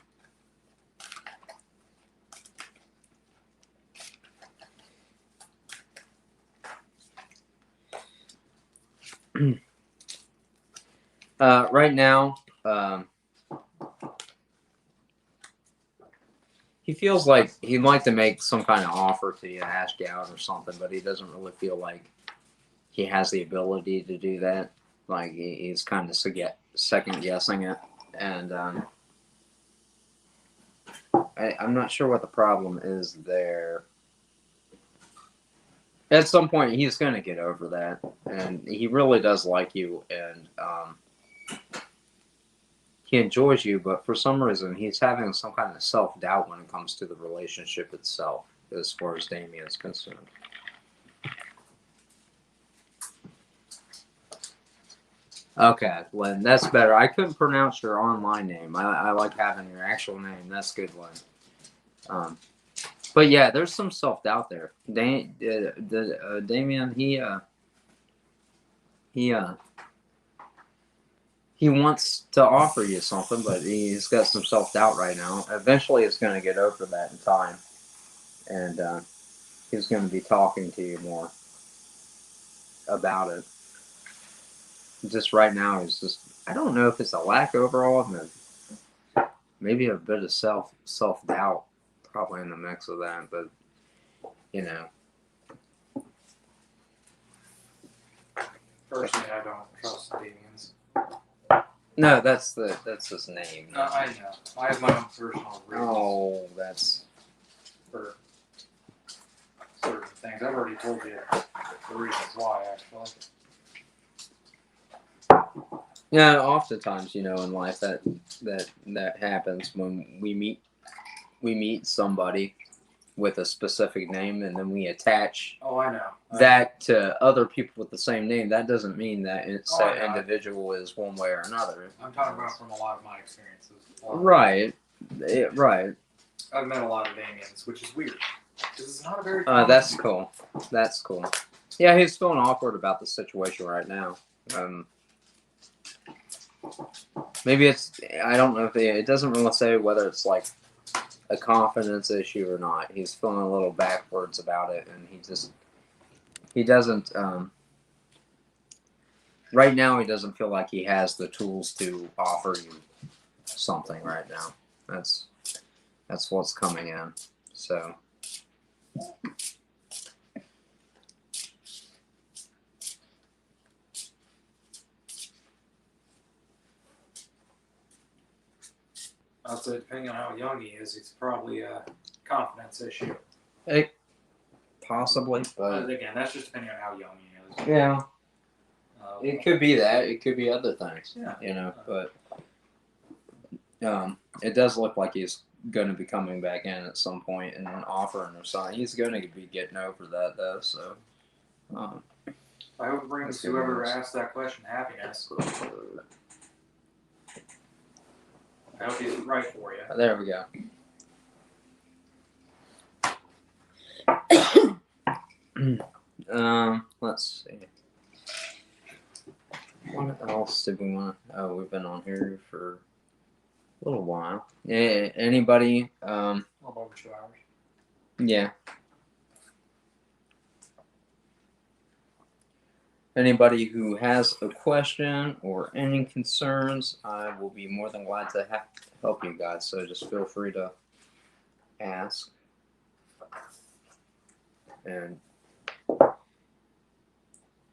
Right now, he feels like he'd like to make some kind of offer to you, ask you out or something, but he doesn't really feel like he has the ability to do that. Like he's kind of second guessing it, and I'm not sure what the problem is there. At some point, he's going to get over that, and he really does like you, and he enjoys you, but for some reason, he's having some kind of self-doubt when it comes to the relationship itself, as far as Damian is concerned. Okay, Lynn, that's better. I couldn't pronounce your online name. I like having your actual name. That's good, Lynn. But yeah, there's some self-doubt there. Damian, he wants to offer you something, but he's got some self-doubt right now. Eventually, he's going to get over that in time, and he's going to be talking to you more about it. Just right now, he's just, I don't know if it's a lack overall, maybe a bit of self-doubt probably in the mix of that, but you know. Personally, I don't trust Damian's. No, that's his name. No, I know. I have my own personal reasons Oh, that's for certain things. I've already told you the reasons why, actually. yeah. Oftentimes, you know, in life that happens when we meet somebody with a specific name, and then we attach Oh, I know. that to other people with the same name. That doesn't mean that it's Oh, I know. individual is one way or another. I'm talking about from a lot of my experiences. Right. Right. I've met a lot of Damians, which is weird. Because it's not a very That's cool. That's cool. Yeah, he's feeling awkward about the situation right now. Maybe it's, I don't know if it doesn't really say whether it's like a confidence issue or not. He's feeling a little backwards about it, and he doesn't, right now he doesn't feel like he has the tools to offer you something right now. That's what's coming in. So. I'd say depending on how young he is, it's probably a confidence issue. Possibly, but again, that's just depending on how young he is. yeah, it could be that. It could be other things. Yeah. You know, but it does look like he's going to be coming back in at some point and offering or something. He's going to be getting over that though. So. I hope it brings whoever asked that question happiness. I hope he's right for you. There we go. Let's see. What else did we want? Oh, we've been on here for a little while. Yeah, anybody? A little over 2 hours. Yeah. Anybody who has a question or any concerns, I will be more than glad to help you guys. So just feel free to ask. And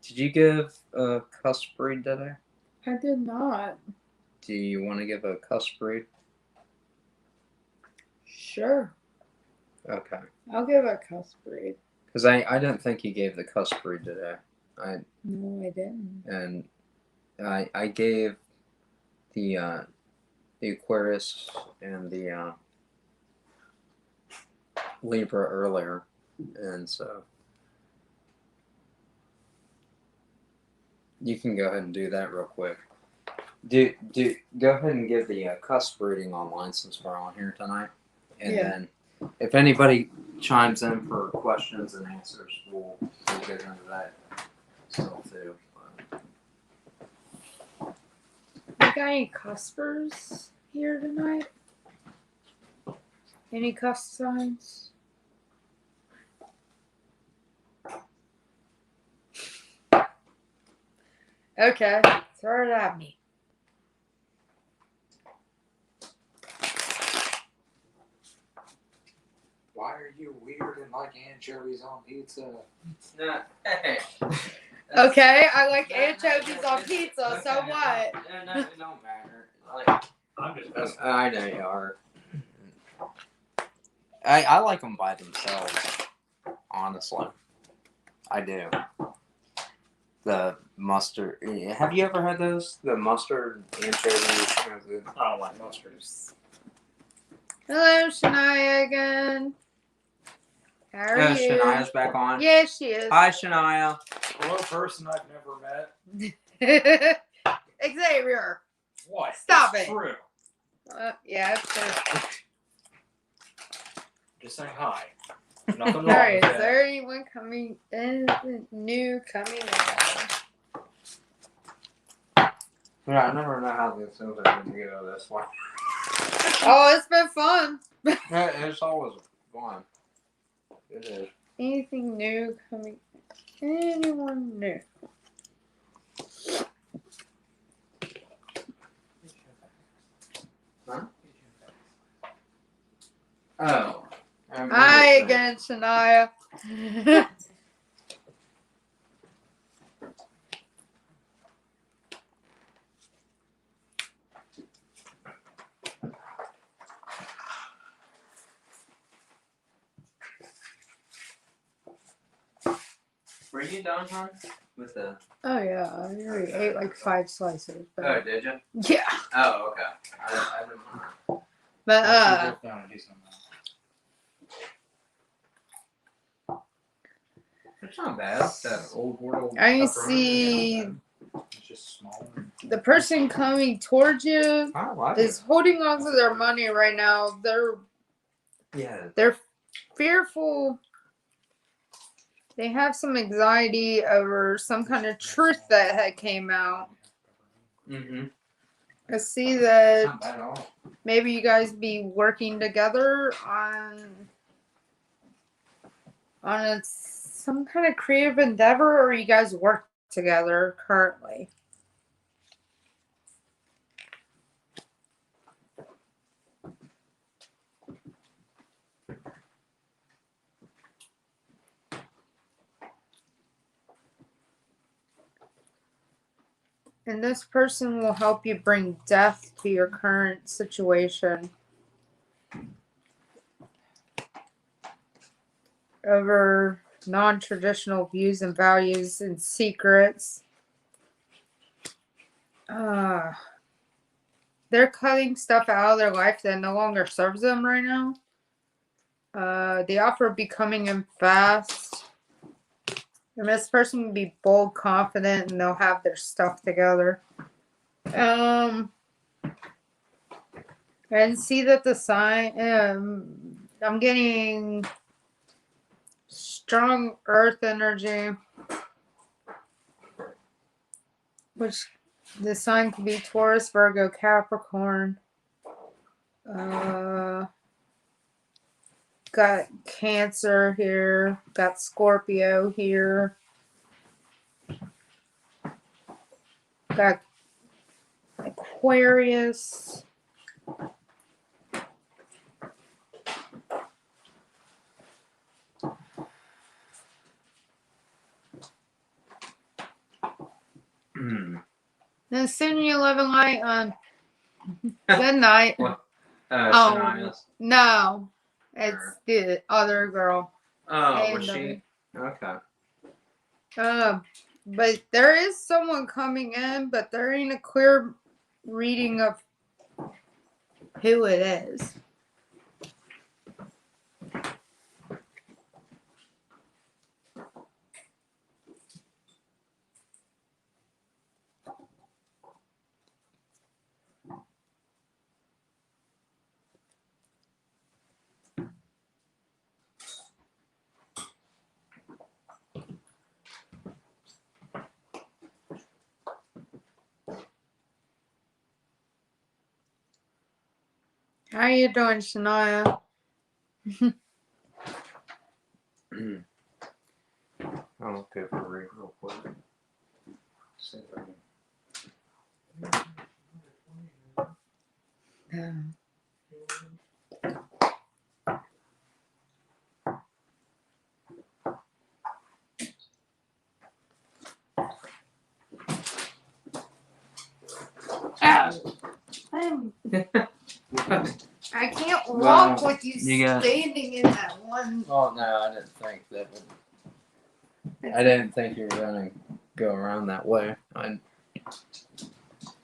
did you give a cusp read today? I did not. Do you want to give a cusp read? Sure. Okay. I'll give a cusp read. Because I didn't think you gave the cusp read today. No, I didn't. And I gave the Aquarius and the Libra earlier, and so you can go ahead and do that real quick. Do go ahead and give the cusp reading online since we're on here tonight, and then if anybody chimes in for questions and answers, we'll get into that still too. You got any cuspers here tonight? Any cusp signs? Okay, throw it at me. Why are you weird and like anchovies on pizza? No, hey. Okay, I like anchovies on pizza, so what? No, it don't matter. Like, I'm just messing. I know you are. I like them by themselves, honestly. I do. The mustard. Have you ever had those? The mustard anchovies. I don't like mustards. Hello, Shania again. How are you? Shania's back on. Yeah, she is. Hi, Shania. Hello, person I've never met. Xavier. What? Stop it's it. True. Yeah, it's true. Just saying hi. Nothing wrong Alright, with is that. there anyone coming in? New coming in? Yeah, I never know how this is going to go this way. Oh, it's been fun. It's always fun. It is. Anything new coming? Anyone new? Huh? Oh. Hi again, Shania. Were you done, hon? With the... Oh yeah, I already ate like 5 slices. But... Oh, did you? Yeah. Oh, okay. I didn't know. But It's not bad. That old world. I pepperoni. see It's just small. the person coming towards you I like is it. holding on to their money right now. Yeah. They're fearful. They have some anxiety over some kind of truth that had came out. Mm-hmm. I see Not that bad at all. maybe you guys be working together on some kind of creative endeavor, or you guys work together currently. And this person will help you bring death to your current situation. Over non-traditional views and values and secrets. They're cutting stuff out of their life that no longer serves them right now. The offer of becoming in fast. And this person will be bold, confident, and they'll have their stuff together. And see that the sign, I'm getting strong earth energy, which the sign could be Taurus, Virgo, Capricorn. Got Cancer here, got Scorpio here, got Aquarius. And soon you live in light on. Good night. What? Oh, Shania's. no. It's the other girl. Oh, was she? Okay. But there is someone coming in, but there ain't a clear reading of who it is. How you doing, Shania? I'll look over real quick. See if I can. I can't walk with you You got- standing in that one. Oh no, I didn't think that would. I didn't think you were gonna go around that way. I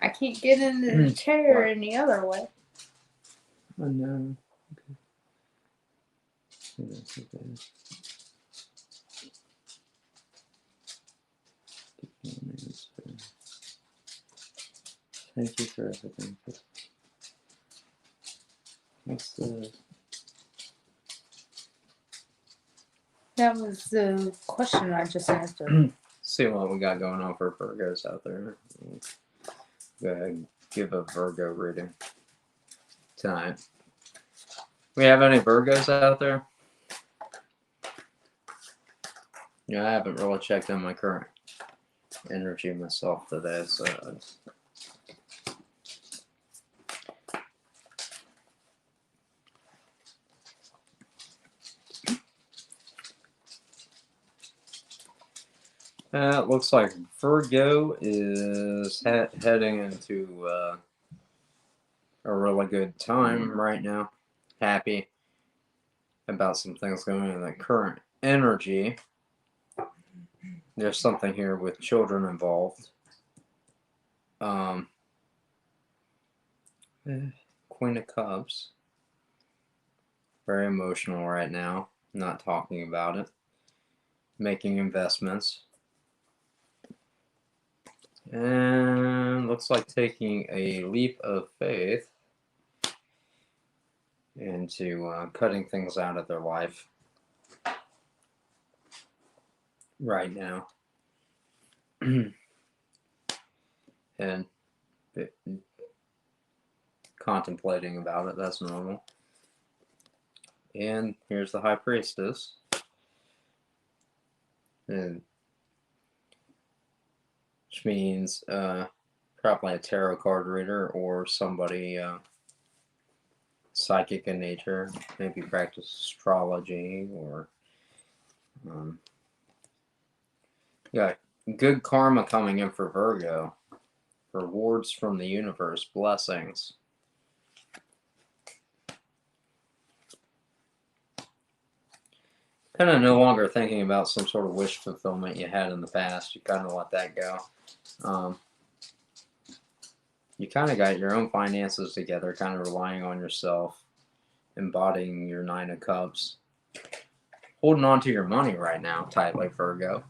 can't get into the chair What? any other way. Oh no. Thank you for everything. What's the... That was the question I just answered. See what we got going on for Virgos out there. Go ahead and give a Virgo reading tonight. We have any Virgos out there? Yeah, I haven't really checked on my current energy myself today, so it's... It looks like Virgo is heading into a really good time right now. Happy about some things going in the current energy. There's something here with children involved. Queen of Cups. Very emotional right now. Not talking about it. Making investments. And looks like taking a leap of faith into cutting things out of their life right now. And contemplating about it, that's normal. And here's the High Priestess. And which means probably a tarot card reader or somebody psychic in nature, maybe practice astrology or got good karma coming in for Virgo. Rewards from the universe, blessings. Kind of no longer thinking about some sort of wish fulfillment you had in the past. You kind of let that go. You kind of got your own finances together, kind of relying on yourself, embodying your Nine of Cups. Holding on to your money right now, tightly, Virgo.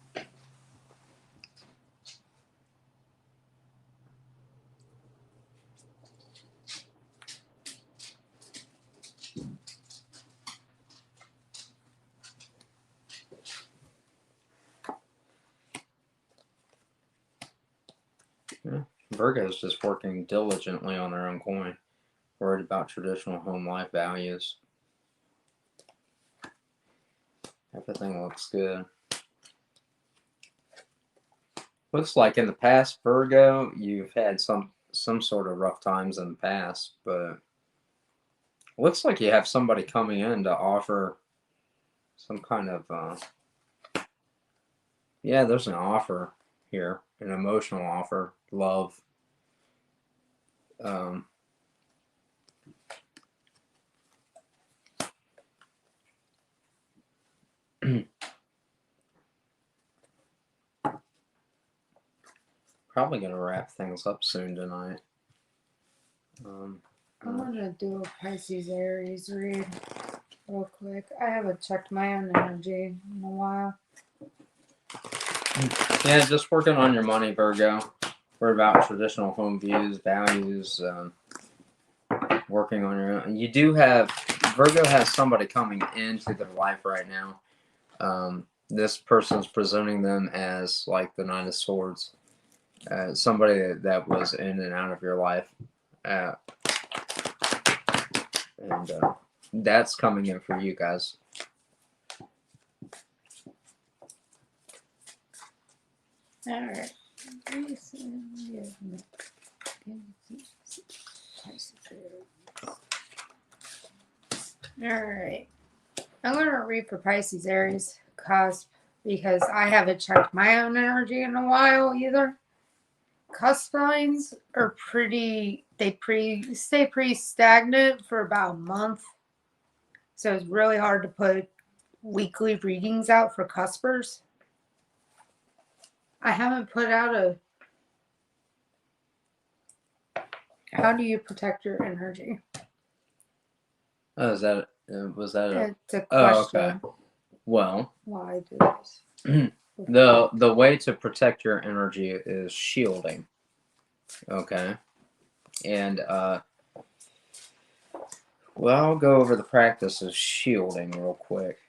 Yeah. Virgo's just working diligently on their own coin. Worried about traditional home life values. Everything looks good. Looks like in the past, Virgo, you've had some sort of rough times in the past, but looks like you have somebody coming in to offer some kind of yeah, there's an offer here, an emotional offer, love. Probably gonna wrap things up soon tonight. I want to do a Pisces Aries read real quick. I haven't checked my own energy in a while. Yeah, just working on your money, Virgo. Worried about traditional home views, values, working on your own. You do have, Virgo has somebody coming into their life right now. This person's presenting them as like the Nine of Swords. Somebody that was in and out of your life. And that's coming in for you guys. All right. All right. I'm going to read for Pisces Aries cusp because I haven't checked my own energy in a while either. Cusp lines are stay pretty stagnant for about a month. So it's really hard to put weekly readings out for cuspers. I haven't put out how do you protect your energy? Oh, was that It's a question. Oh, okay. Well, Why do this? the way to protect your energy is shielding. Okay. And well, I'll go over the practice of shielding real quick.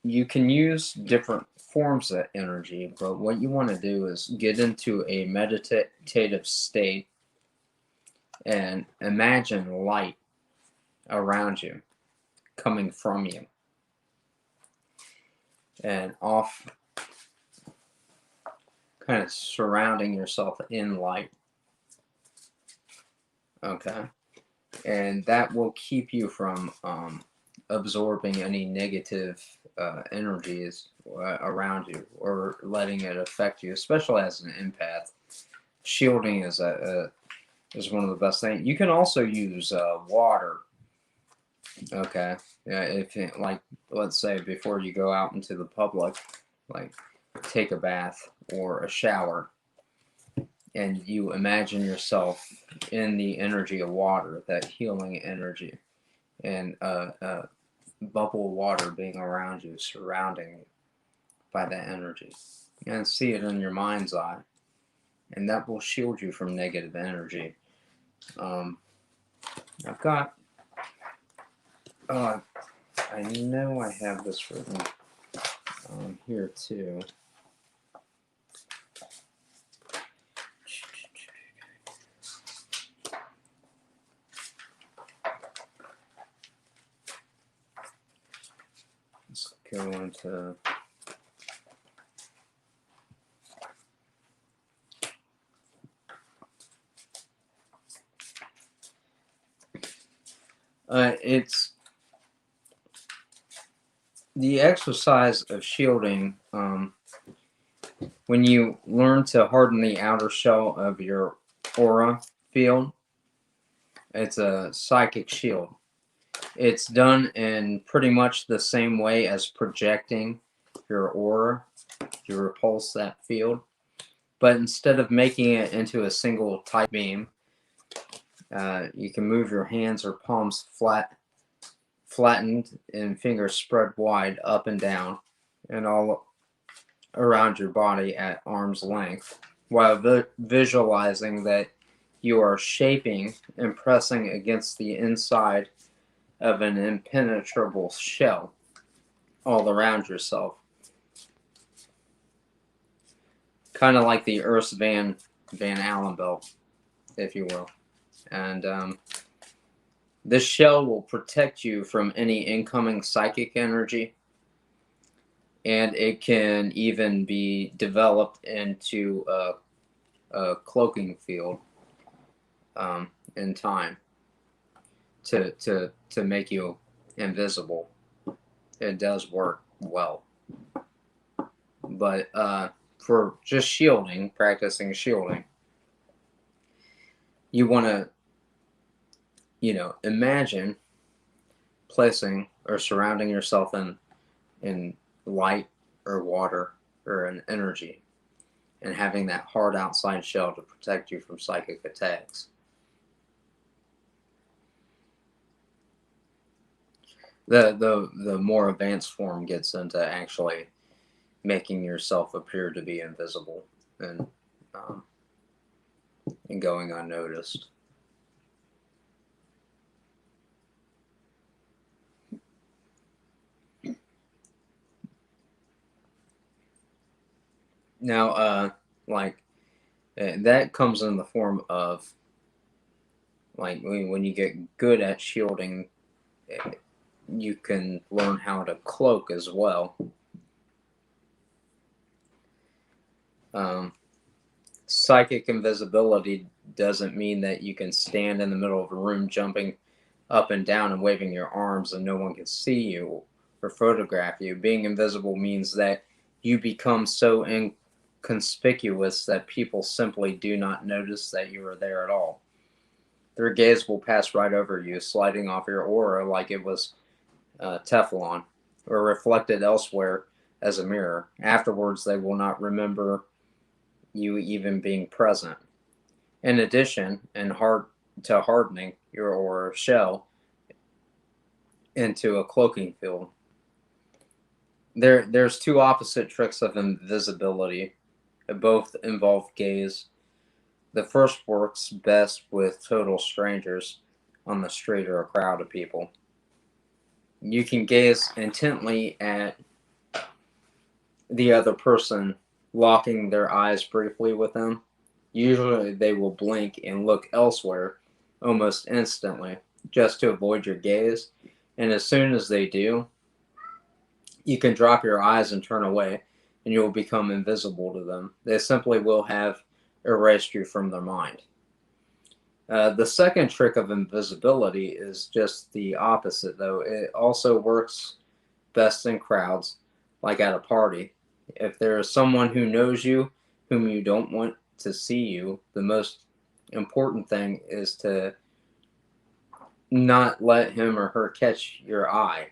You can use different forms of energy, but what you want to do is get into a meditative state and imagine light around you, coming from you, and off, kind of surrounding yourself in light. Okay. And that will keep you from absorbing any negative energies around you or letting it affect you, especially as an empath. Shielding is is one of the best things. You can also use water. Okay, yeah. If it, like, let's say before you go out into the public, like take a bath or a shower, and you imagine yourself in the energy of water, that healing energy, and bubble water being around you, surrounding you by that energy, and see it in your mind's eye, and that will shield you from negative energy. I've got, I know I have this written here too. Let's go into it's the exercise of shielding. When you learn to harden the outer shell of your aura field, it's a psychic shield. It's done in pretty much the same way as projecting your aura. You repulse that field, but instead of making it into a single tight beam, you can move your hands or palms flattened and fingers spread wide up and down and all around your body at arm's length, while visualizing that you are shaping and pressing against the inside of an impenetrable shell all around yourself. Kind of like the Earth's Van Allen belt, if you will. And this shell will protect you from any incoming psychic energy, and it can even be developed into a cloaking field in time to make you invisible. It does work well, but for just shielding, practicing shielding, you want to, imagine placing or surrounding yourself in light or water or an energy, and having that hard outside shell to protect you from psychic attacks. The more advanced form gets into actually making yourself appear to be invisible and going unnoticed. Now, that comes in the form of, like, when you get good at shielding, you can learn how to cloak as well. Psychic invisibility doesn't mean that you can stand in the middle of a room jumping up and down and waving your arms and no one can see you or photograph you. Being invisible means that you become so inconspicuous that people simply do not notice that you are there at all. Their gaze will pass right over you, sliding off your aura like it was Teflon, or reflected elsewhere as a mirror. Afterwards, they will not remember you even being present. In addition, to hardening your aura shell into a cloaking field, there's two opposite tricks of invisibility. Both involve gaze. The first works best with total strangers on the street or a crowd of people. You can gaze intently at the other person, locking their eyes briefly with them. Usually they will blink and look elsewhere almost instantly, just to avoid your gaze. And as soon as they do, you can drop your eyes and turn away, and you will become invisible to them. They simply will have erased you from their mind. The second trick of invisibility is just the opposite, though. It also works best in crowds, like at a party. If there is someone who knows you, whom you don't want to see you, the most important thing is to not let him or her catch your eye.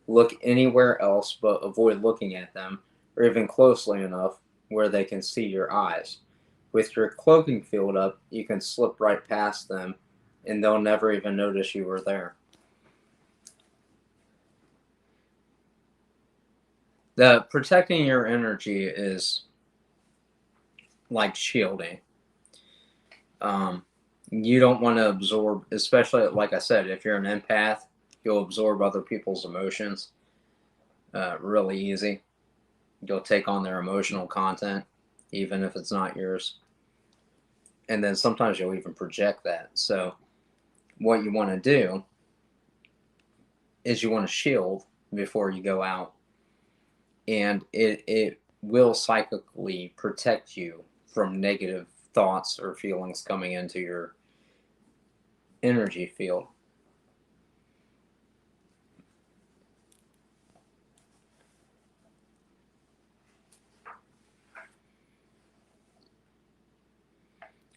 Look anywhere else, but avoid looking at them, or even closely enough where they can see your eyes. With your cloaking field up, you can slip right past them, and they'll never even notice you were there. The protecting your energy is like shielding. You don't want to absorb, especially like I said, if you're an empath, you'll absorb other people's emotions really easy. You'll take on their emotional content, even if it's not yours. And then sometimes you'll even project that. So what you want to do is you want to shield before you go out. And it will psychically protect you from negative thoughts or feelings coming into your energy field.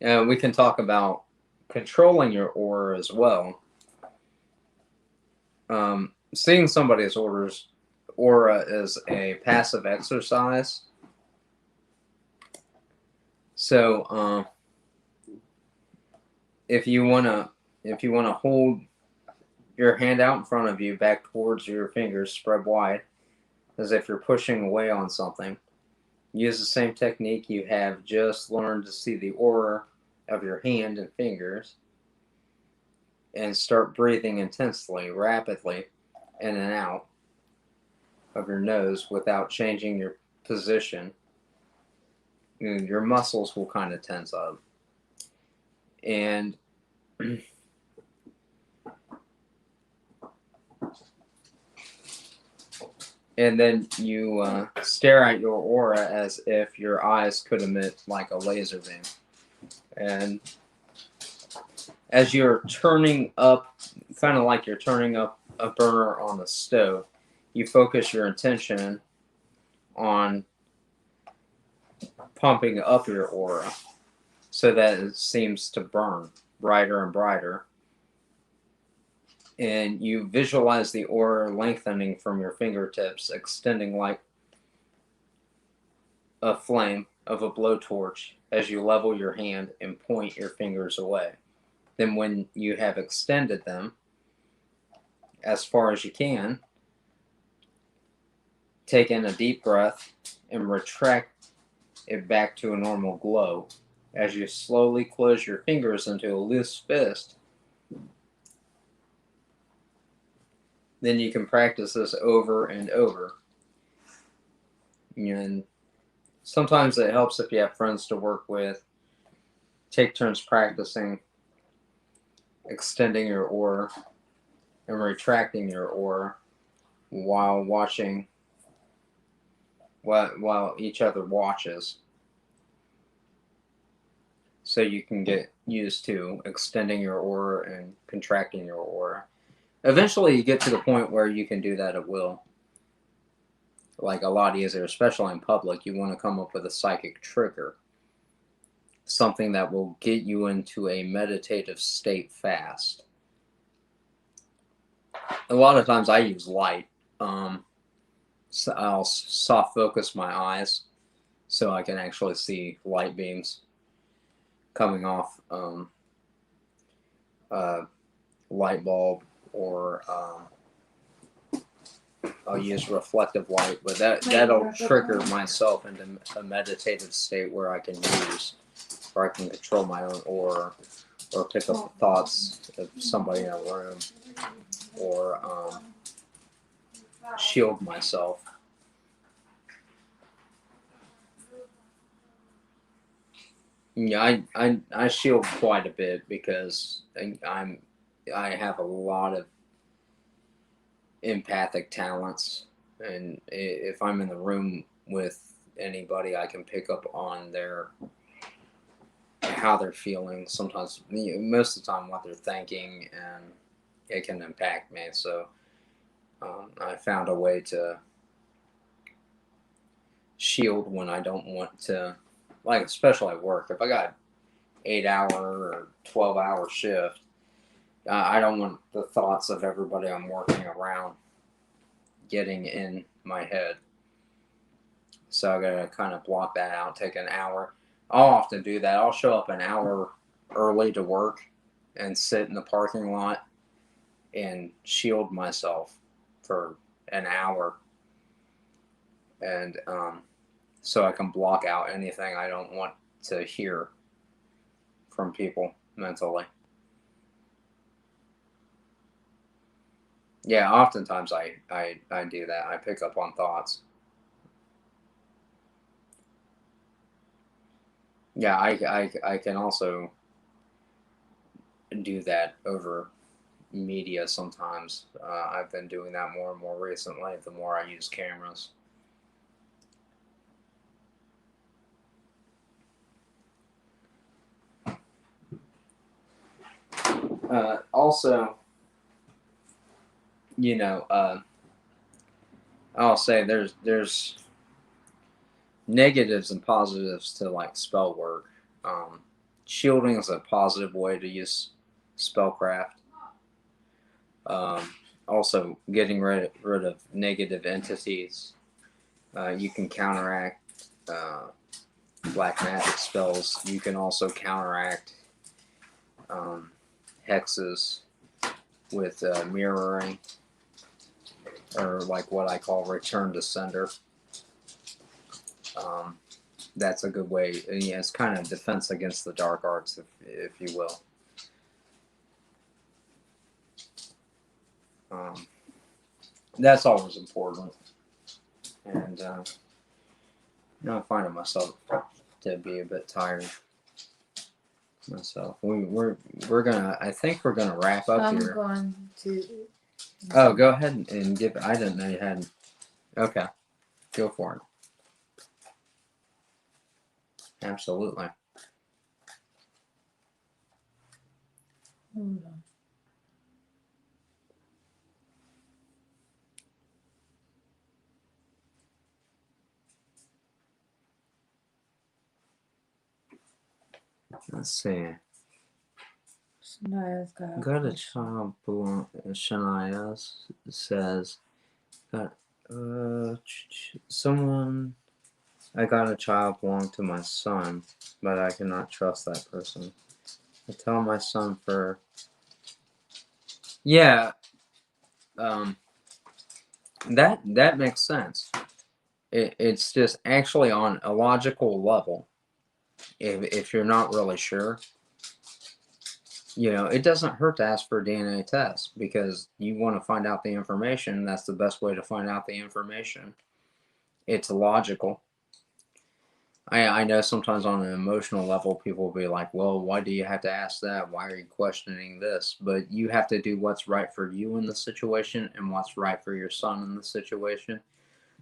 We can talk about controlling your aura as well. Seeing somebody's aura is a passive exercise. So if you wanna hold your hand out in front of you, back towards your fingers, spread wide, as if you're pushing away on something. Use the same technique you have just learned to see the aura of your hand and fingers, and start breathing intensely, rapidly, in and out of your nose without changing your position. Your muscles will kind of tense up. And then you stare at your aura as if your eyes could emit like a laser beam. And as you're turning up, kind of like you're turning up a burner on the stove, you focus your attention on pumping up your aura so that it seems to burn brighter and brighter. And you visualize the aura lengthening from your fingertips, extending like a flame of a blowtorch as you level your hand and point your fingers away. Then when you have extended them as far as you can, take in a deep breath and retract it back to a normal glow. As you slowly close your fingers into a loose fist, then you can practice this over and over. And sometimes it helps if you have friends to work with. Take turns practicing extending your aura and retracting your aura while watching, while each other watches. So you can get used to extending your aura and contracting your aura. Eventually you get to the point where you can do that at will. Like a lot easier, especially in public. You want to come up with a psychic trigger. Something that will get you into a meditative state fast. A lot of times I use light. So I'll soft focus my eyes so I can actually see light beams coming off a light bulb, or I'll use reflective light, but that'll trigger myself into a meditative state where I can control my own aura, or pick up the thoughts of somebody in a room, or shield myself. Yeah, I shield quite a bit because I have a lot of empathic talents, and if I'm in the room with anybody, I can pick up on how they're feeling. Sometimes, most of the time, what they're thinking, and it can impact me. So I found a way to shield when I don't want to, like, especially at work. If I got 8-hour or 12-hour shift, I don't want the thoughts of everybody I'm working around getting in my head. So I gotta kind of block that out, take an hour. I'll often do that. I'll show up an hour early to work and sit in the parking lot and shield myself for an hour. And so I can block out anything I don't want to hear from people mentally. Yeah, oftentimes I do that. I pick up on thoughts. Yeah, I can also do that over media sometimes. I've been doing that more and more recently, the more I use cameras. Also, you know, I'll say there's negatives and positives to like spell work. Shielding is a positive way to use spellcraft. Also, getting rid of negative entities. You can counteract black magic spells. You can also counteract hexes with mirroring, or like what I call return to sender. That's a good way. Yeah, it's kind of defense against the dark arts, if you will. That's always important. And I'm finding myself to be a bit tired myself. We're gonna. I think we're gonna wrap up I'm here. going to. Oh, go ahead and give. I didn't know you had. Okay, go for it. Absolutely. Hold on. Let's see. Shania's got Got a child belong. Shania says, "Got someone. I got a child belong to my son, but I cannot trust that person. I tell my son for. Yeah. That makes sense. It's just actually on a logical level. If you're not really sure, it doesn't hurt to ask for a DNA test because you want to find out the information. That's the best way to find out the information. It's logical. I know sometimes on an emotional level, people will be like, well, why do you have to ask that? Why are you questioning this? But you have to do what's right for you in the situation and what's right for your son in the situation.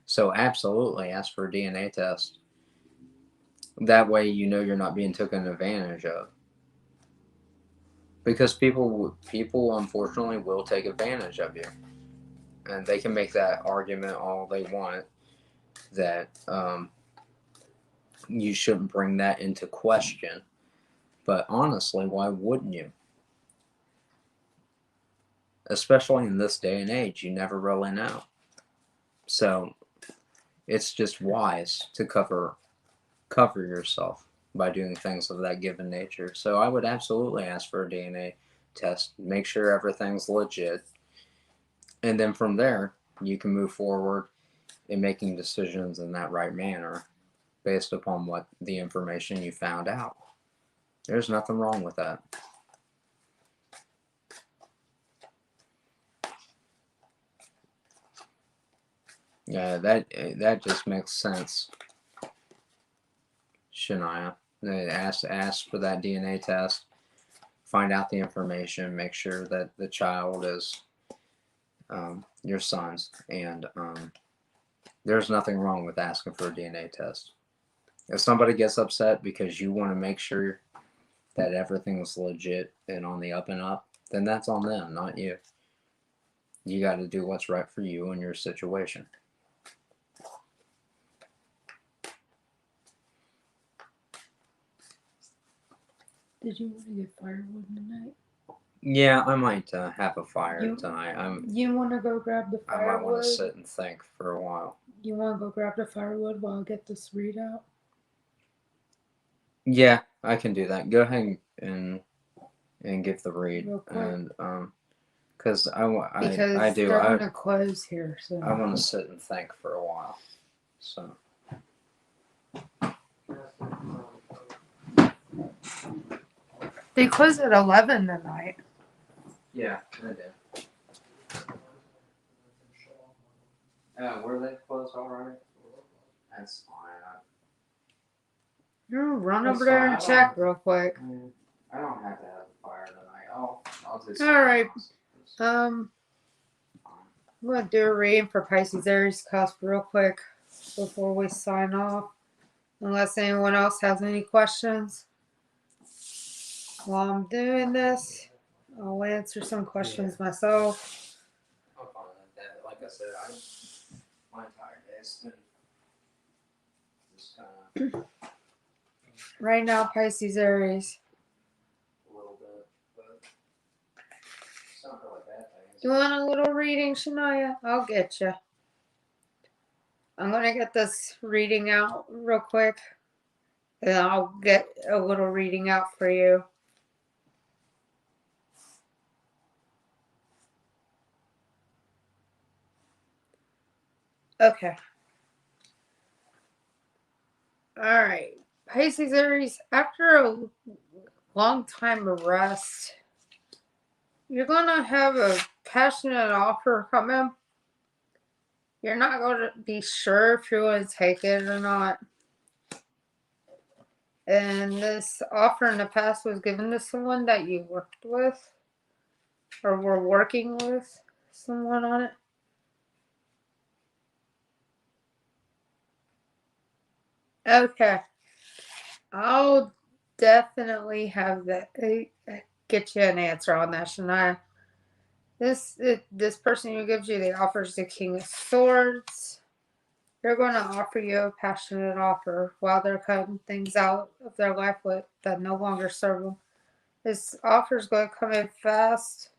So absolutely ask for a DNA test. That way you're not being taken advantage of. Because people unfortunately will take advantage of you. And they can make that argument all they want that you shouldn't bring that into question. But honestly, why wouldn't you? Especially in this day and age, you never really know. So it's just wise to cover yourself by doing things of that given nature. So I would absolutely ask for a DNA test, make sure everything's legit, and then from there you can move forward in making decisions in that right manner based upon what the information you found out. There's nothing wrong with that. Yeah, that just makes sense, Shania. Ask for that DNA test, find out the information, make sure that the child is your son's, and there's nothing wrong with asking for a DNA test. If somebody gets upset because you want to make sure that everything's legit and on the up and up, then that's on them, not you. You got to do what's right for you and your situation. Did you want to get firewood tonight? Yeah, I might have a fire You- tonight. You want to go grab the I might want firewood? to sit and think for a while. You want to go grab the firewood while I get this readout? Yeah, I can do that. Go ahead and give the read, Real quick. and because I Because do they're I gonna close here, so I want to sit and think for a while. So they close at 11 tonight. yeah, I do. Were they closed already? That's fine. You run That's over there fine, and I check don't- real quick. I don't have to have a fire tonight. I'll do something Alright. else. I'm gonna do a reading for Pisces Aries cusp real quick before we sign off. Unless anyone else has any questions. While I'm doing this, I'll answer some questions myself. I'm fine with that. Like I said, my entire day's been just kind of Right now, Pisces Aries. a little bit, but it's not really bad things. You want a little reading, Shania? I'll get you. I'm gonna get this reading out real quick. And I'll get a little reading out for you. Okay. Alright. Pisces Aries, after a long time of rest, you're going to have a passionate offer come in. You're not going to be sure if you're going to take it or not. And this offer in the past was given to someone that you worked with or were working with someone on it. Okay. I'll definitely have that. Get you an answer on that, Shania. This person who gives you the offer is the King of Swords. They're going to offer you a passionate offer while they're cutting things out of their life that no longer serve them. This offer is going to come in fast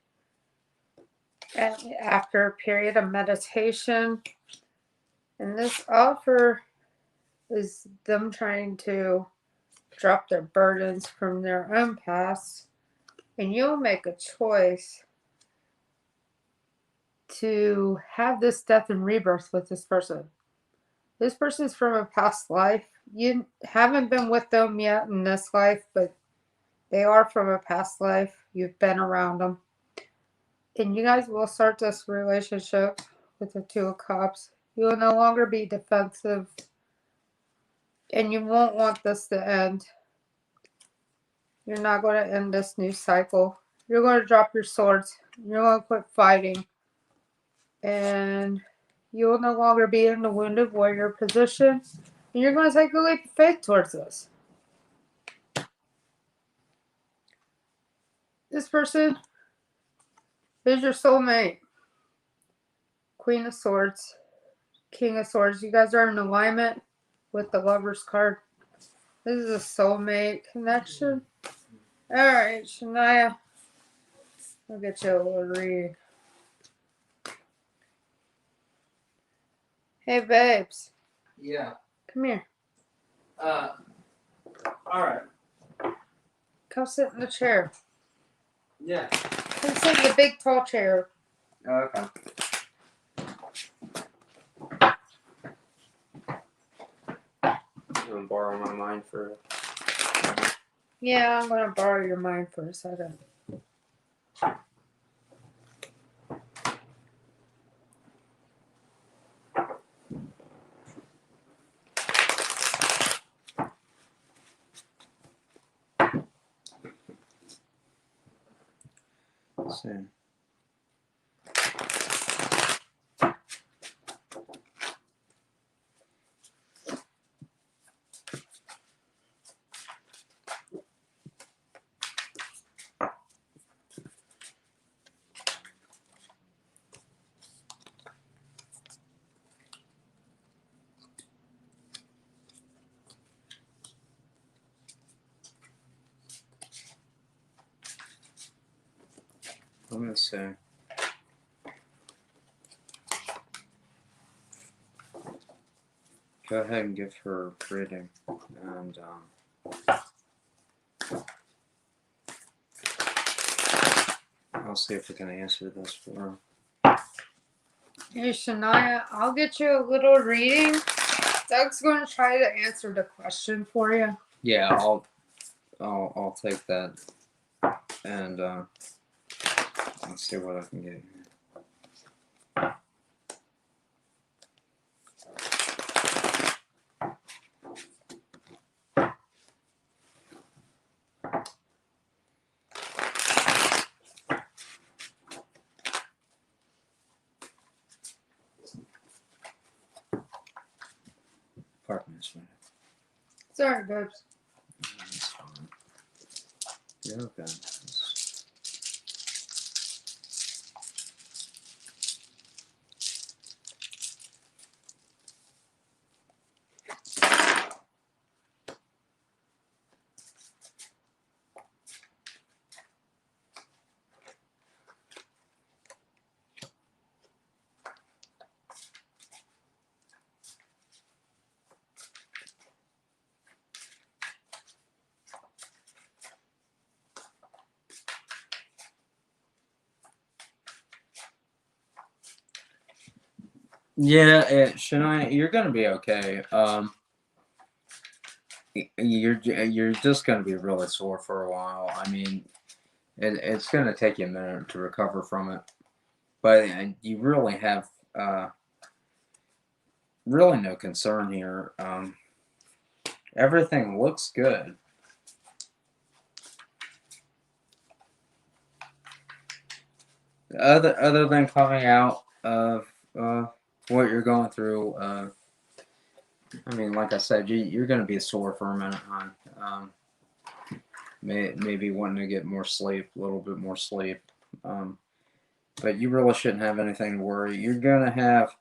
and after a period of meditation. And this offer is them trying to drop their burdens from their own past. And you'll make a choice to have this death and rebirth with this person. This person's from a past life. You haven't been with them yet in this life, but they are from a past life. You've been around them. And you guys will start this relationship with the Two of Cups. You will no longer be defensive. And you won't want this to end. You're not going to end this new cycle. You're going to drop your swords. You're going to quit fighting. And you will no longer be in the wounded warrior position. And you're going to take a leap of faith towards this. This person is your soulmate. Queen of Swords. King of Swords. You guys are in alignment with the Lover's card. This is a soulmate connection. Alright, Shania. I'll get you a little reading. Hey, babes. Yeah. Come here. All right. Come sit in the chair. Yeah. Come sit in the big, tall chair. Okay. You want to borrow my mind for? Yeah, I'm going to borrow your mind for a second. Soon. Let me see. Go ahead and give her a reading. And, I'll see if we can answer this for her. Hey, Shania, I'll get you a little reading. Doug's going to try to answer the question for you. Yeah, I'll take that. And, let's see what I can get here. Pardon me, sweetie. Sorry, babes. That's fine. You're okay. Yeah, Shania, you're gonna be okay. You're just gonna be really sore for a while. I mean, it's gonna take you a minute to recover from it, but you really have really no concern here. Everything looks good. Other than coming out of what you're going through, I mean, like I said, you're going to be sore for a minute, hon. Maybe wanting to get more sleep, a little bit more sleep. But you really shouldn't have anything to worry. You're going to have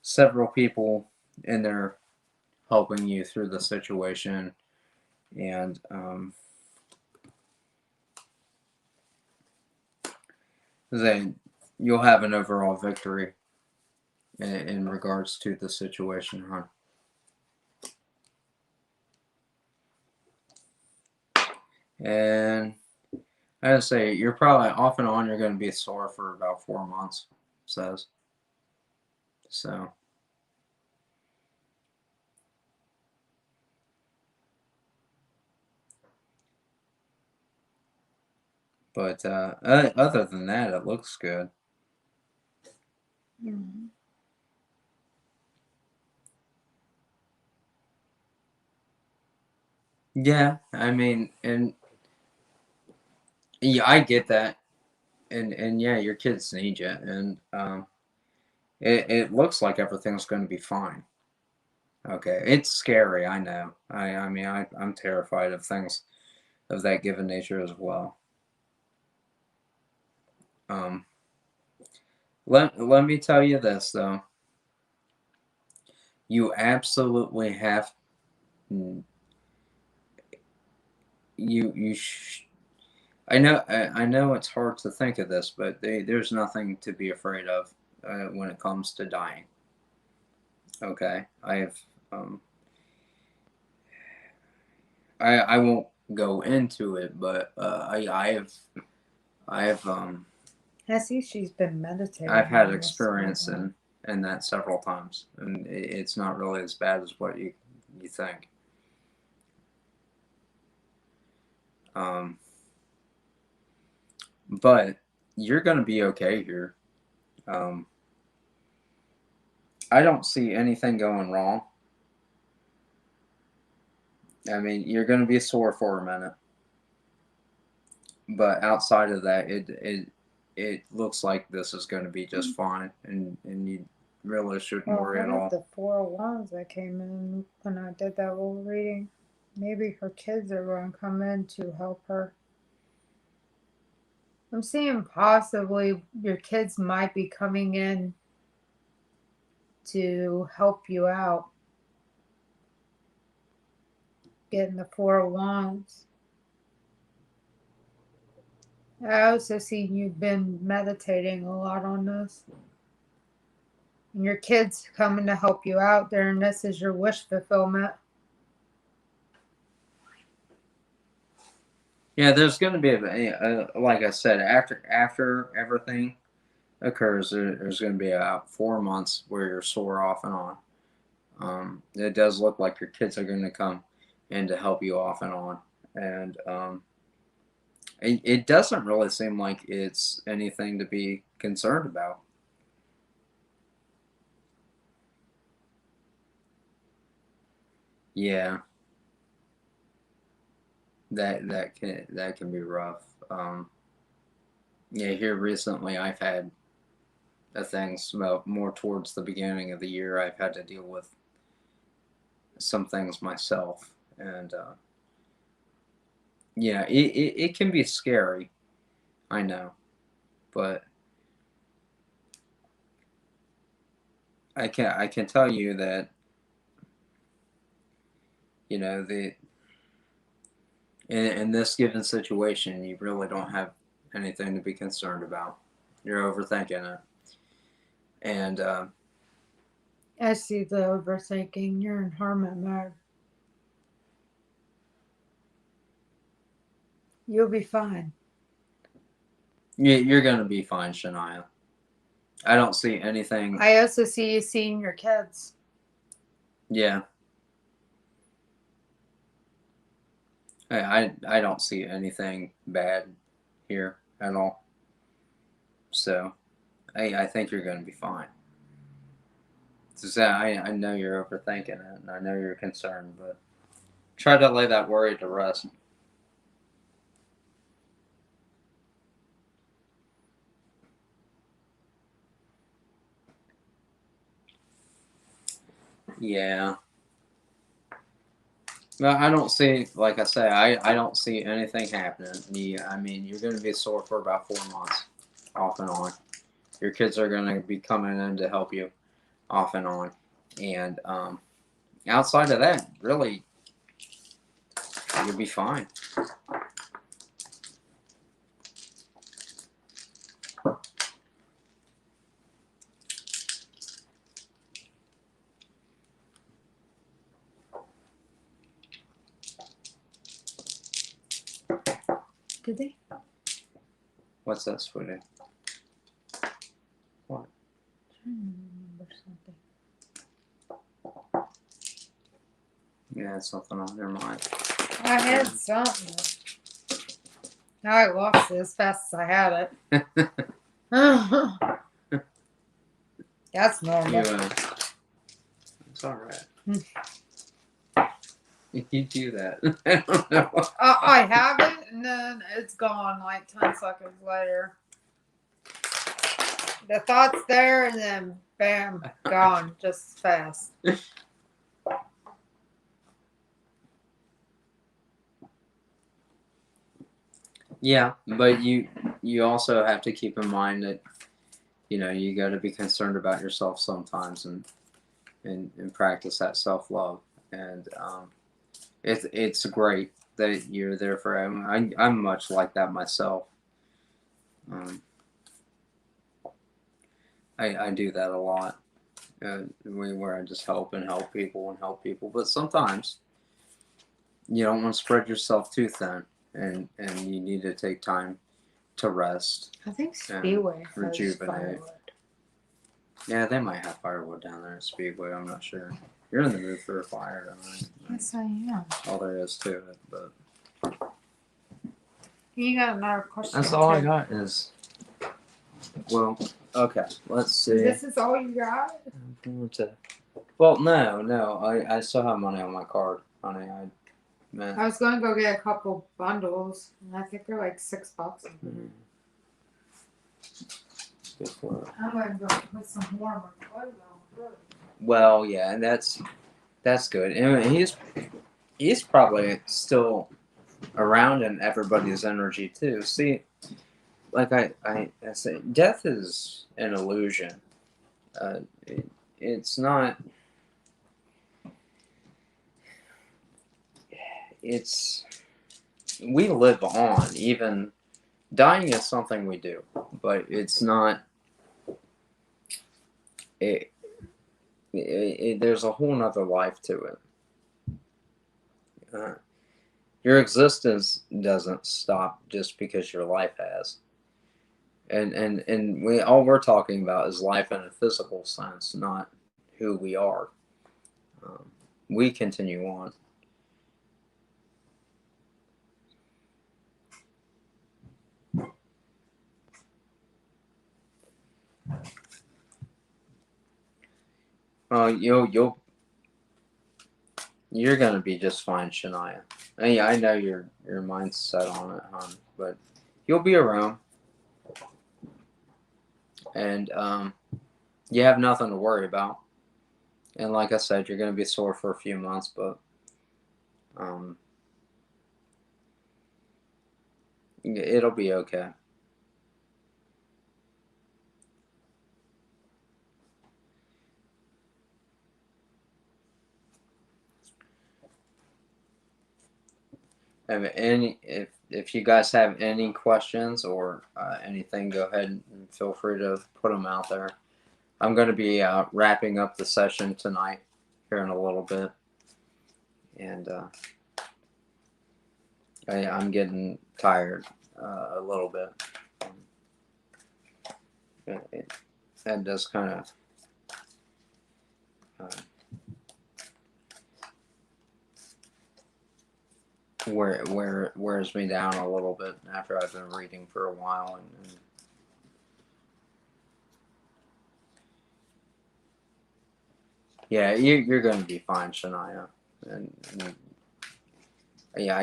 several people in there helping you through the situation. And then you'll have an overall victory in regards to the situation, huh? And I gotta say, you're probably off and on. You're going to be sore for about 4 months. It says so. But other than that, it looks good. Mm-hmm. Yeah, I mean, and yeah, I get that, and yeah, your kids need you, and it looks like everything's going to be fine. Okay, it's scary, I know. I mean, I'm terrified of things of that given nature as well. Let me tell you this though. You absolutely have you I know it's hard to think of this, but there's nothing to be afraid of when it comes to dying. Okay, um, I won't go into it, but I have I see she's been meditating. I've had on this experience whole in that several times, and it's not really as bad as what you think. Um, but you're gonna be okay here. Um, I don't see anything going wrong. I mean, you're going to be sore for a minute, but outside of that, it looks like this is going to be just fine, and you really shouldn't Well, worry at one of all. the 4 wands that came in when I did that little reading, maybe her kids are going to come in to help her. I'm seeing possibly your kids might be coming in to help you out. Getting the 4 wands. I also see you've been meditating a lot on this. And your kids coming to help you out there, and this is your wish fulfillment. Yeah, there's going to be like I said, after everything occurs, there's going to be about 4 months where you're sore off and on. It does look like your kids are going to come in to help you off and on, and it doesn't really seem like it's anything to be concerned about. Yeah, that can be rough. Yeah, here recently I've had things more towards the beginning of the year. I've had to deal with some things myself, and yeah, it can be scary. I know, but I can tell you that the in this given situation, you really don't have anything to be concerned about. You're overthinking it, and I see the overthinking. You're in hermit mode. You'll be fine. you're gonna be fine, Shania. I don't see anything. I also see you seeing your kids. Yeah, I don't see anything bad here at all. So I think you're gonna be fine. So I know you're overthinking it, and I know you're concerned, but try to lay that worry to rest. Yeah. Well, I don't see, like I say, I don't see anything happening. I mean, you're going to be sore for about 4 months, off and on. Your kids are going to be coming in to help you, off and on. And outside of that, really, you'll be fine. Did they? What's that, sweetie? What? I'm trying to remember something. Yeah, it's something on their mind. I had something. Now I lost it as fast as I had it. That's normal. It's all right. You do that. I don't know. I have it, and then it's gone like 10 seconds later. The thought's there, and then bam, gone just fast. Yeah, but you also have to keep in mind that you got to be concerned about yourself sometimes, and practice that self-love, and it's great that you're there for him. I'm much like that myself. I do that a lot, where I just help people, but sometimes you don't want to spread yourself too thin, and you need to take time to rest. I think Speedway has rejuvenate. firewood. Yeah, they might have firewood down there at Speedway. I'm not sure. You're in the mood for a fire tonight. Yes, I am. All there is to it, but You got another question? that's all I got is. Well, okay. Let's see. This is all you got? Well, no. I still have money on my card, honey. I was going to go get a couple bundles, and I think they're like $6. Good for it. I'm going to go put some warmer clothes on. Well, yeah, and that's good. And he's probably still around in everybody's energy too. See, like I say, death is an illusion. It's not. We live on even dying is something we do, but it's not. There's a whole nother life to it. Your existence doesn't stop just because your life has. And all we're talking about is life in a physical sense, not who we are. We continue on. You're gonna be just fine, Shania. I know your mind's set on it, hon, but you'll be around, and you have nothing to worry about. And like I said, you're gonna be sore for a few months, but it'll be okay. If you guys have any questions or anything, go ahead and feel free to put them out there. I'm going to be wrapping up the session tonight here in a little bit, and I'm getting tired a little bit. That does kind of wears me down a little bit after I've been reading for a while, and yeah, you're going to be fine, Shania, and yeah,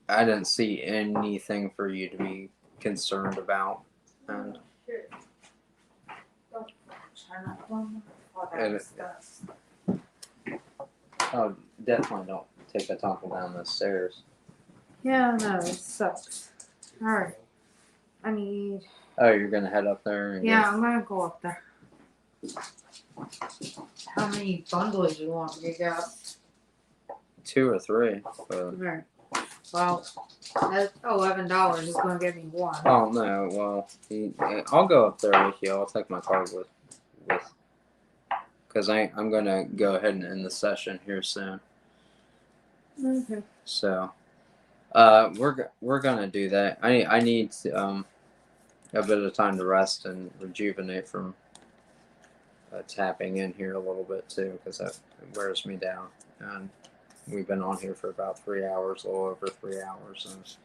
I didn't see anything for you to be concerned about, and oh, definitely don't take a tumble down the stairs. Yeah, no, it sucks. Alright. I need... Oh, you're gonna head up there? And yeah, I'm gonna go up there. How many bundles you want? You got 2 or 3. Right. Well, that's $11 is gonna give me one. Oh no, well, I'll go up there with you. I'll take my card with because I'm gonna go ahead and end the session here soon. Okay. So, we're gonna do that. I need a bit of time to rest and rejuvenate from tapping in here a little bit too, because that wears me down. And we've been on here for about 3 hours, a little over 3 hours, and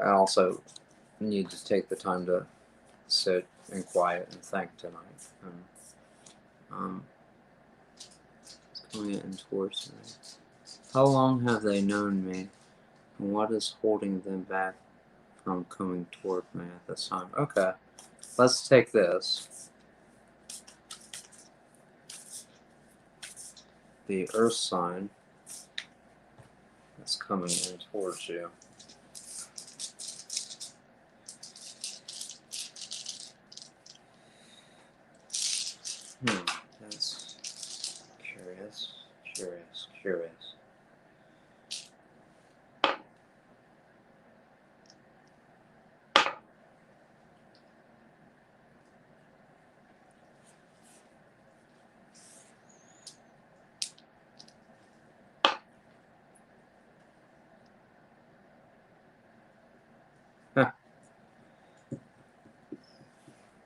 I also need to take the time to sit in quiet and think tonight. Coming in towards me. How long have they known me, and what is holding them back from coming toward me at this time? Okay, let's take this. The Earth sign that's coming in towards you. That's curious. Huh.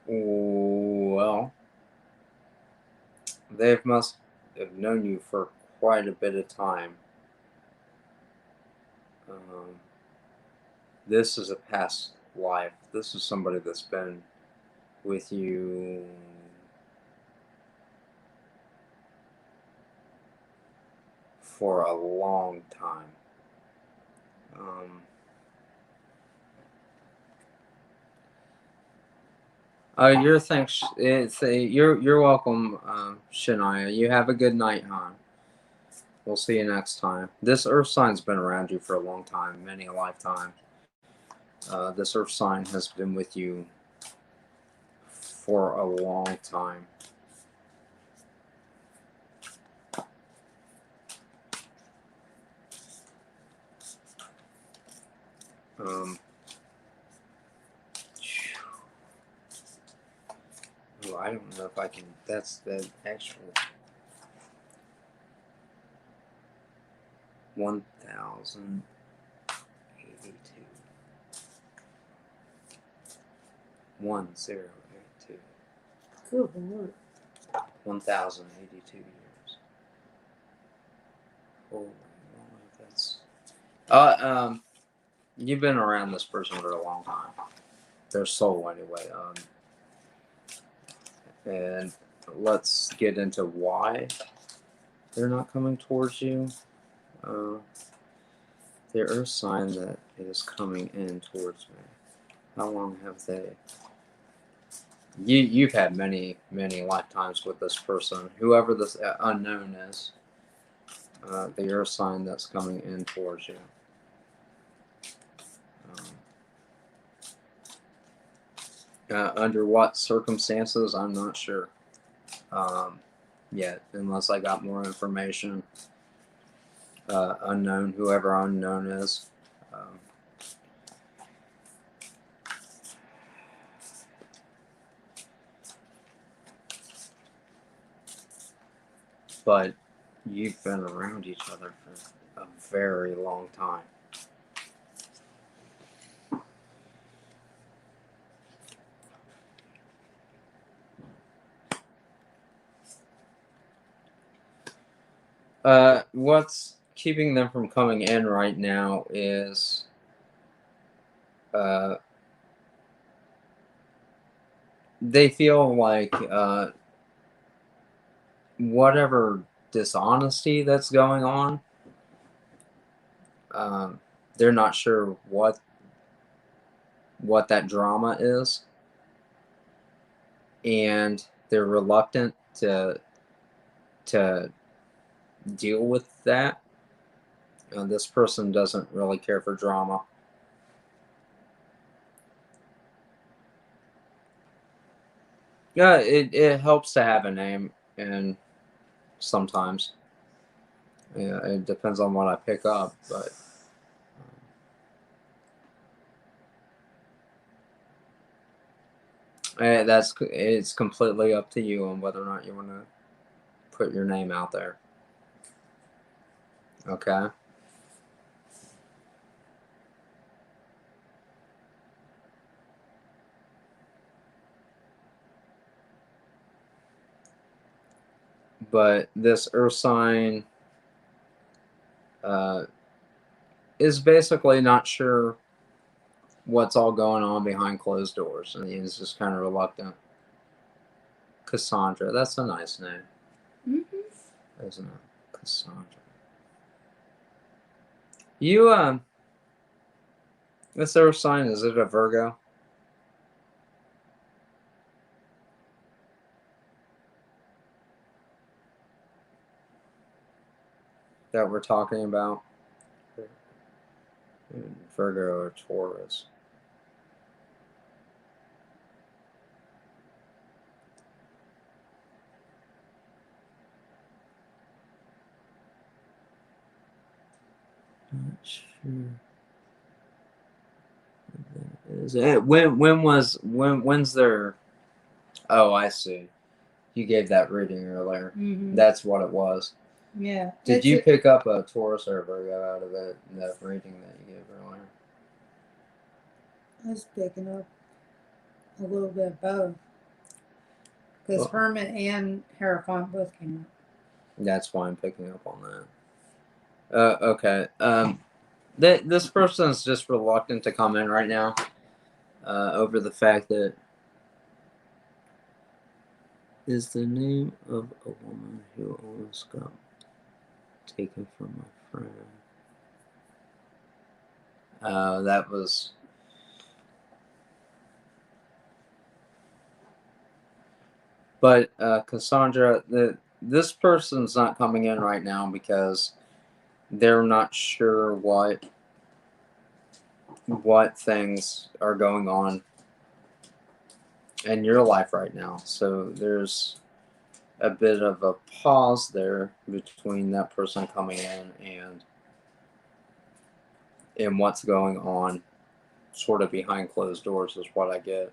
Well, they must have known you for quite a bit of time. This is a past life. This is somebody that's been with you for a long time. You're welcome, Shania. You have a good night, hon. We'll see you next time. This Earth sign's been around you for a long time, many a lifetime. This Earth sign has been with you for a long time. Ooh, I don't know if I can. That's the actual 1082. 1082. Good Lord. 1082 years. Holy moly, that's. You've been around this person for a long time. Their soul, anyway. And let's get into why they're not coming towards you. There is a sign that is coming in towards me. How long have they? You've had many lifetimes with this person, whoever this unknown is. The earth sign that's coming in towards you. Under what circumstances, I'm not sure yet, unless I got more information. Unknown, whoever unknown is. But you've been around each other for a very long time. What's keeping them from coming in right now is they feel like whatever dishonesty that's going on, they're not sure what that drama is, and they're reluctant to deal with that. This person doesn't really care for drama. Yeah, it helps to have a name, and sometimes, yeah, it depends on what I pick up, but it's completely up to you on whether or not you want to put your name out there. Okay. But this earth sign is basically not sure what's all going on behind closed doors, and he's just kind of reluctant. Cassandra, that's a nice name, isn't it? Cassandra. You this earth sign, is it a Virgo? That we're talking about? Virgo or Taurus? Not sure. Is it when's their? Oh, I see. You gave that reading earlier. That's what it was. Yeah. Did you pick up a Taurus or a Virgo out of that reading that you gave earlier? I was picking up a little bit of both. Because Hermit and Hierophant both came up. That's why I'm picking up on that. Okay. This person is just reluctant to come in right now over the fact that is the name of a woman who almost got taken from my friend. That was. But Cassandra, this person's not coming in right now because they're not sure what things are going on in your life right now. So there's a bit of a pause there between that person coming in and what's going on sort of behind closed doors is what I get.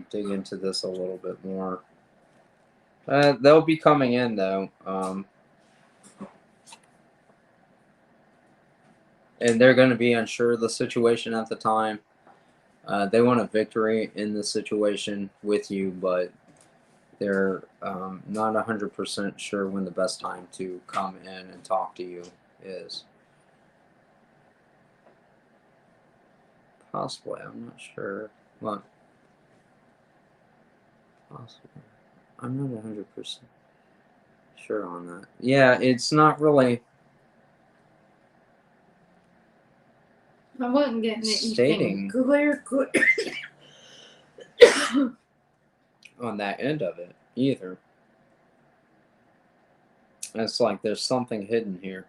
dig into this a little bit more. They'll be coming in though. And they're going to be unsure of the situation at the time. They want a victory in the situation with you, but they're not 100% sure when the best time to come in and talk to you is. Possibly, I'm not sure. What? Possibly. I'm not 100% sure on that. Yeah, it's not really I wasn't getting stating anything clear. on that end of it either. It's like there's something hidden here.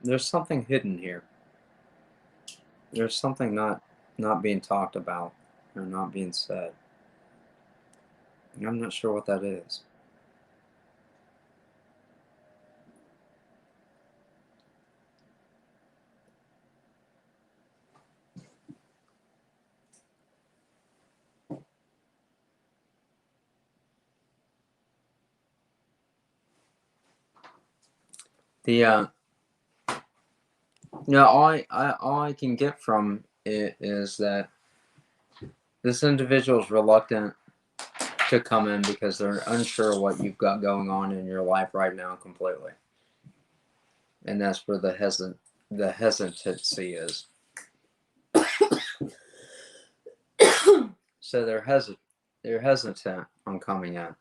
There's something hidden here. There's something not being talked about or not being said. I'm not sure what that is. The all I can get from it is that this individual is reluctant to come in because they're unsure what you've got going on in your life right now completely, and that's where the hesitancy is. So they're hesitant on coming in.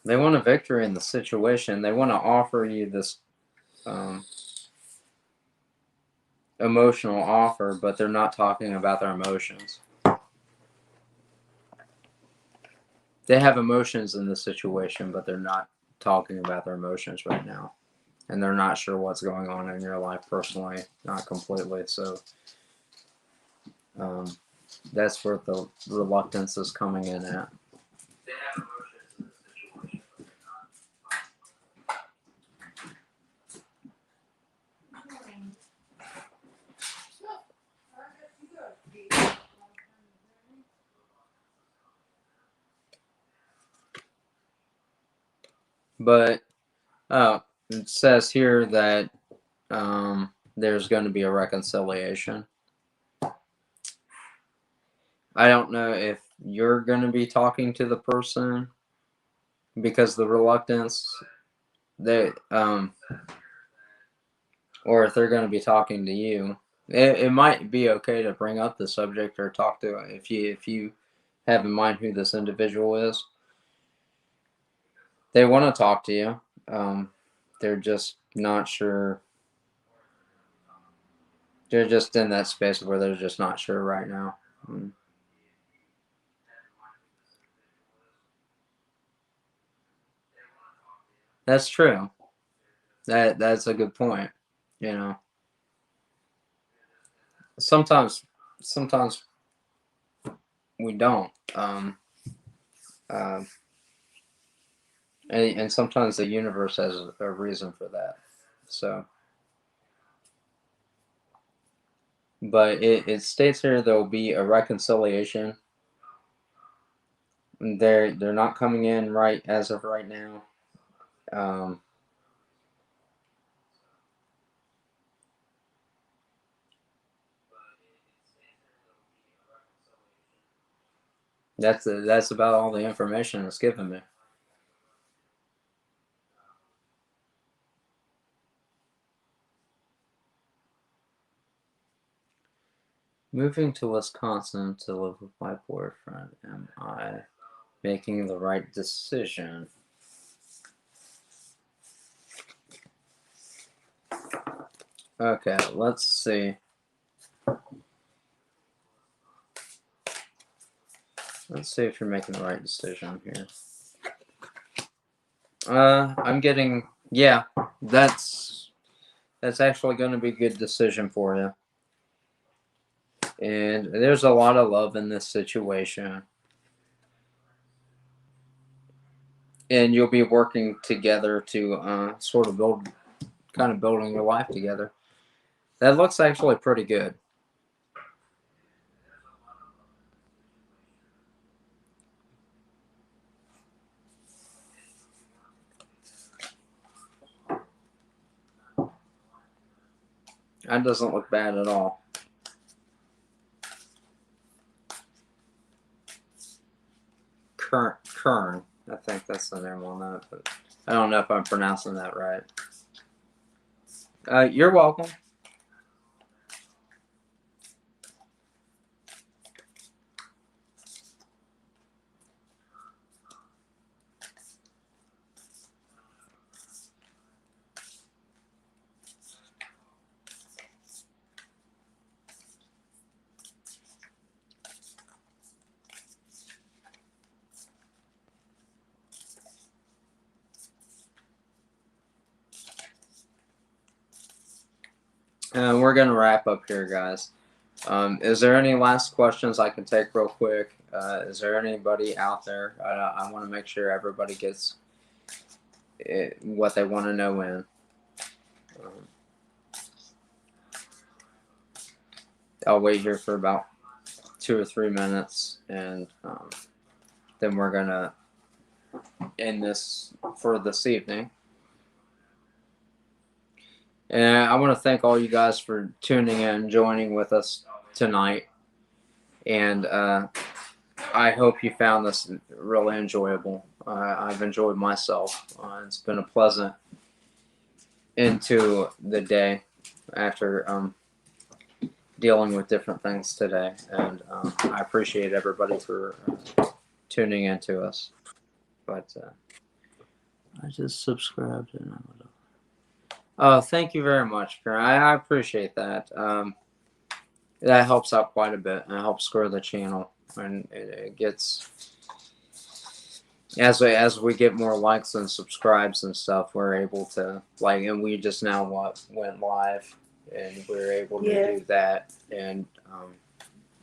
They want a victory in the situation. They want to offer you this emotional offer, but they're not talking about their emotions. They have emotions in the situation, but they're not talking about their emotions right now. And they're not sure what's going on in your life personally, not completely. So that's where the reluctance is coming in at. They have emotions in the situation, but they're not. But it says here that there's going to be a reconciliation. I don't know if you're going to be talking to the person because the reluctance, they or if they're going to be talking to you. It might be okay to bring up the subject or talk to if you have in mind who this individual is. They want to talk to you. They're just not sure. They're just in that space where they're just not sure right now. That's true. That's a good point. You know, sometimes we don't. And sometimes the universe has a reason for that. So, but it states here there will be a reconciliation. They're not coming in right as of right now. That's about all the information it's given me. Moving to Wisconsin to live with my boyfriend. Am I making the right decision? Okay, let's see. Let's see if you're making the right decision here. I'm getting, yeah, that's actually going to be a good decision for you. And there's a lot of love in this situation. and you'll be working together to sort of building your life together. That looks actually pretty good. That doesn't look bad at all. Kern, I think that's the name on that, but I don't know if I'm pronouncing that right. You're welcome. We're going to wrap up here, guys. Is there any last questions I can take real quick? Is there anybody out there? I want to make sure everybody gets what they want to know in. I'll wait here for about 2 or 3 minutes, and then we're going to end this for this evening. And I want to thank all you guys for tuning in, joining with us tonight. And I hope you found this really enjoyable. I've enjoyed myself. It's been a pleasant into the day after dealing with different things today. And I appreciate everybody for tuning in to us. But I just subscribed and thank you very much, Karen. I appreciate that. That helps out quite a bit, and it helps grow the channel. And it gets, as we get more likes and subscribes and stuff, we're able to and we just now went live, and we're able to do that. And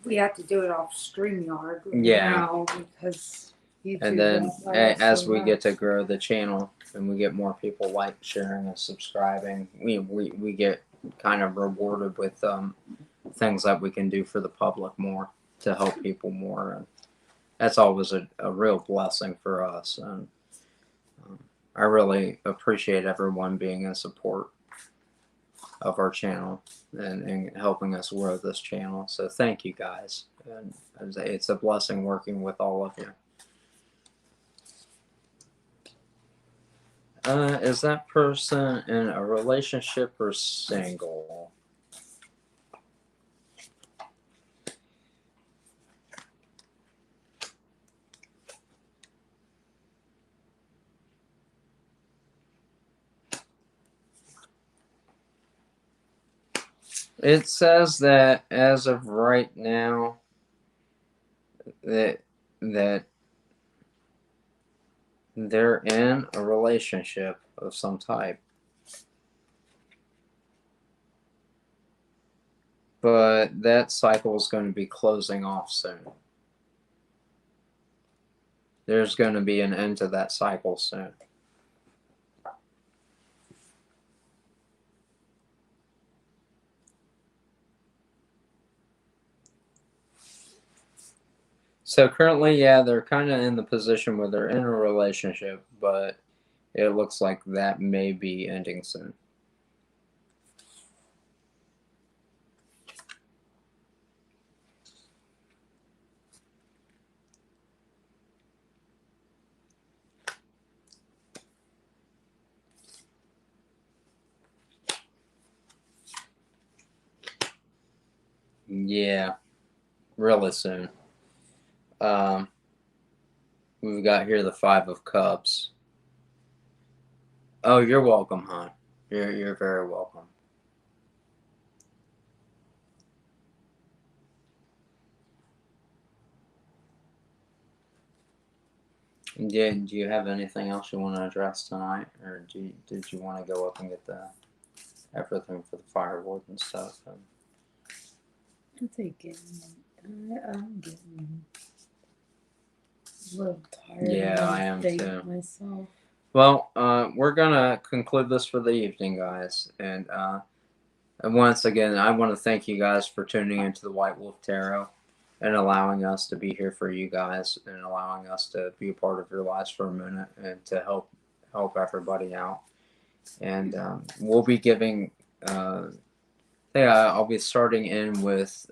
we have to do it off StreamYard now because YouTube. And then as we get to grow the channel and we get more people sharing and subscribing, we get kind of rewarded with things that we can do for the public more to help people more. And that's always a real blessing for us. And I really appreciate everyone being in support of our channel and helping us grow this channel. So thank you guys. And it's a blessing working with all of you. Is that person in a relationship or single? It says that as of right now, that they're in a relationship of some type. But that cycle is going to be closing off soon. There's going to be an end to that cycle soon. So currently, yeah, they're kind of in the position where they're in a relationship, but it looks like that may be ending soon. Yeah, really soon. We've got here the 5 of Cups. Oh, you're welcome, hon. You're very welcome. Do you have anything else you want to address tonight, or did you want to go up and get everything for the firewood and stuff? I'm thinking, I'm getting a little tired. Yeah, I am dating too. myself. Well, we're gonna conclude this for the evening, guys, and once again, I want to thank you guys for tuning into the White Wolf Tarot and allowing us to be here for you guys and allowing us to be a part of your lives for a minute and to help everybody out. And we'll be giving. I'll be starting in with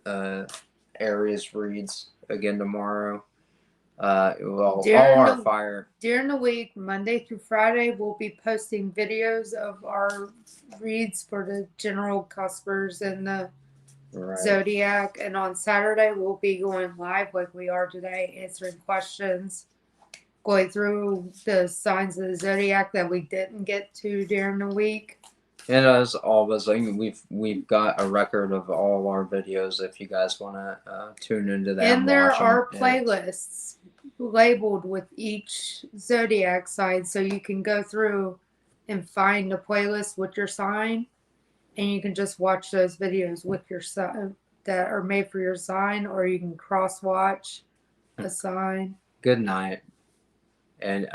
Aries reads again tomorrow. All our fire. During the week, Monday through Friday, we'll be posting videos of our reads for the general cuspers and the zodiac. And on Saturday, we'll be going live like we are today, answering questions, going through the signs of the zodiac that we didn't get to during the week. And as always, we've got a record of all our videos if you guys want to tune into that. And there are playlists labeled with each zodiac sign, so you can go through and find a playlist with your sign, and you can just watch those videos with your sign that are made for your sign, or you can cross watch a sign. Good night, and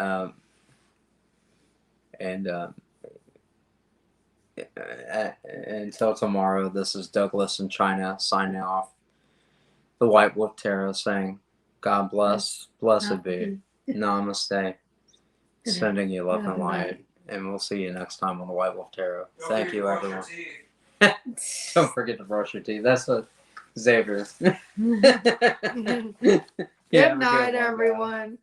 until tomorrow, this is Douglas and China signing off. The White Wolf Tarot saying, God bless, blessed be, namaste, sending you love and light, and we'll see you next time on the White Wolf Tarot. Thank you, everyone. Don't forget to brush your teeth. That's what Xavier. Good night, everyone.